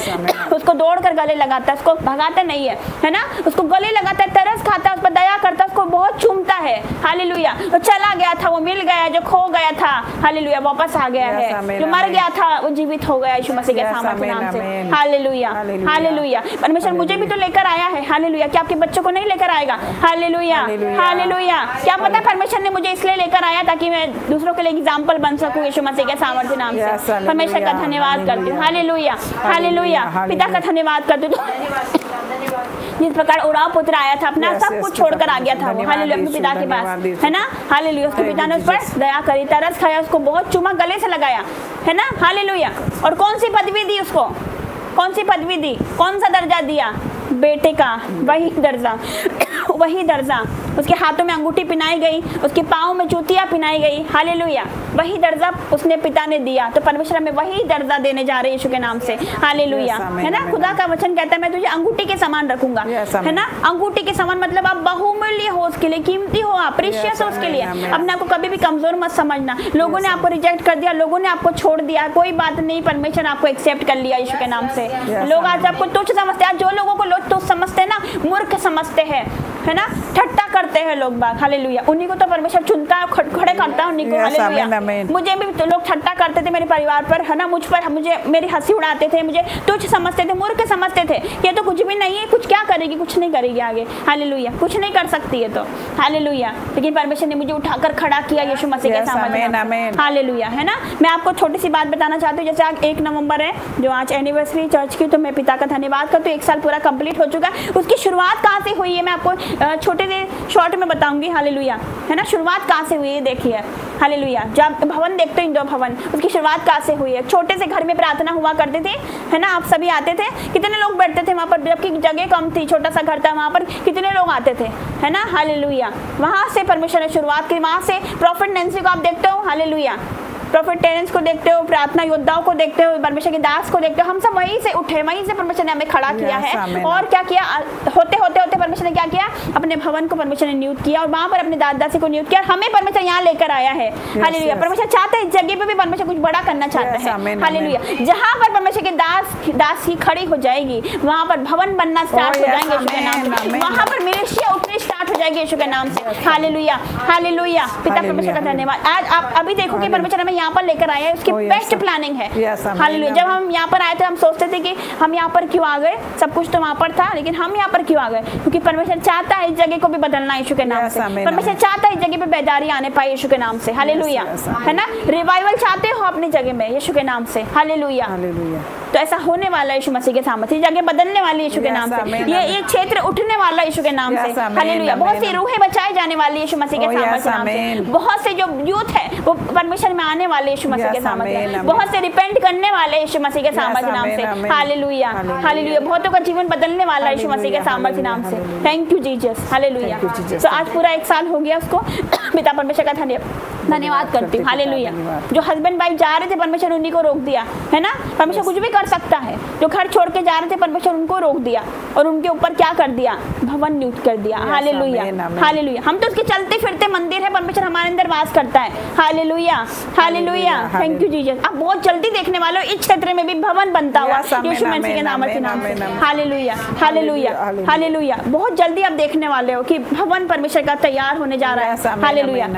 उसको दौड़ कर गले लगाता है, उसको भगाता नहीं है ना, उसको गले लगाता है, तरस खाता है, उस पर दया करता है, उसको बहुत चूमता है। हालेलुया। वो चला गया था, वो मिल गया, जो खो गया था, हालेलुया, वापस आ गया है। जो मर गया था वो जीवित हो गया यीशु मसीह के सामर्थ्य नाम से। हालेलुया। हालेलुया। परमेश्वर मुझे भी तो लेकर आया है। हालेलुया। क्या आपके बच्चों को नहीं लेकर आएगा? हालेलुया। हालेलुया। क्या पता परमेश्वर ने मुझे इसलिए लेकर आया ताकि मैं दूसरों के लिए एग्जाम्पल बन सकूं यीशु मसीह के सामर्थ्य नाम से। परमेश्वर का धन्यवाद करती हूँ। हालेलुया। हालेलुया। पिता का धन्यवाद करती हूँ। जिस प्रकार उड़ाव पुत्र आया था, अपना सब कुछ छोड़कर आ गया था वो, हालेलुया, अपने पिता के पास, है ना। हालेलुया। उसके पिता ने उस पर दया करी, तरस खाया, उसको बहुत चूमा, गले से लगाया, है ना। हालेलुया। और कौन सी पदवी दी उसको? कौन सी पदवी दी? कौन सा दर्जा दिया? बेटे का वही दर्जा, वही दर्जा। उसके हाथों में अंगूठी पहनाई गई, उसके पाँव में जूतियाँ पहनाई गई। हालेलुया। वही दर्जा उसने पिता ने दिया, तो परमेश्वर हमें वही दर्जा देने जा रहे हैं यीशु के नाम से। हालेलुया। है ना। खुदा का वचन कहता है मैं तुझे अंगूठी के समान रखूंगा, है ना। अंगूठी के समान मतलब आप बहुमूल्य हो उसके लिए, कीमती हो, आप प्रीशियस हो उसके लिए। अपने आपको कभी भी कमजोर मत समझना। लोगों ने आपको रिजेक्ट कर दिया, लोगों ने आपको छोड़ दिया, कोई बात नहीं, परमेश्वर आपको एक्सेप्ट कर लिया यीशु के नाम से। लोग आज आपको तुच्छ समझते हैं, जो लोगों को लोग तुच्छ समझते हैं ना, मूर्ख समझते हैं, है ना, ठट्टा करते हैं लोग बाग। हालेलुया। उन्हीं को तो परमेश्वर चुनता है, खड़े करता है उन्हीं को। हालेलुया। मुझे भी तो लोग ठट्टा करते थे मेरे परिवार पर, है ना, मुझ पर, मुझे मेरी हंसी उड़ाते थे, मुझे तुच्छ समझते थे, मूर्ख समझते थे। ये तो कुछ भी नहीं है, कुछ क्या करेगी, कुछ नहीं करेगी आगे। हालेलुया। कुछ नहीं कर सकती है तो। हालेलुया। लेकिन परमेश्वर ने मुझे उठाकर खड़ा किया यीशु मसीह के सामने। हालेलुया। है ना। मैं आपको छोटी सी बात बताना चाहती हूँ। जैसे आज 1 नवंबर है, जो आज एनिवर्सरी चर्च की, तो मैं पिता का धन्यवाद करती हूँ। 1 साल पूरा कंप्लीट हो चुका है। उसकी शुरुआत कहाँ से हुई है मैं आपको छोटे से शॉर्ट में बताऊंगी। हालेलुया। है ना। शुरुआत कहाँ से हुई है देखिए। हालेलुया। जब भवन देखते हो, इंदो भवन, उसकी शुरुआत कहाँ से हुई है? छोटे से घर में प्रार्थना हुआ करते थे, है ना। आप सभी आते थे, कितने लोग बैठते थे वहाँ पर, जबकि जगह कम थी, छोटा सा घर था, वहाँ पर कितने लोग आते थे, है ना। हालेलुया। वहाँ से परमेश्वर ने शुरुआत की। वहाँ से प्रॉफिट नैंसी को आप देखते हो, हालेलुया, प्रॉफिट टेरेंस को देखते हो, प्रार्थना योद्धाओं को देखते हो, परमेश्वर के दास को देखते हो। हम सब वहीं से उठे, वहीं से परमेश्वर ने हमें खड़ा किया है। और क्या किया? होते होते होते परमेश्वर ने क्या किया? अपने भवन को परमेश्वर ने नियुक्त किया, और वहां पर अपने दास दासी को नियुक्त किया। हमें परमेश्वर यहाँ लेकर आया है। हालेलुया। परमेश्वर चाहते हैं इस जगह पे भी परमेश्वर कुछ बड़ा करना चाहता है। हालेलुया। जहाँ पर परमेश्वर के दासी खड़ी हो जाएगी, वहां पर भवन बनना स्टार्ट हो जाएंगे यीशु के नाम से। वहां पर मिनिस्ट्री उठनी स्टार्ट हो जाएगी यीशु के नाम से। हालेलुया। हालेलुया। पिता परमेश्वर का धन्यवाद। आज आप अभी देखो कि परमेश्वर हमें यहाँ पर लेकर आया है, उसकी बेस्ट प्लानिंग है। हालेलुया। जब हम यहाँ पर आए थे, हम सोचते थे कि हम यहाँ पर क्यों आ गए, सब कुछ तो वहाँ पर था, लेकिन हम यहाँ पर क्यों आ गए? क्योंकि परमेश्वर चाहता है इस जगह को भी बदलना यीशु के नाम से। परमेश्वर चाहता है इस जगह पे बेदारी आने पाए यीशु के नाम से। हालेलुया। है ना। रिवाइवल चाहते हो अपनी जगह में यीशु के नाम से। हालेलुया। तो ऐसा होने वाला यीशु मसीह के सामने, जगह बदलने वाली यीशु के नाम से। ये क्षेत्र उठने वाला यीशु के नाम से। हालेलुया। बहुत सी रूहें बचाए जाने वाली यीशु मसीह के सामने। बहुत से जो यूथ है वो परमेश्वर में आने वाले यीशु मसीह के सामने। बहुत से रिपेंट करने वाले यीशु मसीह के सामर्थ्य नाम से। हालेलुया। हालेलुया। बहुतों का जीवन बदलने वाला यीशु मसीह के सामर्थ्य नाम से। Thank you Jesus. हालेलुया। तो आज पूरा 1 साल हो गया उसको। पिता परमेश्वर का धन्यवाद करती हूँ। हालेलुया। जो हस्बैंड वाइफ जा रहे थे, परमेश्वर उन्हीं को रोक दिया, है ना। परमेश्वर कुछ भी कर सकता है। जो घर छोड़ के जा रहे थे, परमेश्वर उनको रोक दिया, और उनके ऊपर क्या कर दिया? भवन नियुक्त कर दिया। हालेलुया। हालेलुया। हम तो उसके चलते फिरते मंदिर है, परमेश्वर हमारे अंदर वास करता है। Hallelujah. Hallelujah. Thank you Jesus. आप बहुत जल्दी देखने वाले हो इस क्षेत्र में भी भवन बनता हुआ यीशु मसीह के नाम से। हालेलुया। हालेलुया। हालेलुया। बहुत जल्दी आप देखने वाले हो कि भवन परमेश्वर का तैयार होने जा रहा है। हालेलुया।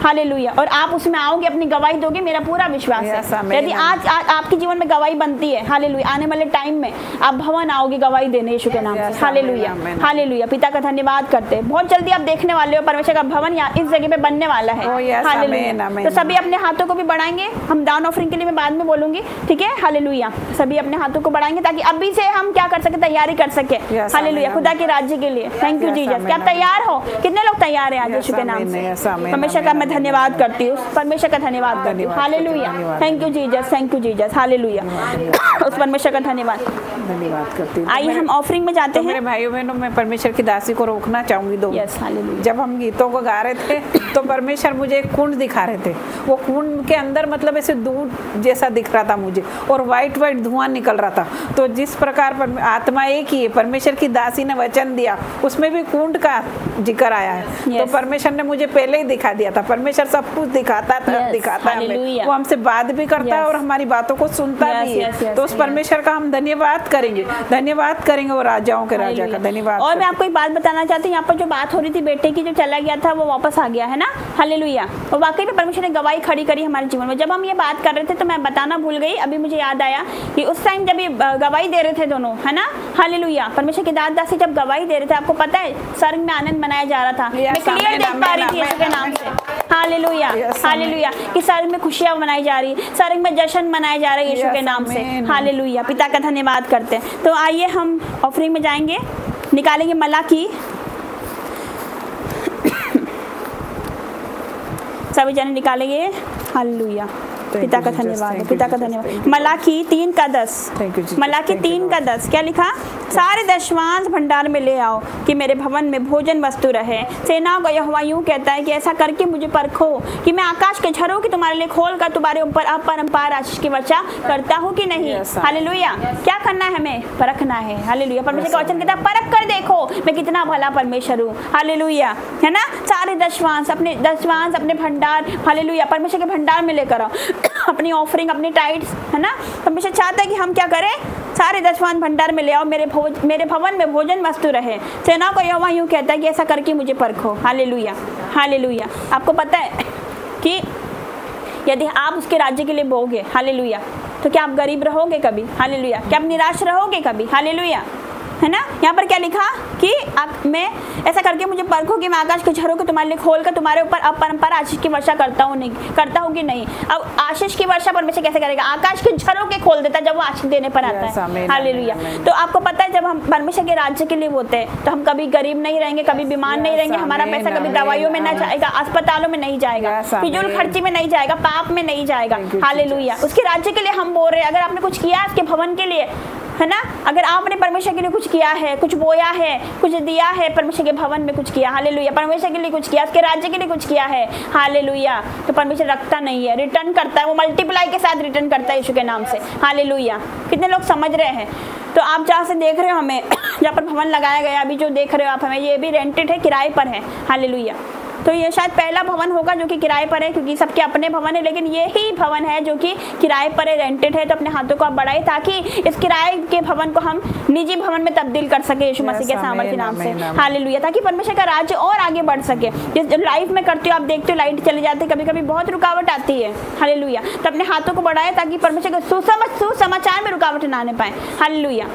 हालेलुया। और आप उसमें आओगे, अपनी गवाही दोगे, मेरा पूरा विश्वास है। यदि आज आपके जीवन में गवाही बनती है, हालेलुया, आने वाले टाइम में आप भवन आओगे गवाही देने यीशु के नाम से। हालेलुया। हालेलुया। पिता का धन्यवाद करते हैं। बहुत जल्दी आप देखने वाले हो परमेश्वर का भवन इस जगह पे बनने वाला है। हालेलुया। तो सभी अपने हाथों को भी बढ़ाएंगे। हम दान ऑफरिंग के लिए मैं बाद में बोलूंगी, ठीक है। हालेलुया। सभी अपने हाथों को बढ़ाएंगे ताकि अभी से हम क्या कर सके? तैयारी कर सके। हालेलुया। खुदा के राज्य के लिए। Thank you Jesus. क्या तैयार हो? कितने लोग तैयार हैं आज यीशु के नाम से? परमेश्वर का मैं धन्यवाद करती हूँ। परमेश्वर का धन्यवाद करती हूँ। Hallelujah. Thank you Jesus. Thank you Jesus. Hallelujah. उस परमेश्वर का धन्यवाद करती हूँ। आइए हम ऑफरिंग में जाते हैं। मेरे भाइयों बहनों, मैं परमेश्वर की दासी को रोकना चाहूंगी। 2 जब हम गीतों को गा रहे थे तो परमेश्वर मुझे एक कुंड दिखा रहे रहे थे। वो कुंड के अंदर मतलब ऐसे दूध जैसा दिख रहा था मुझे, और वाइट वाइट धुआं निकल रहा था। तो जिस प्रकार आत्मा एक ही है, परमेश्वर की दासी ने वचन दिया, उसमें भी कुंड का जिक्र आया है। तो परमेश्वर ने मुझे पहले ही दिखा दिया था। परमेश्वर सब कुछ दिखाता था, दिखाता है हमें। वो हमसे बात भी करता है और हमारी बातों को सुनता भी है। तो उस परमेश्वर का हम धन्यवाद करेंगे, धन्यवाद करेंगे वो राजाओं के राजा का धन्यवाद। और मैं आपको एक बात बताना चाहती हूँ, यहाँ पर जो बात हो रही थी बेटे की, जो चला गया था वो वापस आ गया है ना, हालेलुया। और वाकई में परमेश्वर ने गवाही खड़ी करी हमारे जीवन में। जब हम ये बात कर रहे थे तो मैं बताना भूल गई, अभी मुझे याद आया कि उस टाइम जब ये गवाही दे रहे थे दोनों, है ना, हालेलुया, परमेश्वर के दास दासी जब गवाही दे रहे थे, आपको पता है स्वर्ग में आनंद मनाया जा रहा था। मैं क्लियर देख पा रही थी यीशु के नाम से, हालेलुया, हालेलुया, कि स्वर्ग में खुशियां मनाई जा रही, स्वर्ग में जश्न मनाया जा रहा है यीशु के नाम से, हालेलुया। पिता का धन्यवाद करते हैं। तो आइए हम ऑफरिंग में जाएंगे, निकालेंगे मलाकी, सभी जने निकालेंगे, हालेलुया। पिता का धन्यवाद, पिता का धन्यवाद। मलाकी 3:10, मलाकी 3:10 क्या लिखा? सारे दशवांश भंडार में ले आओ कि मेरे भवन में भोजन वस्तु रहे। सेनाओं का यहोवा यूं कहता है कि ऐसा करके मुझे परखो कि मैं आकाश के झरों की तुम्हारे लिए खोल कर तुम्हारे ऊपर अपरंपार आशीष की वर्षा करता हूँ कि नहीं। हालेलुया। क्या करना है? हमें परखना है। हालेलुया। परमेश्वर का वचन कहता है परख कर देखो मैं कितना भला परमेश्वर हूँ। हालेलुया, है ना। सारे दशवांश अपने भंडार, हालेलुया, परमेश्वर के भंडार में लेकर आओ अपनी ऑफरिंग, अपनी टाइट्स, है ना। परमेश्वर चाहता है कि हम क्या करें? सारे दशवांश भंडार में ले आओ, मेरे भवन में भोजन वस्तु रहे। सेनाओं का यहोवा यूं कहता है कि ऐसा करके मुझे परखो। Hallelujah, hallelujah. आपको पता है कि यदि आप उसके राज्य के लिए बोगे, हालेलुया, तो क्या आप गरीब रहोगे कभी? हालेलुया। क्या आप निराश रहोगे कभी? हालेलुया, है ना। यहाँ पर क्या लिखा कि मैं ऐसा करके मुझे परखो कि मैं आकाश के झरों को तुम्हारे लिए खोलकर तुम्हारे ऊपर अपरंपार आशीष की वर्षा करता हूँ कि नहीं। अब आशीष की वर्षा परमेश्वर कैसे करेगा? आकाश के झरों के खोल देता है जब वो आशीष देने पर आता है। हालेलुया। तो आपको पता है जब हम परमेश्वर के राज्य के लिए होते हैं तो हम कभी गरीब नहीं रहेंगे, कभी बीमार नहीं रहेंगे, हमारा पैसा कभी दवाइयों में न जाएगा, अस्पतालों में नहीं जाएगा, फिजूल खर्ची में नहीं जाएगा, पाप में नहीं जाएगा। हालेलुया। उसके राज्य के लिए हम बोल रहे हैं। अगर आपने कुछ किया है उसके भवन के लिए, है ना, अगर आपने परमेश्वर के लिए कुछ किया है, कुछ बोया है, कुछ दिया है, परमेश्वर के भवन में कुछ किया, हालेलुया, परमेश्वर के लिए कुछ किया, उसके राज्य के लिए कुछ किया है, हालेलुया, तो परमेश्वर रखता नहीं है, रिटर्न करता है। वो मल्टीप्लाई के साथ रिटर्न करता है यीशु के नाम से। हालेलुया। कितने लोग समझ रहे हैं? तो आप जहाँ से देख रहे हो हमें, जहाँ पर भवन लगाया गया, अभी जो देख रहे हो आप हमें, ये भी रेंटेड है, किराए पर है। हालेलुया। तो ये शायद पहला भवन होगा जो कि किराए पर है, क्योंकि सबके अपने भवन है, लेकिन ये ही भवन है जो कि किराए पर है, रेंटेड है। तो अपने हाथों को आप बढ़ाए ताकि इस किराए के भवन को हम निजी भवन में तब्दील कर सके यीशु मसीह के सामर्थ्य के नाम से। हालेलुया। ताकि परमेश्वर का राज्य और आगे बढ़ सके। जिस लाइफ में करते हो आप देखते हो लाइट चले जाते, कभी कभी बहुत रुकावट आती है। हालेलुया। तो अपने हाथों को बढ़ाए ताकि परमेश्वर के सुसमाचार में रुकावट ना आने पाए। हालेलुया,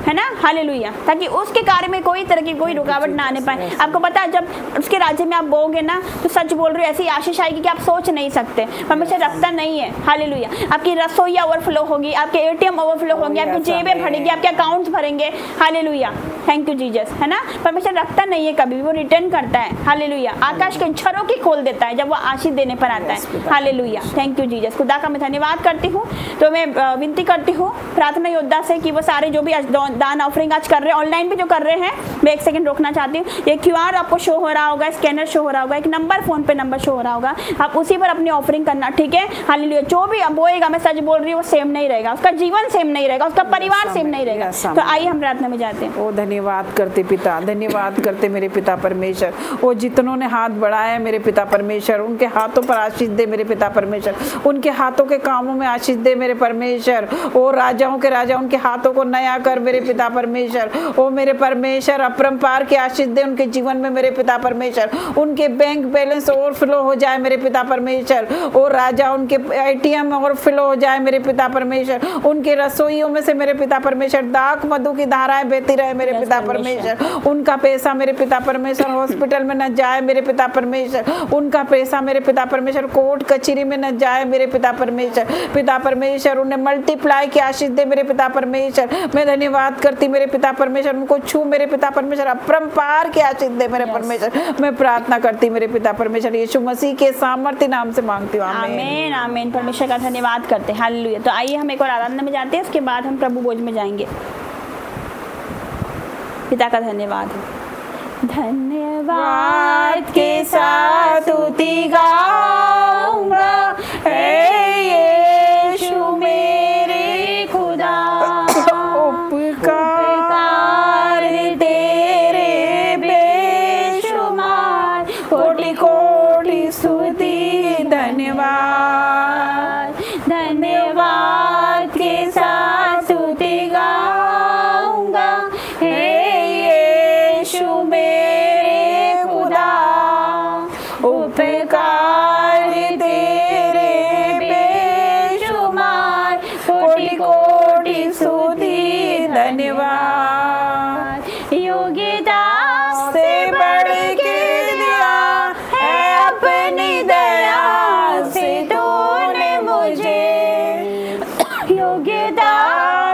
है ना। हालेलुया। ताकि उसके कार्य में कोई तरह की कोई रुकावट ना आने पाए। आपको पता है जब उसके राज्य में आप बोगे ना, तो सच बोल रहे हो, ऐसी आशीष आएगी कि आप सोच नहीं सकते। परमेश्वर रखता नहीं है। हालेलुया। आपकी रसोई ओवरफ्लो होगी, आपके एटीएम ओवरफ्लो होंगे, आपकी जेबें भरेंगी, आपके अकाउंट्स भरेंगे। हालेलुया। थैंक यू जीसस, है ना। परमेश्वर रखता नहीं है कभी, वो रिटर्न करता है। हालेलुया। आकाश के झरों की खोल देता है जब वो आशीष देने पर आता है। हालेलुया। Thank you Jesus. खुदा का मैं धन्यवाद करती हूँ। तो मैं विनती करती हूँ प्रार्थना योद्धा से कि वो सारे जो भी दान ऑफरिंग आज कर रहे हैं, ऑनलाइन भी जो कर रहे हैं, मैं एक सेकंड रोकना चाहती हूँ। ये क्यूआर आपको शो हो रहा होगा, स्कैनर शो हो रहा होगा, एक नंबर, फोन पे नंबर शो हो रहा होगा, आप उसी पर अपनी ऑफरिंग करना, ठीक है। हालेलुया। जो भी बोएगा, मैं सच बोल रही हूँ, वो सेम नहीं रहेगा, उसका जीवन सेम नहीं रहेगा, उसका परिवार सेम नहीं रहेगा। तो आइए हम प्रार्थना में जाते हैं। ओ धन्यवाद करते पिता, धन्यवाद करते मेरे पिता परमेश्वर। वो जितनों ने हाथ बढ़ाया मेरे पिता परमेश्वर, उनके हाथों पर आशीष दे मेरे पिता परमेश्वर, उनके हाथों के कामों में आशीष दे मेरे परमेश्वर। ओ राजाओं के राजा, उनके हाथों को नया कर मेरे पिता परमेश्वर। ओ मेरे परमेश्वर, अपरंपार की आशीष दे उनके जीवन में मेरे पिता परमेश्वर। उनके बैंक बैलेंस ओवरफ्लो हो जाए मेरे पिता परमेश्वर। ओ राजा, उनके एटीएम ओवरफ्लो हो जाए मेरे पिता परमेश्वर। उनके रसोइयों में से मेरे पिता परमेश्वर दाख मधु की धाराएं बहती रहे मेरे पिता परमेश्वर। उनका पैसा मेरे पिता परमेश्वर हॉस्पिटल में न जाए मेरे पिता परमेश्वर। उनका पैसा मेरे पिता परमेश्वर कोर्ट कचहरी में न जाए मेरे पिता परमेश्वर। पिता परमेश्वर, उन्हें मल्टीप्लाई की आशीष दे मेरे पिता परमेश्वर। मैं धन्यवाद करती मेरे पिता परमेश्वर, उनको छू मेरे पिता परमेश्वर, अपरंपार की आशीष दे मेरे परमेश्वर। मैं प्रार्थना करती मेरे पिता परमेश्वर, यीशु मसीह के सामर्थ्य नाम से मांगती हूँ। आमीन, आमीन। परमेश्वर का धन्यवाद करते हैं। हालेलुया। तो आइए हम एक और आराधना में जाते हैं, उसके बाद हम प्रभु भोज में जाएंगे। पिता का धन्यवाद। धन्यवाद के साथ स्तुति गाऊं धन्यवाद। योग्यता से बढ़ के दिया है अपनी दया से तूने मुझे, योग्यता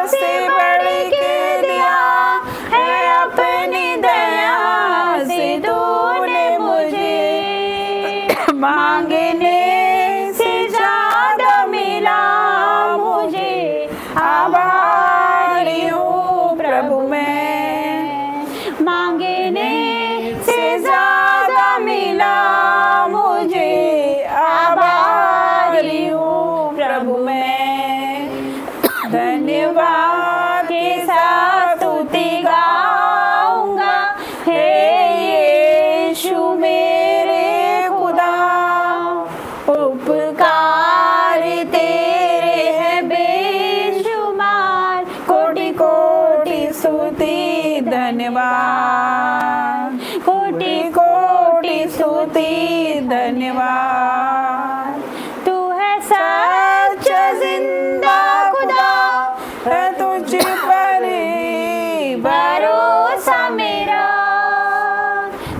से बढ़ के दिया है अपनी दया से तूने मुझे, मांगने से ज्यादा मिला मुझे, आभारी हूँ प्रभु मैं। मांगने से ज्यादा मिला मुझे, आभारी हूँ प्रभु मैं। धन्यवाद के साथ स्तुति गाऊंगा, हे यीशु मेरे खुदा, उपकार तेरे हैं बेशुमार, कोटि कोटि स्तुति धन्यवाद, कोटि कोटि स्तुति धन्यवाद। तू है सच्चा जिंदा खुदा, है तुझ पर भरोसा मेरा।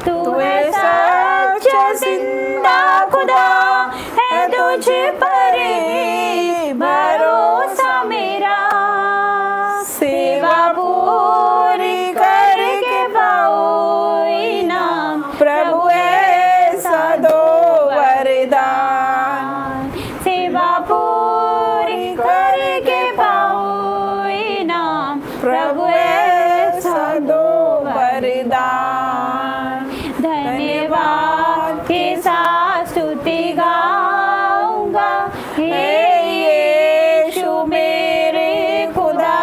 तू है सच्चा जिंदा खुदा, है तुझ पर भरोसा मेरा। सेवा पूरी करके पाओ इनाम, प्रभु ऐसा दो वरदान। सेवा पूरी करके पाओ इनाम, प्रभु ऐसा दो वरदान। धन्यवाद के साथ स्तुति गाऊंगा, हे यीशु मेरे खुदा,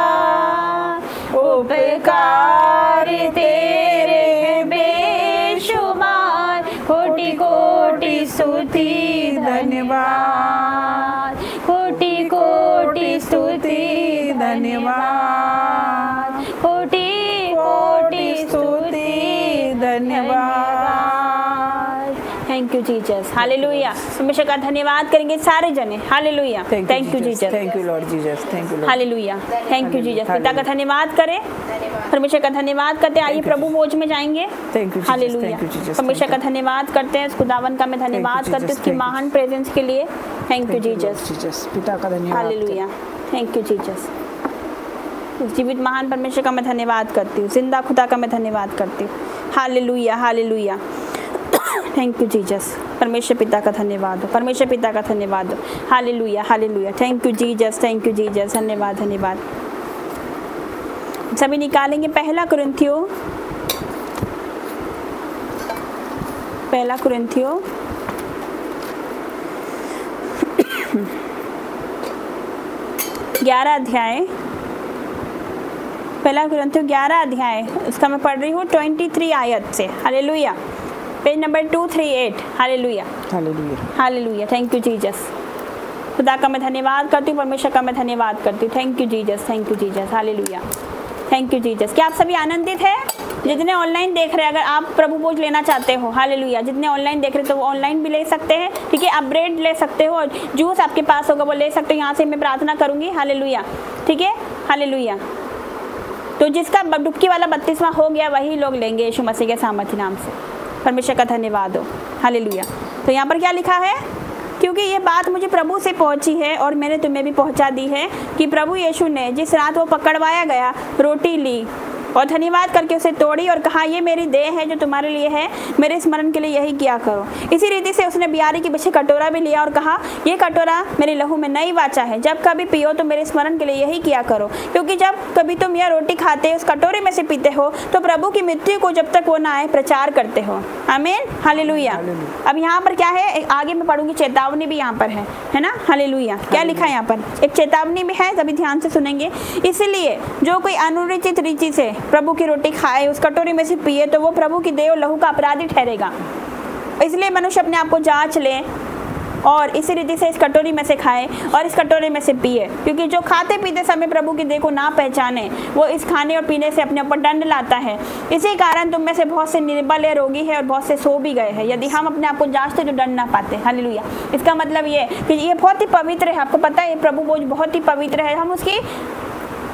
उपकार तेरे बेशुमार, कोटि कोटि स्तुति धन्यवाद, कोटि कोटि स्तुति धन्यवाद, कोटि कोटि स्तुति धन्यवाद। Thank you Jesus, hallelujah. परमेश्वर का धन्यवाद करेंगे सारे जने, hallelujah. Thank you Jesus, thank you Lord Jesus, thank you Lord, hallelujah. Thank you Jesus. पिता का धन्यवाद करें, परमेश्वर का धन्यवाद करते हैं। आइए प्रभु भोज में जाएंगे, हालेलुया। परमेश्वर का धन्यवाद करते हैं, खुदावन का मैं धन्यवाद करते हैं उसकी महान प्रेजेंस के लिए। थैंक यू जीसस, पिता का धन्यवाद, हालेलुया। Thank you Jesus. जीवित महान परमेश्वर का मैं धन्यवाद करती हूँ, जिंदा खुदा का मैं धन्यवाद करती हूँ, hallelujah, hallelujah. Thank you Jesus. परमेश्वर पिता का धन्यवाद हो, परमेश्वर पिता का धन्यवाद हो, hallelujah, hallelujah. Thank you Jesus, thank you Jesus, धन्यवाद, धन्यवाद। सभी निकालेंगे पहला कुरिन्थियों 11 अध्याय, पहला कुरिन्थियों 11 अध्याय, उसका मैं पढ़ रही हूँ 23 आयत से, hallelujah. Page number 238, hallelujah, hallelujah, hallelujah. Thank you Jesus. खुदा का मैं धन्यवाद करती हूँ, परमेश्वर का मैं धन्यवाद करती हूँ। Thank you Jesus, thank you Jesus, hallelujah. Thank you Jesus. क्या आप सभी आनंदित हैं? जितने ऑनलाइन देख रहे हैं, अगर आप प्रभु भोज लेना चाहते हो, हालेलुया, जितने ऑनलाइन देख रहे हैं तो वो ऑनलाइन भी ले सकते हैं, ठीक है। आप ब्रेड ले सकते हो और जूस आपके पास होगा वो ले सकते हो। यहाँ से मैं प्रार्थना करूँगी, हालेलुया, ठीक है, हालेलुया। तो जिसका डुबकी वाला 32वां हो गया वही लोग लेंगे यीशु मसीह के सामर्थ्य नाम से। परमेश्वर का धन्यवाद हो, हालेलुया। तो यहाँ पर क्या लिखा है? क्योंकि ये बात मुझे प्रभु से पहुंची है और मैंने तुम्हें भी पहुंचा दी है कि प्रभु यीशु ने जिस रात वो पकड़वाया गया रोटी ली और धन्यवाद करके उसे तोड़ी और कहा, ये मेरी देह है जो तुम्हारे लिए है, मेरे स्मरण के लिए यही किया करो। इसी रीति से उसने बियारी के पीछे कटोरा भी लिया और कहा, ये कटोरा मेरे लहू में नई वाचा है, जब कभी पियो तो मेरे स्मरण के लिए यही किया करो। क्योंकि जब कभी तुम यह रोटी खाते उस कटोरे में से पीते हो तो प्रभु की मृत्यु को जब तक वो ना आए प्रचार करते हो। आमीन, हालेलुया। अब यहाँ पर क्या है, आगे मैं पढ़ूंगी, चेतावनी भी यहाँ पर है ना, हालेलुया। क्या लिखा है यहाँ पर? एक चेतावनी भी है, सभी ध्यान से सुनेंगे। इसलिए जो कोई अनुचित रीति से प्रभु की रोटी खाए, उस कटोरी में से पिए, तो वो प्रभु की देह और लहू का अपराधी ठहरेगा। इसलिए मनुष्य अपने आप को जांच ले और इसी रीति से इस कटोरी में से खाए और इस कटोरे में से पिए। क्योंकि जो खाते पीते समय प्रभु की देह को ना पहचाने, वो इस खाने और पीने से अपने ऊपर दंड लाता है। इसी कारण तुम में से बहुत से निर्बल है, रोगी है और बहुत से सो भी गए हैं। यदि हम अपने आप को जांचते तो दंड ना पाते। हालेलुया। इसका मतलब ये कि ये बहुत ही पवित्र है। आपको पता है प्रभु भोज बहुत ही पवित्र है। हम उसकी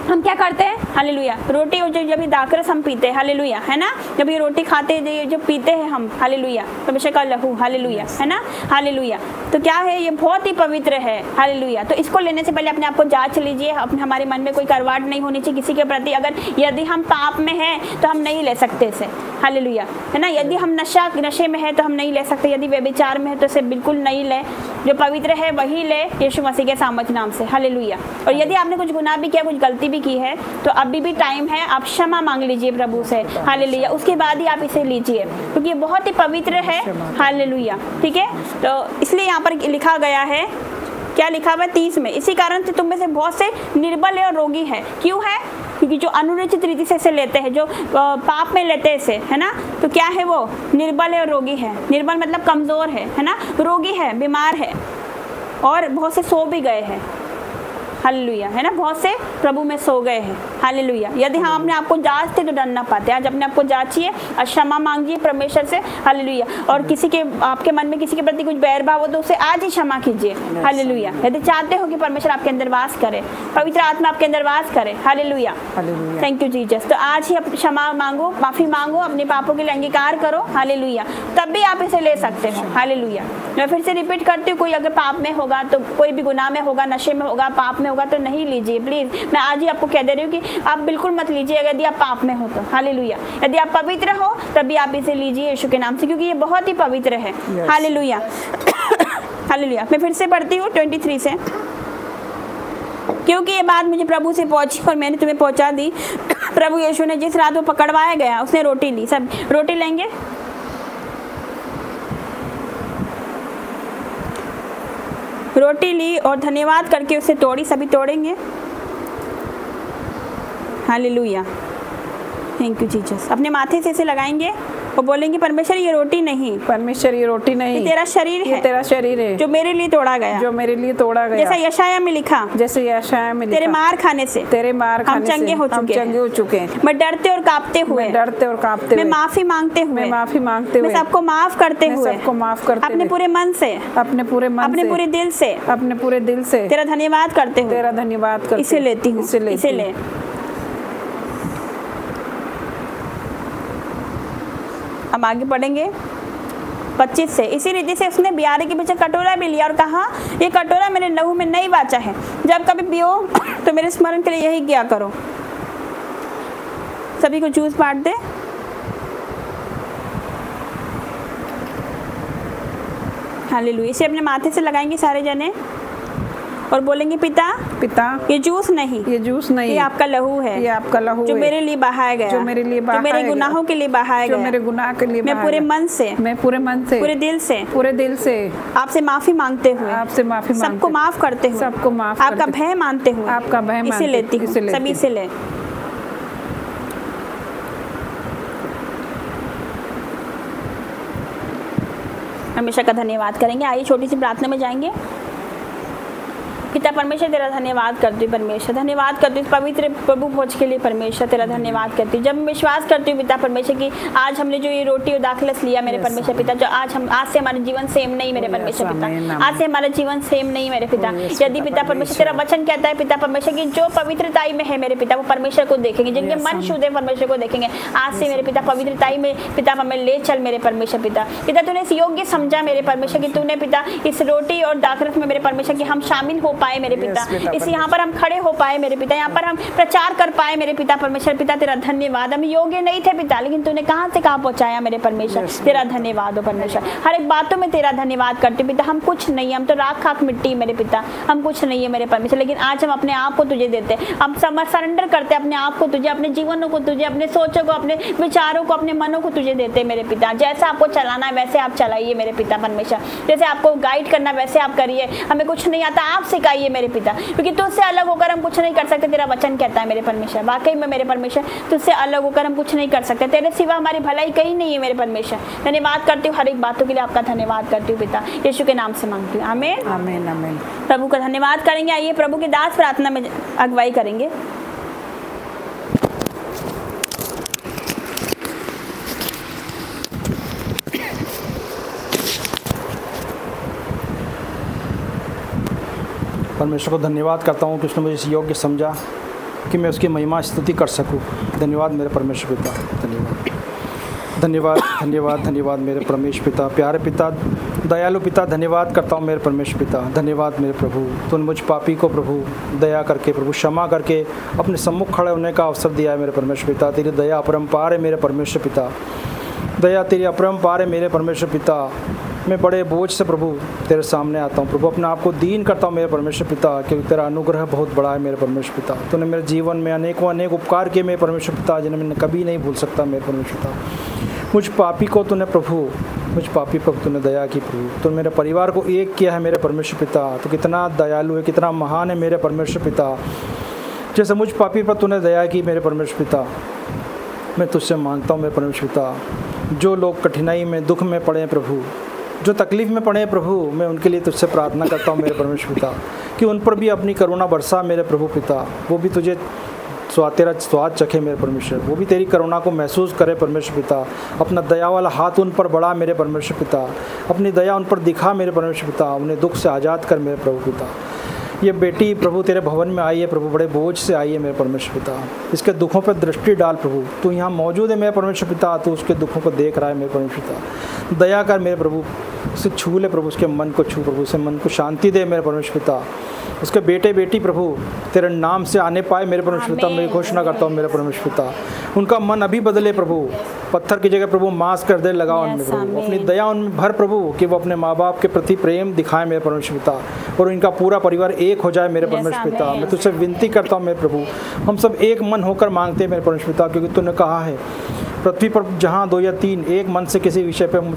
हम क्या करते हैं, हालेलुया, रोटी और जब ये दाखरस हम पीते हैं, हालेलुया, है ना, जब ये रोटी खाते हैं, जो पीते हैं हम, हालेलुया, परमेश्वर का लहू, हालेलुया, है ना, हालेलुया, तो क्या है, ये बहुत ही पवित्र है, हालेलुया। तो इसको लेने से पहले अपने आप को जांच लीजिए, अपने हमारे मन में कोई करवाहट नहीं होनी चाहिए किसी के प्रति। अगर यदि हम पाप में हैं तो हम नहीं ले सकते इसे, हालेलुया, है ना, यदि हम नशे में है तो हम नहीं ले सकते, यदि व्यभिचार में है तो इसे बिल्कुल नहीं ले, जो पवित्र है वही ले यीशु मसीह के सामर्थ्य नाम से, हालेलुया। और यदि आपने कुछ गुनाह भी किया, कुछ गलती भी की है, तो अभी भी टाइम है, आप क्षमा मांग लीजिए प्रभु से, हालेलुया, उसके बाद ही आप इसे लीजिए, क्योंकि ये बहुत ही पवित्र है, हालेलुया, ठीक है। तो इसलिए यहाँ पर लिखा गया है, क्या लिखा हुआ है 30 में, इसी कारण से तुम में से बहुत से निर्बल है और रोगी है। क्यों है, क्योंकि जो अनुचित रीति से इसे लेते हैं, जो पाप में लेते हैं इसे, है ना, तो क्या है, वो निर्बल है और रोगी है। निर्बल मतलब कमजोर है ना, रोगी है, बीमार है, और बहुत से सो भी गए हैं, हालेलुया, है ना, बहुत से प्रभु में सो गए हैं, हालेलुया। यदि हम अपने आप को जांचते तो डर ना पाते। आज अपने आप को जांचिए और क्षमा मांगिए परमेश्वर से, हालेलुया। और किसी के आपके मन में किसी के प्रति कुछ बैर भाव हो तो उसे आज ही क्षमा कीजिए, हालेलुया। यदि चाहते हो कि परमेश्वर आपके अंदर वास करे, पवित्र आत्मा आपके अंदर वास करे, हालेलुया, थैंक यू जीसस। तो आज ही क्षमा मांगो, माफी मांगो, अपने पापों के लिए अंगीकार करो, हालेलुया, तब भी आप इसे ले सकते हो, हालेलुया। मैं फिर से रिपीट करती हूँ, कोई अगर पाप में होगा, तो कोई भी गुनाह में होगा, नशे में होगा, पाप में होगा, तो नहीं लीजिए प्लीज। मैं आज ही आपको कह दे रही हूँ कि आप बिल्कुल मत लीजिए यदि आप पाप में हो तो, हालेलुया। यदि आप पवित्र हो तभी आप इसे लीजिए यीशु के नाम से, क्योंकि ये बहुत ही पवित्र है, हालेलुया, हालेलुया। मैं फिर से पढ़ती हूँ 23 से, क्योंकि ये बात मुझे प्रभु से पहुंची और मैंने तुम्हें पहुंचा दी। प्रभु यीशु ने जिस रात वो पकड़वाया गया, उसने रोटी ली, सब रोटी लेंगे, रोटी ली और धन्यवाद करके उसे तोड़ी, सभी तोड़ेंगे, हालेलुया, थैंक यू जीसस। अपने माथे से इसे लगाएंगे और बोलेंगे, परमेश्वर ये रोटी नहीं, परमेश्वर ये रोटी नहीं, ये तेरा शरीर है, तेरा शरीर है, जो मेरे लिए तोड़ा गया, जो मेरे लिए तोड़ा गया, जैसा यशाया में लिखा, जैसे यशाया में लिखा, तेरे मार खाने से हम चंगे हो चुके हैं। मैं डरते और कांपते हुए, मैं माफी मांगते हुए, मैं सबको माफ करते हुए, अपने पूरे मन से, अपने पूरे दिल से तेरा धन्यवाद करते हुए इसे लेती हूँ, इसे ले। हम आगे पढ़ेंगे 25 से। इसी रीति से उसने बियारे के पीछे कटोरा भी लिया और कहा, ये कटोरा मेरे लहू में नहीं बाचा है, जब कभी पियो तो मेरे स्मरण के लिए यही किया करो। सभी को जूस बांट दे, हालेलुया। इसे अपने माथे से लगाएंगे सारे जने और बोलेंगे, पिता ये जूस नहीं, ये आपका लहू है, जो मेरे लिए बहाया गया, जो मेरे गुनाहों के लिए बहाया गया। मैं पूरे मन से, पूरे दिल से आपसे माफी मांगते हुए, सबको माफ करते हुए, आपका भय मानते हुए इसे लेती हूँ, सभी से ले। हमेशा का धन्यवाद करेंगे। आइए छोटी सी प्रार्थना में जाएंगे। पिता परमेश्वर तेरा धन्यवाद करती हूँ, परमेश्वर धन्यवाद करती हूँ पवित्र प्रभु भोज के लिए, परमेश्वर तेरा धन्यवाद करती हूँ। जब मैं विश्वास करती हूँ पिता परमेश्वर की आज हमने जो ये रोटी और दाखलस लिया मेरे परमेश्वर पिता, जो आज से हमारा जीवन सेम नहीं मेरे परमेश्वर पिता, आज से हमारा जीवन सेम नहीं मेरे पिता। यदि पिता परमेश्वर तेरा वचन कहता है पिता परमेश्वर की जो पवित्रताई में है मेरे पिता वो परमेश्वर को देखेंगे, जिनके मन शुद्ध है परमेश्वर को देखेंगे। आज से मेरे पिता पवित्रताई में पिता हमें ले चल मेरे परमेश्वर पिता। पिता तूने इस योग्य समझा मेरे परमेश्वर की, तूने पिता इस रोटी और दाखलस में मेरे परमेश्वर की हम शामिल हो पाए मेरे पिता, इस यहाँ पर हम खड़े हो पाए मेरे पिता, यहाँ पर हम प्रचार कर पाए मेरे पिता परमेश्वर पिता। तेरा धन्यवाद। हम योग्य नहीं थे पिता, लेकिन तूने कहाँ से कहाँ पहुँचाया मेरे परमेश्वर। तेरा धन्यवाद हो परमेश्वर। हर एक बातों में तेरा धन्यवाद करते पिता। हम कुछ नहीं, हम तो राख खाक मिट्टी मेरे पिता, हम कुछ नहीं है मेरे परमेश्वर, लेकिन आज हम अपने आप को तुझे देते, हम सरेंडर करते अपने आप को तुझे, अपने जीवनों को तुझे, अपने सोचों को, अपने विचारों को, अपने मनों को तुझे देते मेरे पिता। जैसा आपको चलाना है वैसे आप चलाइए मेरे पिता परमेश्वर, जैसे आपको गाइड करना वैसे आप करिए। हमें कुछ नहीं आता, आप सिखाइए मेरे पिता, क्योंकि तुझसे अलग होकर हम कुछ नहीं कर सकते। तेरा वचन कहता है मेरे परमेश्वर, वाकई में मेरे परमेश्वर तुझसे अलग होकर हम कुछ नहीं कर सकते। तेरे सिवा हमारी भलाई कहीं नहीं है मेरे परमेश्वर। धन्यवाद करती हूँ, हर एक बातों के लिए आपका धन्यवाद करती हूँ पिता, यीशु के नाम से मांगती हूँ, आमीन आमीन आमीन। प्रभु का धन्यवाद करेंगे। आइए प्रभु के दास प्रार्थना में अगुवाई करेंगे। परमेश्वर को धन्यवाद करता हूँ कि उसने मुझे इस योग्य समझा कि मैं उसकी महिमा स्तुति कर सकूं। धन्यवाद मेरे परमेश्वर पिता, धन्यवाद धन्यवाद धन्यवाद धन्यवाद मेरे परमेश्वर पिता, प्यारे पिता, दयालु पिता, धन्यवाद करता हूँ मेरे परमेश्वर पिता। धन्यवाद मेरे प्रभु, तूने मुझ पापी को प्रभु दया करके प्रभु क्षमा करके अपने सम्मुख खड़े होने का अवसर दिया है मेरे परमेश्वर पिता। तेरी दया अपरंपार है मेरे परमेश्वर पिता, दया तेरी अपरंपार है मेरे परमेश्वर पिता। मैं बड़े बोझ से प्रभु तेरे सामने आता हूँ प्रभु, अपने आप को दीन करता हूँ मेरे परमेश्वर पिता, क्योंकि तेरा अनुग्रह बहुत बड़ा है मेरे परमेश्वर पिता। तूने मेरे जीवन में अनेकों अनेक उपकार किए मेरे परमेश्वर पिता, जिन्हें मैं कभी नहीं भूल सकता मेरे परमेश्वर पिता। मुझ पापी को तूने प्रभु, मुझ पापी पर तूने दया की प्रभु। तूने मेरे परिवार को एक किया है मेरे परमेश्वर पिता। तो कितना दयालु है, कितना महान है मेरे परमेश्वर पिता। जैसे मुझ पापी पर तूने दया की मेरे परमेश्वर पिता, मैं तुझसे मांगता हूँ मेरे परमेश्वर पिता, जो लोग कठिनाई में दुख में पड़े हैं प्रभु, जो तकलीफ़ में पड़े हैं प्रभु, मैं उनके लिए तुझसे प्रार्थना करता हूँ मेरे परमेश्वर पिता कि उन पर भी अपनी करुणा बरसा मेरे प्रभु पिता। वो भी तुझे तेरा स्वाद चखे मेरे परमेश्वर, वो भी तेरी करुणा को महसूस करे परमेश्वर पिता। अपना दया वाला हाथ उन पर बढ़ा मेरे परमेश्वर पिता, अपनी दया उन पर दिखा मेरे परमेश्वर पिता, उन्हें दुख से आज़ाद कर मेरे प्रभु पिता। ये बेटी प्रभु तेरे भवन में आई है प्रभु, बड़े बोझ से आई है मेरे परमेश्वर पिता। इसके दुखों पर दृष्टि डाल प्रभु, तू यहाँ मौजूद है मेरे परमेश्वर पिता, तू उसके दुखों को देख रहा है मेरे परमेश्वर पिता। दया कर मेरे प्रभु, उसे छू ले प्रभु, उसके मन को छू प्रभु, उसे मन को शांति दे मेरे परमेश्वर पिता। उसके बेटे बेटी प्रभु तेरे नाम से आने पाए मेरे परमेश्वर पिता, मैं घोषणा करता हूँ मेरे परमेश्वर पिता। उनका मन अभी बदले प्रभु, पत्थर की जगह प्रभु मांस कर दे लगाओ उनमें प्रभु, अपनी दया उनमें भर प्रभु, कि वो अपने माँ बाप के प्रति प्रेम दिखाएं मेरे परमेश्वर पिता, और इनका पूरा परिवार एक हो जाए मेरे परमेश्वर पिता। मैं तुझसे विनती करता हूँ मेरे प्रभु, हम सब एक मन होकर मांगते हैं मेरे परमेश्वर पिता, क्योंकि तूने कहा है पृथ्वी पर जहाँ 2 या 3 एक मन से किसी विषय पर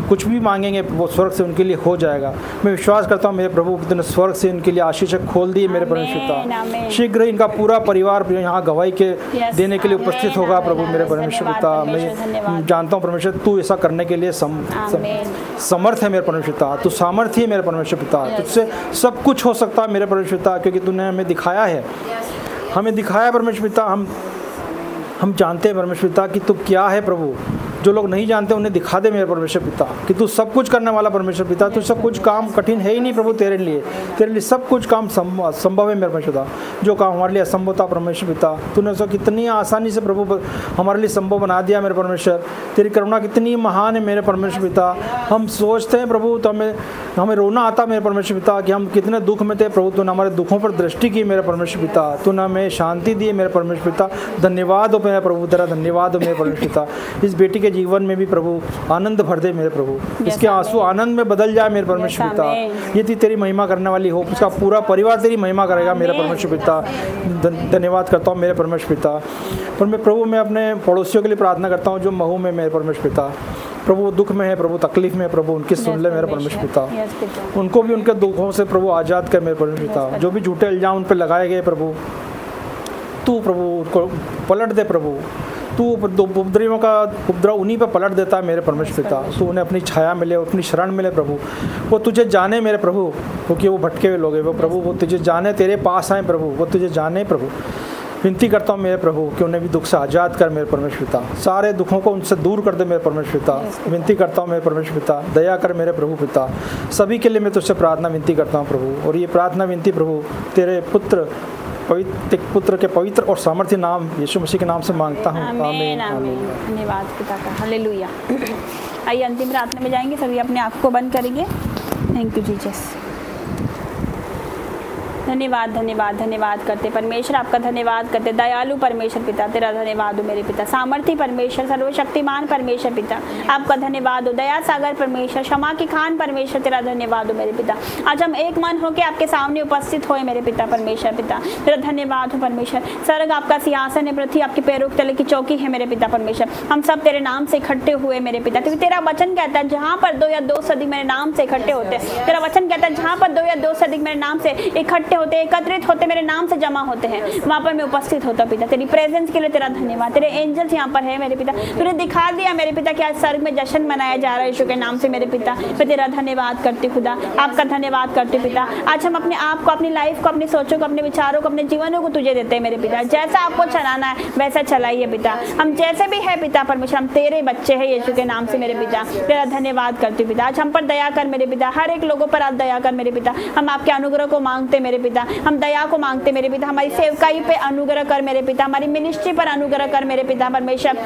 कुछ भी मांगेंगे वो स्वर्ग से उनके लिए हो जाएगा। मैं विश्वास करता हूँ मेरे प्रभु कि तूने स्वर्ग से उनके लिए आशीष खोल दिए मेरे परमेश्वर पिता। शीघ्र इनका पूरा परिवार यहाँ गवाही के देने के लिए उपस्थित होगा प्रभु मेरे परमेश्वर पिता। मैं जानता हूँ परमेश्वर तू ऐसा करने के लिए समर्थ है मेरे परमेश्वर पिता, तू सामर्थ्य है मेरे परमेश्वर पिता, तुझसे सब कुछ हो सकता है मेरे परमेश्वर पिता, क्योंकि तूने हमें दिखाया है, हमें दिखाया परमेश्वर पिता। हम जानते हैं परमेश्वर पिता कि तू क्या है प्रभु। जो लोग नहीं जानते उन्हें दिखा दे मेरे परमेश्वर पिता कि तू सब कुछ करने वाला परमेश्वर पिता। तू सब कुछ काम कठिन है ही नहीं प्रभु तेरे लिए सब कुछ काम संभव है मेरे परमेश्वर पिता। जो काम हमारे लिए असंभव था परमेश्वर पिता, तूने उसको कितनी आसानी से प्रभु हमारे लिए संभव बना दिया मेरे परमेश्वर। तेरी करुणा कितनी महान है मेरे परमेश्वर पिता। हम सोचते हैं प्रभु तो हमें रोना आता मेरे परमेश्वर पिता कि हम कितने दुख में थे प्रभु, तूने हमारे दुखों पर दृष्टि की मेरे परमेश्वर पिता, तूने हमें शांति दी मेरे परमेश्वर पिता। धन्यवाद हो मेरे प्रभु, तेरा धन्यवाद हो मेरे परमेश्वर पिता। इस बेटी के जीवन में भी प्रभु आनंद भर दे मेरे प्रभु, इसके आंसू आनंद में बदल जाए मेरे परमेश्वर पिता। ये तेरी महिमा करने वाली हो, उसका पूरा परिवार तेरी महिमा करेगा मेरे परमेश्वर पिता। धन्यवाद करता हूँ मेरे परमेश्वर पिता। पर मैं प्रभु मैं अपने पड़ोसियों के लिए प्रार्थना करता हूँ जो महू में मेरे परमेश्वर पिता, प्रभु दुख में है प्रभु, तकलीफ में है प्रभु, उनकी सुन ले मेरे परमेश्वर पिता। उनको भी उनके दुखों से प्रभु आज़ाद कर मेरे परमेश्वर पिता। जो भी झूठे इल्जाम उन पर लगाए गए प्रभु, तू प्रभु उनको पलट दे प्रभु। तू उपद्रवियों का उपद्रव उन्हीं पर पलट देता है मेरे परमेश्वर पिता। तू उन्हें अपनी छाया मिले, अपनी शरण मिले प्रभु। वो तुझे जाने मेरे प्रभु, क्योंकि वो भटके हुए लोग हैं वो प्रभु, वो तुझे जाने, तेरे पास आए प्रभु, वो तुझे जाने प्रभु। विनती करता हूँ मेरे प्रभु कि उन्हें भी दुख से आज़ाद कर मेरे परमेश्वर पिता। सारे दुखों को उनसे दूर कर दे मेरे परमेश्वर पिता। विनती करता हूँ मेरे परमेश्वर पिता, दया कर मेरे प्रभु पिता। सभी के लिए मैं तुझसे प्रार्थना विनती करता हूँ प्रभु, और ये प्रार्थना विनती प्रभु तेरे पुत्र के पवित्र और सामर्थ्य नाम यीशु मसीह के नाम से मांगता हूँ, आमीन आमीन। धन्यवाद पिता का, हालेलुया। आइए अंतिम प्रार्थना में जाएंगे, सभी अपने आँख को बंद करेंगे। Thank you Jesus. धन्यवाद धन्यवाद धन्यवाद करते परमेश्वर, आपका धन्यवाद करते दयालु परमेश्वर पिता, तेरा धन्यवाद हो मेरे पिता। सामर्थी परमेश्वर, सर्वशक्तिमान परमेश्वर पिता, आपका धन्यवाद हो। दया सागर परमेश्वर, क्षमा की खान परमेश्वर, तेरा धन्यवाद हो मेरे पिता। आज हम एक मन होकर आपके सामने उपस्थित हुए मेरे पिता परमेश्वर पिता, तेरा धन्यवाद हो परमेश्वर। स्वर्ग आपका सिंहासन है, पृथ्वी आपके पैरों के तले की चौकी है मेरे पिता परमेश्वर। हम सब तेरे नाम से इकट्ठे हुए मेरे पिता, क्योंकि तेरा वचन कहता है जहाँ पर 2 या 2 से अधिक मेरे नाम से इकट्ठे होते हैं। तेरा वचन कहता है जहाँ पर 2 या 2 से अधिक मेरे नाम से इकट्ठे होते, एकत्रित होते, मेरे नाम से जमा होते हैं, वहाँ पर मैं उपस्थित होता पिता। तेरी प्रेजेंस के लिए तेरा धन्यवाद। तेरे एंजल्स यहाँ पर है मेरे पिता, तूने दिखा दिया मेरे पिता कि आज स्वर्ग में जश्न मनाया जा रहा है यीशु के नाम से मेरे पिता। मैं तेरा धन्यवाद करती खुदा, आपका धन्यवाद करती पिता। आज हम अपने आप को, अपनी लाइफ को, अपनी सोचों को, अपने विचारों को, अपने जीवनों को तुझे देते हैं मेरे पिता। जैसा आपको चलाना है वैसा चलाइए पिता। हम जैसे भी है पिता परमेश्वर, हम तेरे बच्चे हैं यीशु के नाम से मेरे पिता। तेरा धन्यवाद करती पिता। आज हम पर दया कर मेरे पिता, हर एक लोगों पर आप दया कर मेरे पिता। हम आपके अनुग्रह को मांगते मेरे पिता। हम दया को मांगते मेरे पिता, हमारी सेवकाई पे अनुग्रह कर मेरे पिता, हमारी मिनिस्ट्री पर अनुग्रह कर मेरे पिता परमेश्वर।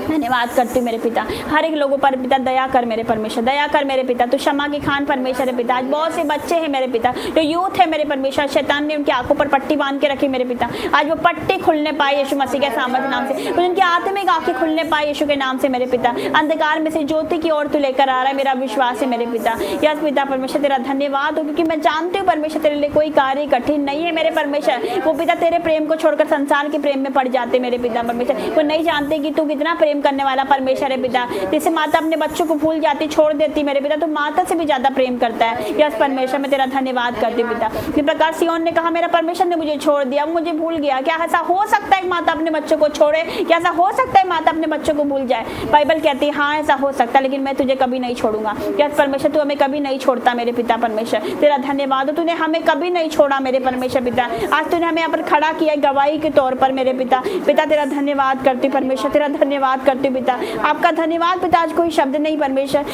धन्यवाद करती हूँ मेरे पिता, हर एक लोगों पर पिता दया कर मेरे परमेश्वर, दया कर मेरे पिता। तो क्षमा की खान परमेश्वर है पिता। आज बहुत से बच्चे हैं मेरे पिता, जो यूथ है मेरे परमेश्वर, शैतान ने उनकी आंखों पर पट्टी बांध के रखी मेरे पिता। आज वो पट्टी खुलने पाए यीशु मसीह के सामर्थ्य नाम से, उनकी आत्मिक आंखें खुलने पाए यीशु के नाम से मेरे पिता। अंधकार में से ज्योति की ओर तू लेकर आ रहा है, मेरा विश्वास है मेरे पिता। यस पिता परमेश्वर, तेरा धन्यवाद हो, क्योंकि मैं जानती हूँ परमेश्वर तेरे लिए कोई कार्य कठिन नहीं है मेरे परमेश्वर। वो पिता तेरे प्रेम को छोड़कर संसार के प्रेम में पड़ जाते मेरे पिता परमेश्वर। वो नहीं जानते कि तू कितना प्रेम करने वाला परमेश्वर है पिता। जैसे माता अपने बच्चों को भूल जाती, छोड़ देती मेरे पिता, तो माता से भी ज्यादा प्रेम करता है। यस परमेश्वर, मैं तेरा धन्यवाद करती हूँ पिता। जिस प्रकार सियोन ने कहा मेरा परमेश्वर ने मुझे छोड़ दिया, मुझे भूल गया, क्या ऐसा हो सकता है माता अपने बच्चों को छोड़े? क्या ऐसा हो सकता है माता अपने बच्चों को भूल जाए? बाइबल कहती है हाँ ऐसा हो सकता है, लेकिन मैं तुझे कभी नहीं छोड़ूंगा। यस परमेश्वर, तू हमें कभी नहीं छोड़ता मेरे पिता परमेश्वर। तेरा धन्यवाद हो, तूने हमें कभी नहीं छोड़ा मेरे परमेश्वर पिता। आज तूने हमें यहाँ पर खड़ा किया गवाही के तौर पर मेरे पिता। पिता तेरा धन्यवाद करती परमेश्वर, तेरा धन्यवाद करती पिता। आपका धन्यवाद पिता, आज कोई शब्द नहीं परमेश्वर।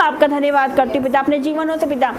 आपका धन्यवाद करती पिता, अपने जीवनों से पिता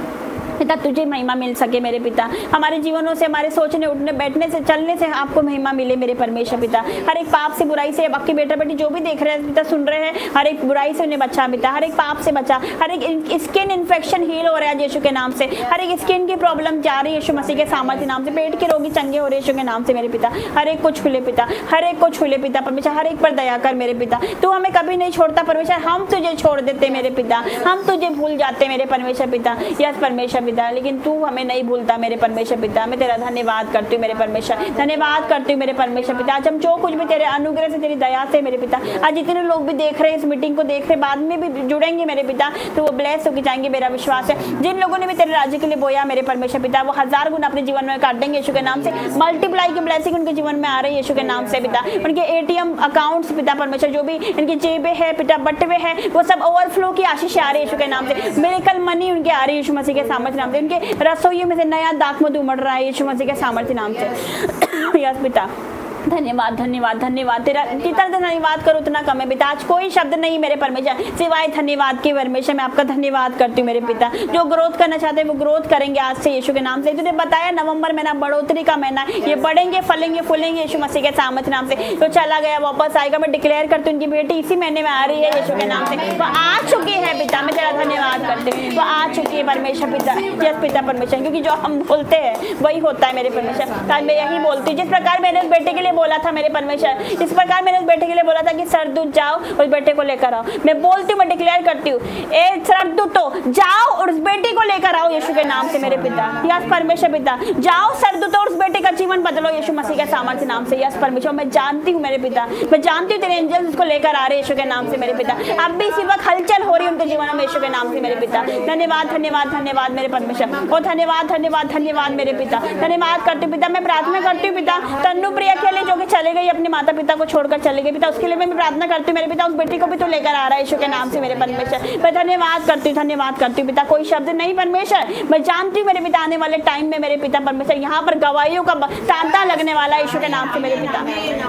पिता तुझे महिमा मिल सके मेरे पिता। हमारे जीवनों से, हमारे सोचने उठने बैठने से चलने से आपको महिमा मिले मेरे परमेश्वर पिता। हर एक पाप से बुराई से आपके बेटा बेटी जो भी देख रहे हैं पिता, सुन रहे हैं, हर एक बुराई से उन्हें बचा पिता, हर एक पाप से बचा। हर एक स्किन इन्फेक्शन हील हो रहा है यीशु के नाम से, हर एक स्किन की प्रॉब्लम जा रही है यीशु मसीह के सामर्थ्य नाम से। पेट के रोगी चंगे हो रहे यीशु के नाम से मेरे पिता। हर एक को छूले पिता, हर एक को छूले पिता परमेश्वर। हर एक पर दया कर मेरे पिता। तू हमें कभी नहीं छोड़ता परमेश्वर, हम तुझे छोड़ देते मेरे पिता, हम तुझे भूल जाते मेरे परमेश्वर पिता। यस परमेश्वर पिता, लेकिन तू हमें नहीं भूलता मेरे परमेश्वर पिता। मैं तेरा धन्यवाद करती हूँ मेरे परमेश्वर, धन्यवाद करती हूँ मेरे परमेश्वर पिता। आज हम जो कुछ भी तेरे अनुग्रह से, तेरी दया से मेरे पिता, आज जितने लोग भी देख रहे हैं इस मीटिंग को, देख रहे बाद में भी जुड़ेंगे मेरे पिता, तो वो ब्लेस होकर जाएंगे मेरा विश्वास है। जिन लोगों ने भी तेरे राज्य के लिए बोया मेरे परमेश्वर पिता, वो 1000 गुना अपने जीवन में काटेंगे यीशु के नाम से। मल्टीप्लाई की ब्लेसिंग उनके जीवन में आ रही है यीशु के नाम से पिता। उनके ATM अकाउंट्स पिता परमेश्वर, जो भी इनकी जेबें है पिता, बटवे है, वो सब ओवरफ्लो की आशीष आ रही है यीशु के नाम से। मिरेकल मनी उनके आ रही है यीशु मसीह के सामर्थ्य नाम से। उनके रसोइयों में से नया दाखमधु उमड़ रहा है यीशु मसीह के सामर्थ्य नाम से। यस पिता, धन्यवाद धन्यवाद धन्यवाद। तेरा जितना धन्यवाद करो उतना कम है पिता। आज कोई शब्द नहीं मेरे परमेश्वर सिवाय धन्यवाद के परमेश्वर। मैं आपका धन्यवाद करती हूँ मेरे पिता। जो ग्रोथ करना चाहते हैं वो ग्रोथ करेंगे आज से यीशु के नाम से। तुझे बताया नवंबर महीना बढ़ोतरी का महीना, ये बढ़ेंगे, फलेंगे, फूलेंगे यीशु मसीह के सामर्थ्य नाम से। जो चला गया वापस आएगा। मैं डिक्लेयर करती हूँ उनकी बेटी इसी महीने में आ रही है यीशु के नाम से। वो आ चुकी है पिता, मैं तेरा धन्यवाद करती हूँ। वो आ चुकी है परमेश्वर पिता। यस पिता परमेश्वर, क्योंकि जो हम बोलते हैं वही होता है मेरे परमेश्वर। आज मैं यही बोलती हूँ, जिस प्रकार मैंने उस बेटे के लिए बोला था मेरे परमेश्वर, इस प्रकार मैंने उस बेटे के लिए बोला था कि सरदूत जाओ उस बेटे को लेकर आओ। मैं बोलती हूँ, मैं डिक्लेयर करती हूँ, ए सरदूतो जाओ और उस बेटे को लेकर आओ यीशु के नाम से मेरे पिता। यस परमेश्वर पिता, जाओ सरदूतो और उस बेटे का जीवन बदलो यीशु मसीह के सामर्थ्य नाम से। यस परमेश्वर, मैं जानती हूँ मेरे पिता, मैं जानती हूँ तेरे एंजल्स उसको लेकर आ रहे यीशु के नाम से मेरे पिता। अब भी इसी वक्त हलचल हो रही है उनके जीवन में यीशु के नाम से मेरे पिता। धन्यवाद धन्यवाद धन्यवाद मेरे परमेश्वर। ओ धन्यवाद धन्यवाद धन्यवाद मेरे पिता। धन्यवाद करती हूँ पिता। मैं प्रार्थना करती हूँ पिता, तन्नू प्रिया के लिए जो कि चले गई, अपने माता पिता को छोड़कर चले गए पिता, उसके लिए मैं प्रार्थना करती हूँ मेरे पिता। उस बेटी को भी तू लेकर आ रहा है यीशु के नाम से मेरे परमेश्वर। मैं धन्यवाद करती हूँ, धन्यवाद करती हूँ पिता। कोई शब्द नहीं परमेश्वर, मैं जानती हूँ मेरे पिता आने वाले टाइम में मेरे पिता परमेश्वर यहाँ पर गवाहियों का तांता लगने वाला है यीशु के नाम से मेरे पिता।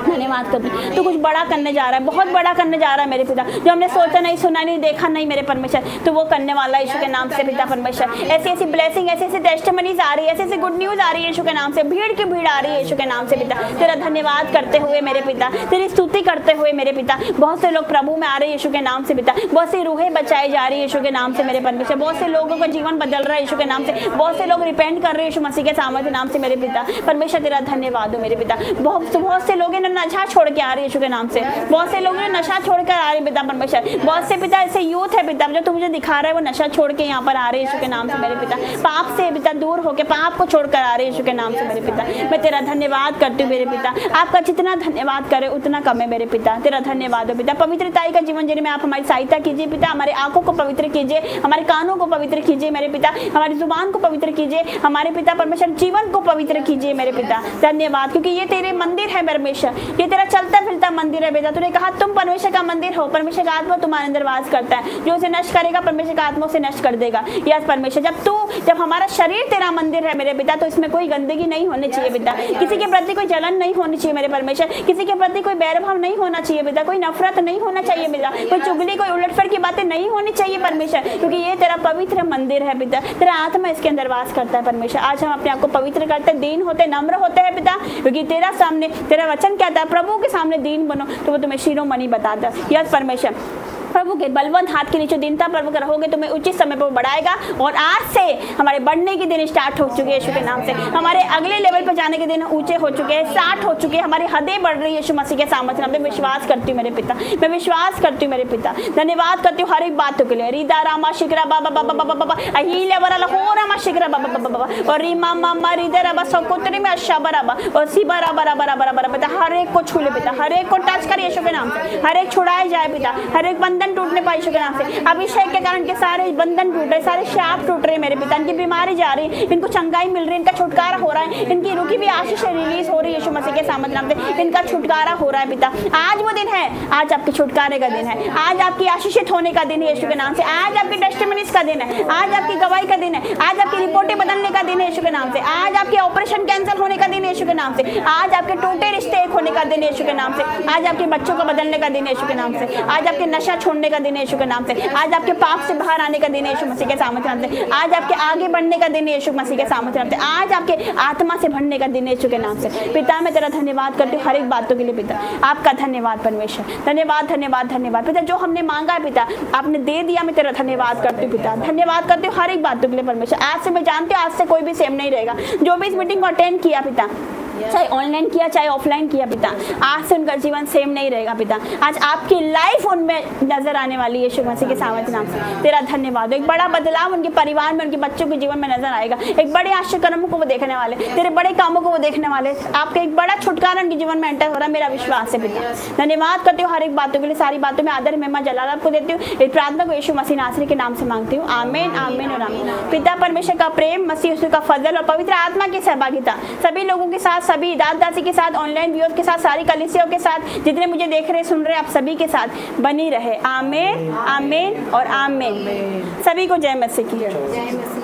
धन्यवाद करती हूँ। तू कुछ बड़ा करने जा रहा है, बहुत बड़ा करने जा रहा है मेरे पिता। जो हमने सोचा नहीं, सुना नहीं, देखा नहीं मेरे परमेश्वर, तो वो करने वाला है यीशु के नाम से पिता परमेश्वर। ऐसी ऐसी ब्लेसिंग, ऐसी ऐसी टेस्टिमनीज आ रही है, ऐसी ऐसी गुड न्यूज आ रही है यीशु के नाम से। भीड़ की भीड़ आ रही है यीशु के नाम से पिता। तेरा धन्यवाद करते हुए मेरे पिता, तेरी स्तुति करते हुए मेरे पिता। बहुत से लोग प्रभु में आ रहे हैं यीशु के नाम से पिता। बहुत सी रूहें बचाई जा रही है यीशु के नाम से मेरे परमेश्वर। बहुत से लोगों का जीवन बदल रहा है यीशु के नाम से। बहुत से लोग रिपेंट कर रहे हैं यीशु मसीह के सामर्थ्य नाम से मेरे पिता परमेश्वर। तेरा धन्यवाद हो मेरे पिता। बहुत से लोग नशा छोड़ के आ रहे हैं यीशु के नाम से। बहुत से लोग नशा छोड़ कर आ रहे हैं पिता परमेश्वर। बहुत से पिता ऐसे यूथ है पिता, जो तू मुझे दिखा रहा है, वो नशा छोड़ के यहाँ पर आ रहे हैं यीशु के नाम से मेरे पिता। पाप से पिता दूर होकर पाप को छोड़कर आ रहे हैं यीशु के नाम से मेरे पिता। मैं तेरा धन्यवाद करती हूँ मेरे पिता। आपका जितना धन्यवाद करे उतना कम है मेरे पिता। तेरा धन्यवाद हो पिता। पवित्रताई का जीवन जीने में आप हमारी सहायता कीजिए पिता। हमारे आंखों को पवित्र कीजिए, हमारे कानों को पवित्र कीजिए मेरे पिता। हमारी जुबान को पवित्र कीजिए हमारे पिता परमेश्वर। जीवन को पवित्र कीजिए मेरे पिता। धन्यवाद, क्योंकि ये तेरे मंदिर है परमेश्वर। ये तेरा चलता फिरता मंदिर है बेटा। तूने कहा तुम परमेश्वर का मंदिर हो, परमेश्वर का आत्मा तुम्हारे अंदर वास करता है। जो उसे नष्ट करेगा परमेश्वर का आत्मा उसे नष्ट कर देगा। यस परमेश्वर, जब हमारा शरीर तेरा मंदिर है मेरे पिता, तो इसमें कोई गंदगी नहीं होनी चाहिए पिता। किसी के प्रति कोई जलन नहीं होनी चाहिए चाहिए मेरे परमेश्वर, किसी के प्रति कोई बैरभाव नहीं होना चाहिए पिता, कोई नफरत नहीं होना चाहिए पिता, कोई चुगली, कोई उलटफेर की बातें नहीं होनी चाहिए परमेश्वर, क्योंकि ये तेरा पवित्र मंदिर है पिता, तेरा आत्मा इसके अंदर वास करता है परमेश्वर। आज हम अपने आप को पवित्र करते, दीन होते, नम्र होते हैं पिता, क्योंकि तेरा सामने, तेरा वचन कहता है प्रभु के सामने दीन बनो तो वो तुम्हें शिरोमणि बताता है। यस परमेश्वर, प्रभु के बलवंत हाथ के नीचे दीनता प्रभु रहोगे, तुम्हें उचित समय पर बढ़ाएगा। और आज से हमारे बढ़ने के दिन स्टार्ट हो चुके हैं यीशु के नाम से, हमारे अगले लेवल पर जाने के दिन ऊंचे हो चुके हैं, स्टार्ट हो चुके हैं, हमारी हदें बढ़ रही है यीशु मसीह के सामर्थ्य नाम में। विश्वास करती हूँ मेरे पिता, मैं विश्वास करती हूँ मेरे पिता, धन्यवाद करती हूँ हर एक बातों के लिए। रिदा रामा शिकरा बाबा बाबा बाबा बाबा अहीले वरा हो रामा शिकरा बाबा बाबा बाबा और रीमा मामा रिदा राबा सकोतरी में अच्छा बराबा और सीबा राबा राबा राबा राबा पिता, हर एक को छू ले पिता, हर एक को टच कर यीशु के नाम से, हर एक छुड़ाए जाए पिता, हर एक बंधन टूटने पाए यीशु के नाम से। अभिषेक के कारण के सारे बंधन टूट रहे, सारे शाप टूट रहे मेरे पिता, इनकी बीमारी जा रही, इनको चंगाई मिल रही है, इनका छुटकारा हो रहा है, इनकी रुकी भी आशीष रिलीज हो रही है यीशु मसीह के सामर्थ्य नाम से, इनका छुटकारा हो रहा है पिता। आज वो दिन है, आज आपके छुटकारे का दिन है, आज आपकी आशीषित होने का दिन है यीशु के नाम से, आज आपकी टेस्टिमनीज का दिन है, आज आपकी गवाही का दिन है, आज आपकी रिपोर्टें बदलने का दिन है यीशु के नाम से, आज आपके ऑपरेशन कैंसिल होने का दिन है यीशु के नाम से, आज आपके टूटे रिश्ते एक होने का दिन है यीशु के नाम से, आज आपके बच्चों को बदलने का दिन है यीशु के नाम से, आज आपके नशा छोड़ने का दिन है यीशु के नाम से, आज आपके पाप से बाहर आने का दिन है यीशु मसीह के सामर्थ्य नाम से, आज आपके आगे बढ़ने का दिन है यीशु मसीह के सामर्थ्य नाम से, आज आपके आत्मा से भरने का दिन है यीशु के नाम से। पिता मैं तेरा धन्यवाद करती हूँ हर एक बातों के लिए पिता, आपका धन्यवाद परमेश्वर, धन्यवाद धन्यवाद धन्यवाद पिता, जो हमने मांगा है पिता आपने दे दिया, मैं तेरा धन्यवाद करती हूँ पिता, धन्यवाद करती हूँ हर एक बातों के लिए परमेश्वर। आज से मैं जानती हूँ आज से कोई भी सेम नहीं रहेगा, जो भी इस मीटिंग को अटेंड किया पिता, चाहे ऑनलाइन किया चाहे ऑफलाइन किया पिता, आज से उनका जीवन सेम नहीं रहेगा पिता, आज आपकी लाइफ उनमें नजर आने वाली है यीशु मसीह के सामर्थ्य नाम से। तेरा धन्यवाद, एक बड़ा बदलाव उनके परिवार में, उनके बच्चों के जीवन में नजर आएगा, एक बड़े आश्चर्य कर्मों को वो देखने वाले, तेरे बड़े कामों को वो देखने वाले, आपका एक बड़ा छुटकारा उनके जीवन में एंटर हो रहा है, मेरा विश्वास है पिता। धन्यवाद करती हूँ हर एक बातों के लिए, सारी बातों में आदर महिमा जलाल आपको देती हूँ, इस प्रार्थना को यीशु मसीह नासरी के नाम से मांगती हूँ, आमीन आमीन और आमीन। पिता परमेश्वर का प्रेम, मसीह यीशु का फजल और पवित्र आत्मा की सहभागिता सभी लोगों के साथ, सभी दास दासी के साथ, ऑनलाइन व्यूअर्स के साथ, सारी कलीसियाओं के साथ, जितने मुझे देख रहे सुन रहे आप सभी के साथ बनी रहे। आमीन आमीन और आमीन। सभी को जय मसीह की।